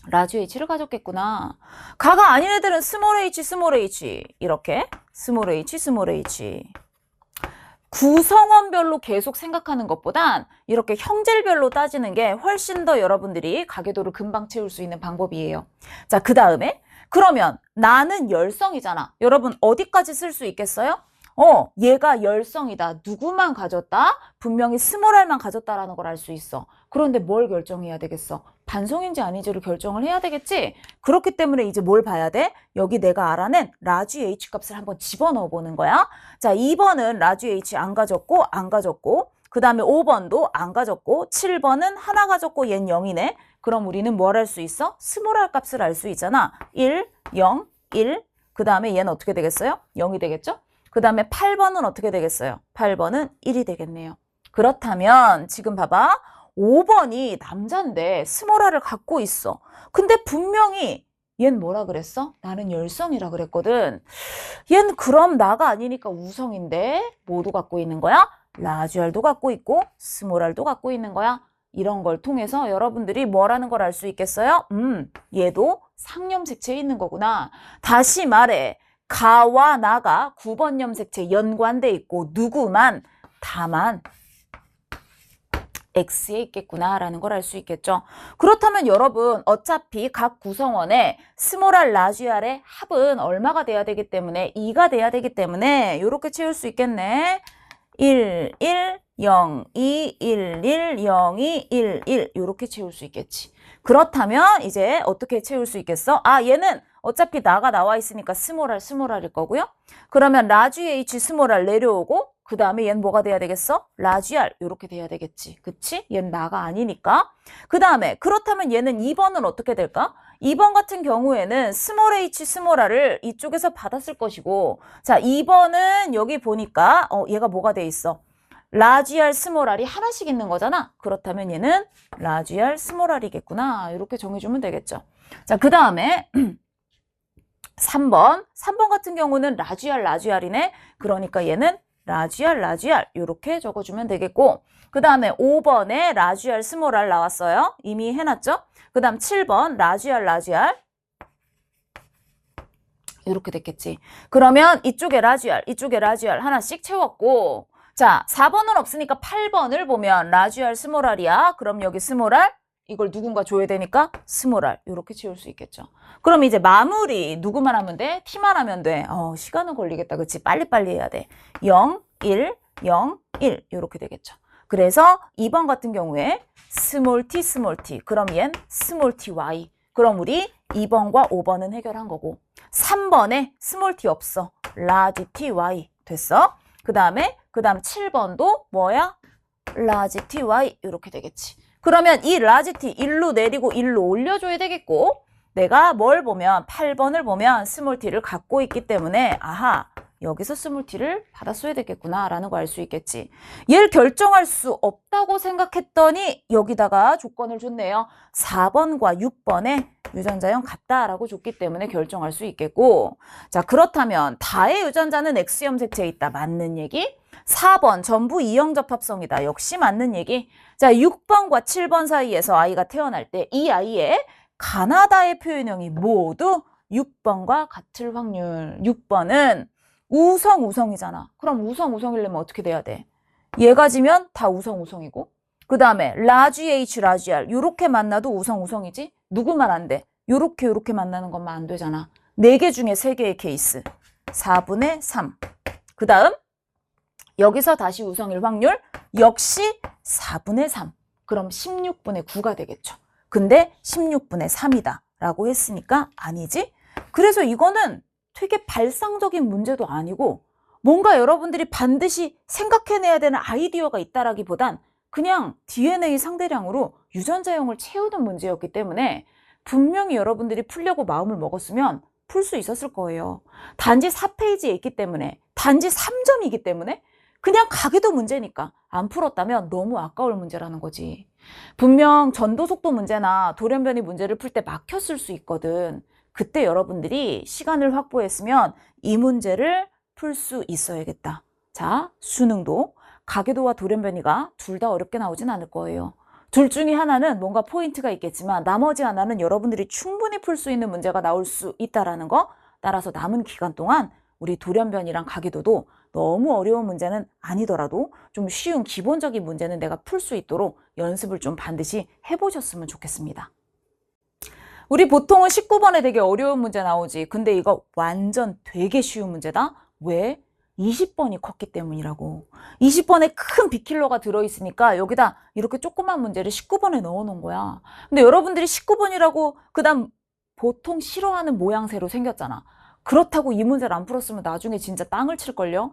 라지 H를 가졌겠구나. 가가 아닌 애들은 스몰 h, 스몰 h 이렇게 스몰 h, 스몰 h. 구성원별로 계속 생각하는 것보단 이렇게 형질별로 따지는 게 훨씬 더 여러분들이 가계도를 금방 채울 수 있는 방법이에요. 자, 그 다음에 그러면 나는 열성이잖아. 여러분 어디까지 쓸 수 있겠어요? 얘가 열성이다. 누구만 가졌다? 분명히 스몰 r만 가졌다라는 걸 알 수 있어. 그런데 뭘 결정해야 되겠어? 반성인지 아닌지를 결정을 해야 되겠지? 그렇기 때문에 이제 뭘 봐야 돼? 여기 내가 알아낸 라지 H 값을 한번 집어넣어 보는 거야. 자, 2번은 라지 H 안 가졌고, 안 가졌고, 그 다음에 5번도 안 가졌고, 7번은 하나 가졌고, 얜 0이네. 그럼 우리는 뭘 할 수 있어? 스몰 r 값을 알 수 있잖아. 1, 0, 1. 그 다음에 얘는 어떻게 되겠어요? 0이 되겠죠? 그 다음에 8번은 어떻게 되겠어요? 8번은 1이 되겠네요. 그렇다면 지금 봐봐. 5번이 남자인데 스몰 r을 갖고 있어. 근데 분명히 얜 뭐라 그랬어? 나는 열성이라 그랬거든. 얜 그럼 나가 아니니까 우성인데 뭐도 갖고 있는 거야? 라지알도 갖고 있고 스몰알도 갖고 있는 거야. 이런 걸 통해서 여러분들이 뭐라는 걸 알 수 있겠어요? 얘도 상염색체에 있는 거구나. 다시 말해 가와 나가 9번 염색체 연관돼 있고 누구만 다만 X에 있겠구나라는 걸 알 수 있겠죠. 그렇다면 여러분 어차피 각 구성원의 스몰알, 라지알의 합은 얼마가 돼야 되기 때문에 2가 돼야 되기 때문에 이렇게 채울 수 있겠네. 1, 1, 0, 2, 1, 1, 0, 2, 1, 1 이렇게 채울 수 있겠지. 그렇다면 이제 어떻게 채울 수 있겠어? 아 얘는 어차피 나가 나와 있으니까 스몰알, 스몰알일 거고요. 그러면 라지 H 스몰알 내려오고 그 다음에 얘는 뭐가 돼야 되겠어? 라지알 이렇게 돼야 되겠지. 그치? 얘는 나가 아니니까. 그 다음에 그렇다면 얘는 2번은 어떻게 될까? 2번 같은 경우에는 스몰 h 스몰 r을 이쪽에서 받았을 것이고 자 2번은 여기 보니까 얘가 뭐가 돼 있어? 라지알 스몰 r이 하나씩 있는 거잖아. 그렇다면 얘는 라지알 스몰 r이겠구나. 이렇게 정해주면 되겠죠. 자 그 다음에 3번 같은 경우는 라지알 라지알이네. 그러니까 얘는 라지알 라지알 이렇게 적어주면 되겠고 그 다음에 5번에 라지알 스몰 r 나왔어요. 이미 해놨죠. 그 다음 7번 라지알 라지알 이렇게 됐겠지. 그러면 이쪽에 라지알 이쪽에 라지알 하나씩 채웠고 자 4번은 없으니까 8번을 보면 라지알 스몰 r이야. 그럼 여기 스몰 r 이걸 누군가 줘야 되니까 스몰 r 이렇게 채울 수 있겠죠. 그럼 이제 마무리 누구만 하면 돼? T만 하면 돼. 시간은 걸리겠다. 그치? 빨리빨리 해야 돼. 0, 1, 0, 1 이렇게 되겠죠. 그래서 2번 같은 경우에 스몰 t, 스몰 t. 그럼 얜 스몰 ty. 그럼 우리 2번과 5번은 해결한 거고 3번에 스몰 t 없어. 라지 ty. 됐어? 그 다음 7번도 뭐야? 라지 ty 이렇게 되겠지. 그러면 이 라지 t 1로 내리고 1로 올려줘야 되겠고 내가 뭘 보면 8번을 보면 스몰 t를 갖고 있기 때문에 아하 여기서 스몰 t를 받았어야 되겠구나 라는 거 알 수 있겠지. 얘를 결정할 수 없다고 생각했더니 여기다가 조건을 줬네요. 4번과 6번에 유전자형 같다라고 줬기 때문에 결정할 수 있겠고 자 그렇다면 다의 유전자는 X염색체에 있다. 맞는 얘기? 4번 전부 이형접합성이다. 역시 맞는 얘기. 자 6번과 7번 사이에서 아이가 태어날 때 이 아이의 가나다의 표현형이 모두 6번과 같을 확률. 6번은 우성이잖아. 그럼 우성이려면 어떻게 돼야 돼? 얘가 지면 다 우성이고 그 다음에 라지 H, 라지 R 요렇게 만나도 우성이지? 누구만 안 돼? 요렇게 만나는 것만 안 되잖아. 4개 중에 3개의 케이스. 4분의 3. 그 다음 여기서 다시 우성일 확률 역시 4분의 3. 그럼 16분의 9가 되겠죠. 근데 16분의 3이다 라고 했으니까 아니지? 그래서 이거는 되게 발상적인 문제도 아니고 뭔가 여러분들이 반드시 생각해내야 되는 아이디어가 있다라기보단 그냥 DNA 상대량으로 유전자형을 채우는 문제였기 때문에 분명히 여러분들이 풀려고 마음을 먹었으면 풀 수 있었을 거예요. 단지 4페이지에 있기 때문에 단지 3점이기 때문에 그냥 가기도 문제니까 안 풀었다면 너무 아까울 문제라는 거지. 분명 전도속도 문제나 돌연변이 문제를 풀 때 막혔을 수 있거든. 그때 여러분들이 시간을 확보했으면 이 문제를 풀 수 있어야겠다. 자, 수능도 가계도와 돌연변이가 둘 다 어렵게 나오진 않을 거예요. 둘 중에 하나는 뭔가 포인트가 있겠지만 나머지 하나는 여러분들이 충분히 풀 수 있는 문제가 나올 수 있다는 거. 따라서 남은 기간 동안 우리 돌연변이랑 가계도도 너무 어려운 문제는 아니더라도 좀 쉬운 기본적인 문제는 내가 풀 수 있도록 연습을 좀 반드시 해보셨으면 좋겠습니다. 우리 보통은 19번에 되게 어려운 문제 나오지. 근데 이거 완전 되게 쉬운 문제다. 왜? 20번이 컸기 때문이라고. 20번에 큰 빅킬러가 들어있으니까 여기다 이렇게 조그만 문제를 19번에 넣어놓은 거야. 근데 여러분들이 19번이라고 그다음 보통 싫어하는 모양새로 생겼잖아. 그렇다고 이 문제를 안 풀었으면 나중에 진짜 땅을 칠걸요?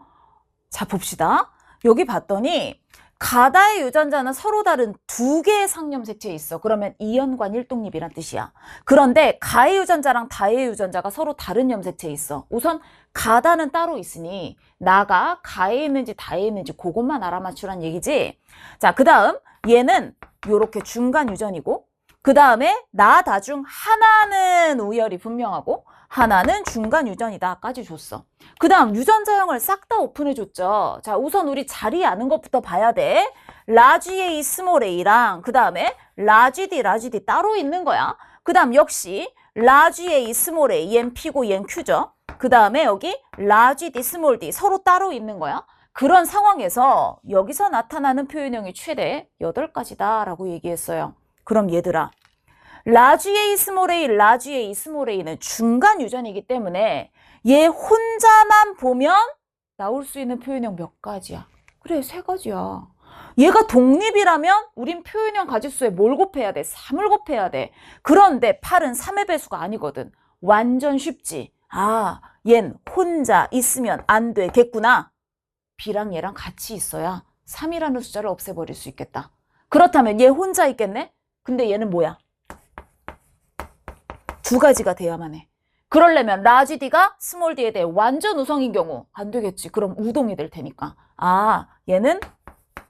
자, 봅시다. 여기 봤더니 가다의 유전자는 서로 다른 2개의 상염색체에 있어. 그러면 이연관 일독립이란 뜻이야. 그런데 가의 유전자랑 다의 유전자가 서로 다른 염색체에 있어. 우선 가다는 따로 있으니 나가 가에 있는지 다에 있는지 그것만 알아맞추란 얘기지. 자, 그 다음 얘는 요렇게 중간 유전이고 그 다음에 나, 다 중 하나는 우열이 분명하고 하나는 중간 유전이다까지 줬어. 그 다음 유전자형을 싹 다 오픈해줬죠. 자, 우선 우리 자리에 아는 것부터 봐야 돼. 라지 A, 스몰 a랑 그 다음에 라지 D 따로 있는 거야. 그 다음 역시 라지 A, 스몰 a, 얜 P고 얜 Q죠. 그 다음에 여기 라지 D, 스몰 d 서로 따로 있는 거야. 그런 상황에서 여기서 나타나는 표현형이 최대 8가지다 라고 얘기했어요. 그럼 얘들아, 라지 A, 스몰 a, 라지 A, 스몰 a는 중간 유전이기 때문에 얘 혼자만 보면 나올 수 있는 표현형 몇 가지야? 그래, 3가지야. 얘가 독립이라면 우린 표현형 가짓수에 뭘 곱해야 돼? 3을 곱해야 돼. 그런데 8은 3의 배수가 아니거든. 완전 쉽지. 아, 얜 혼자 있으면 안 되겠구나. B랑 얘랑 같이 있어야 3이라는 숫자를 없애버릴 수 있겠다. 그렇다면 얘 혼자 있겠네? 근데 얘는 뭐야? 2가지가 돼야만 해. 그러려면 라지 D가 스몰 D에 대해 완전 우성인 경우 안 되겠지. 그럼 우동이 될 테니까. 아, 얘는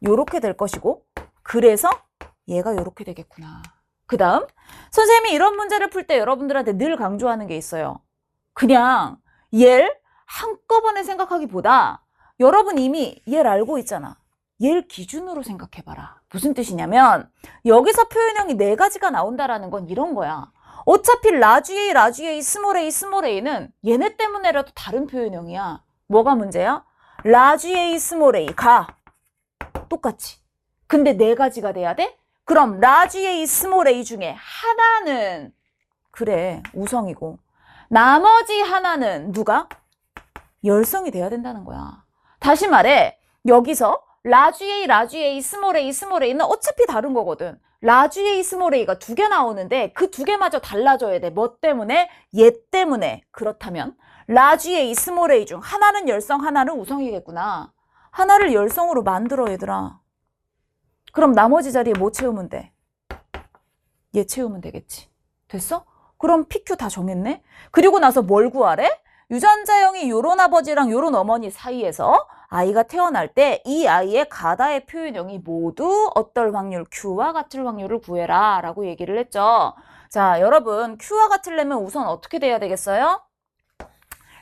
요렇게 될 것이고 그래서 얘가 요렇게 되겠구나. 그 다음 선생님이 이런 문제를 풀 때 여러분들한테 늘 강조하는 게 있어요. 그냥 얘를 한꺼번에 생각하기보다 여러분 이미 얘를 알고 있잖아. 얘를 기준으로 생각해봐라. 무슨 뜻이냐면 여기서 표현형이 4가지가 나온다라는 건 이런 거야. 어차피 라지 A, 스몰 a는 얘네 때문에라도 다른 표현형이야. 뭐가 문제야? 라지 A, 스몰 a 가 똑같이. 근데 4가지가 돼야 돼? 그럼 라지 A, 스몰 a 중에 하나는 그래 우성이고 나머지 하나는 누가? 열성이 돼야 된다는 거야. 다시 말해 여기서 라지 A, 스몰 a는 어차피 다른 거거든. 라지 A, 스몰 a가 2개 나오는데 그 2개마저 달라져야 돼. 뭐 때문에? 얘 때문에. 그렇다면 라지 A, 스몰 a 중 하나는 열성, 하나는 우성이겠구나. 하나를 열성으로 만들어 얘들아. 그럼 나머지 자리에 뭐 채우면 돼? 얘 채우면 되겠지. 됐어? 그럼 PQ 다 정했네? 그리고 나서 뭘 구하래? 유전자형이 요런 아버지랑 요런 어머니 사이에서 아이가 태어날 때 이 아이의 가다의 표현형이 모두 어떨 확률? Q와 같을 확률을 구해라 라고 얘기를 했죠. 자, 여러분 Q와 같으려면 우선 어떻게 돼야 되겠어요?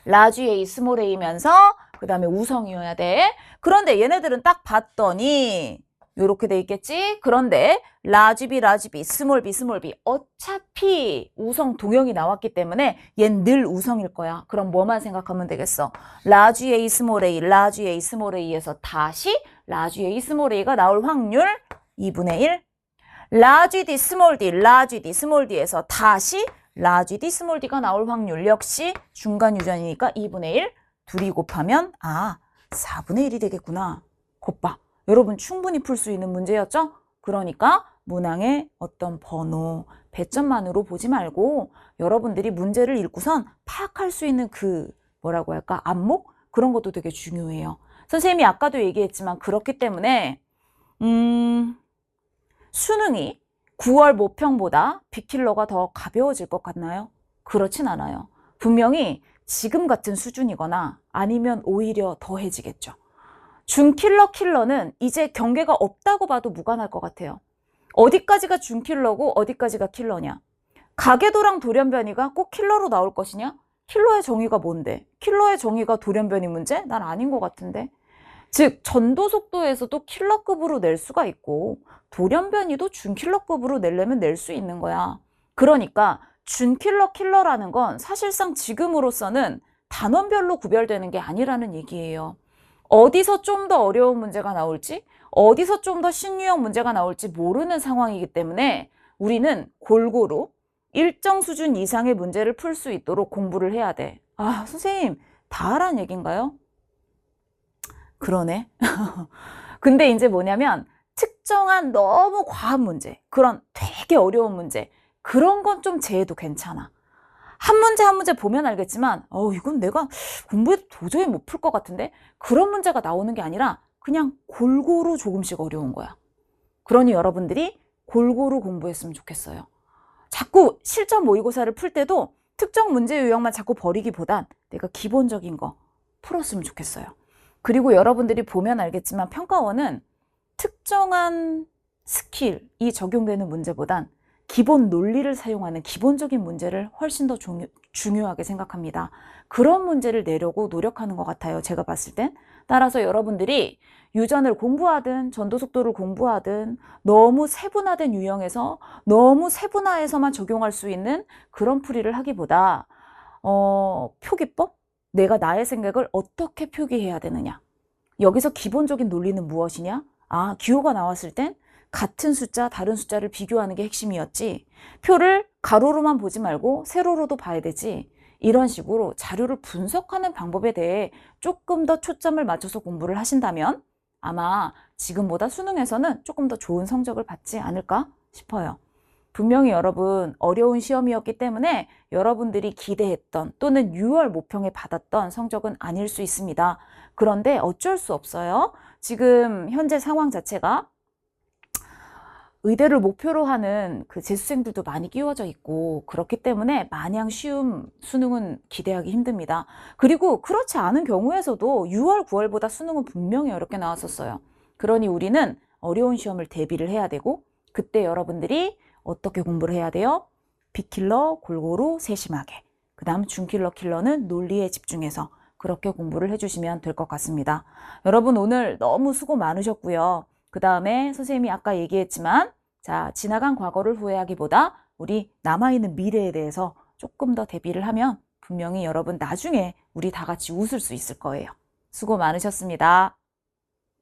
라지 A, 스몰 a면서 그 다음에 우성이어야 돼. 그런데 얘네들은 딱 봤더니 요렇게 돼 있겠지? 그런데 라지 B, 스몰 B 어차피 우성 동형이 나왔기 때문에 얜 늘 우성일 거야. 그럼 뭐만 생각하면 되겠어? 라지 A, 스몰 A에서 다시 라지 A, 스몰 A가 나올 확률 2분의 1. 라지 D, 스몰 D에서 다시 라지 D, 스몰 D가 나올 확률 역시 중간 유전이니까 2분의 1. 둘이 곱하면 4분의 1이 되겠구나. 곱봐. 여러분 충분히 풀 수 있는 문제였죠? 그러니까 문항의 어떤 번호, 배점만으로 보지 말고 여러분들이 문제를 읽고선 파악할 수 있는 그 뭐라고 할까? 안목? 그런 것도 되게 중요해요. 선생님이 아까도 얘기했지만 그렇기 때문에 수능이 9월 모평보다 빅킬러가 더 가벼워질 것 같나요? 그렇진 않아요. 분명히 지금 같은 수준이거나 아니면 오히려 더해지겠죠. 준킬러는 이제 경계가 없다고 봐도 무관할 것 같아요. 어디까지가 준킬러고 어디까지가 킬러냐? 가계도랑 돌연변이가 꼭 킬러로 나올 것이냐? 킬러의 정의가 뭔데? 킬러의 정의가 돌연변이 문제? 난 아닌 것 같은데. 즉 전도 속도에서도 킬러급으로 낼 수가 있고 돌연변이도 준킬러급으로 내려면 낼 수 있는 거야. 그러니까 준킬러라는 건 사실상 지금으로서는 단원별로 구별되는 게 아니라는 얘기예요. 어디서 좀 더 어려운 문제가 나올지, 어디서 좀 더 신유형 문제가 나올지 모르는 상황이기 때문에 우리는 골고루 일정 수준 이상의 문제를 풀 수 있도록 공부를 해야 돼. 아, 선생님, 다 하란 얘기인가요? 그러네. 근데 이제 뭐냐면 특정한 너무 과한 문제, 그런 되게 어려운 문제, 그런 건 좀 제해도 괜찮아. 한 문제 보면 알겠지만 이건 내가 공부해도 도저히 못 풀 것 같은데 그런 문제가 나오는 게 아니라 그냥 골고루 조금씩 어려운 거야. 그러니 여러분들이 골고루 공부했으면 좋겠어요. 자꾸 실전 모의고사를 풀 때도 특정 문제 유형만 자꾸 버리기보단 내가 기본적인 거 풀었으면 좋겠어요. 그리고 여러분들이 보면 알겠지만 평가원은 특정한 스킬이 적용되는 문제보단 기본 논리를 사용하는 기본적인 문제를 훨씬 더 중요하게 생각합니다. 그런 문제를 내려고 노력하는 것 같아요. 제가 봤을 땐. 따라서 여러분들이 유전을 공부하든 전도속도를 공부하든 너무 세분화된 유형에서 너무 세분화해서만 적용할 수 있는 그런 풀이를 하기보다 표기법? 내가 나의 생각을 어떻게 표기해야 되느냐? 여기서 기본적인 논리는 무엇이냐? 아, 기호가 나왔을 땐 같은 숫자, 다른 숫자를 비교하는 게 핵심이었지. 표를 가로로만 보지 말고 세로로도 봐야 되지. 이런 식으로 자료를 분석하는 방법에 대해 조금 더 초점을 맞춰서 공부를 하신다면 아마 지금보다 수능에서는 조금 더 좋은 성적을 받지 않을까 싶어요. 분명히 여러분 어려운 시험이었기 때문에 여러분들이 기대했던 또는 6월 모평에 받았던 성적은 아닐 수 있습니다. 그런데 어쩔 수 없어요. 지금 현재 상황 자체가 의대를 목표로 하는 그 재수생들도 많이 끼워져 있고 그렇기 때문에 마냥 쉬운 수능은 기대하기 힘듭니다. 그리고 그렇지 않은 경우에서도 6월, 9월보다 수능은 분명히 어렵게 나왔었어요. 그러니 우리는 어려운 시험을 대비를 해야 되고 그때 여러분들이 어떻게 공부를 해야 돼요? B킬러 골고루 세심하게. 그 다음 중킬러 킬러는 논리에 집중해서 그렇게 공부를 해주시면 될 것 같습니다. 여러분 오늘 너무 수고 많으셨고요. 그 다음에 선생님이 아까 얘기했지만 자, 지나간 과거를 후회하기보다 우리 남아있는 미래에 대해서 조금 더 대비를 하면 분명히 여러분 나중에 우리 다 같이 웃을 수 있을 거예요. 수고 많으셨습니다.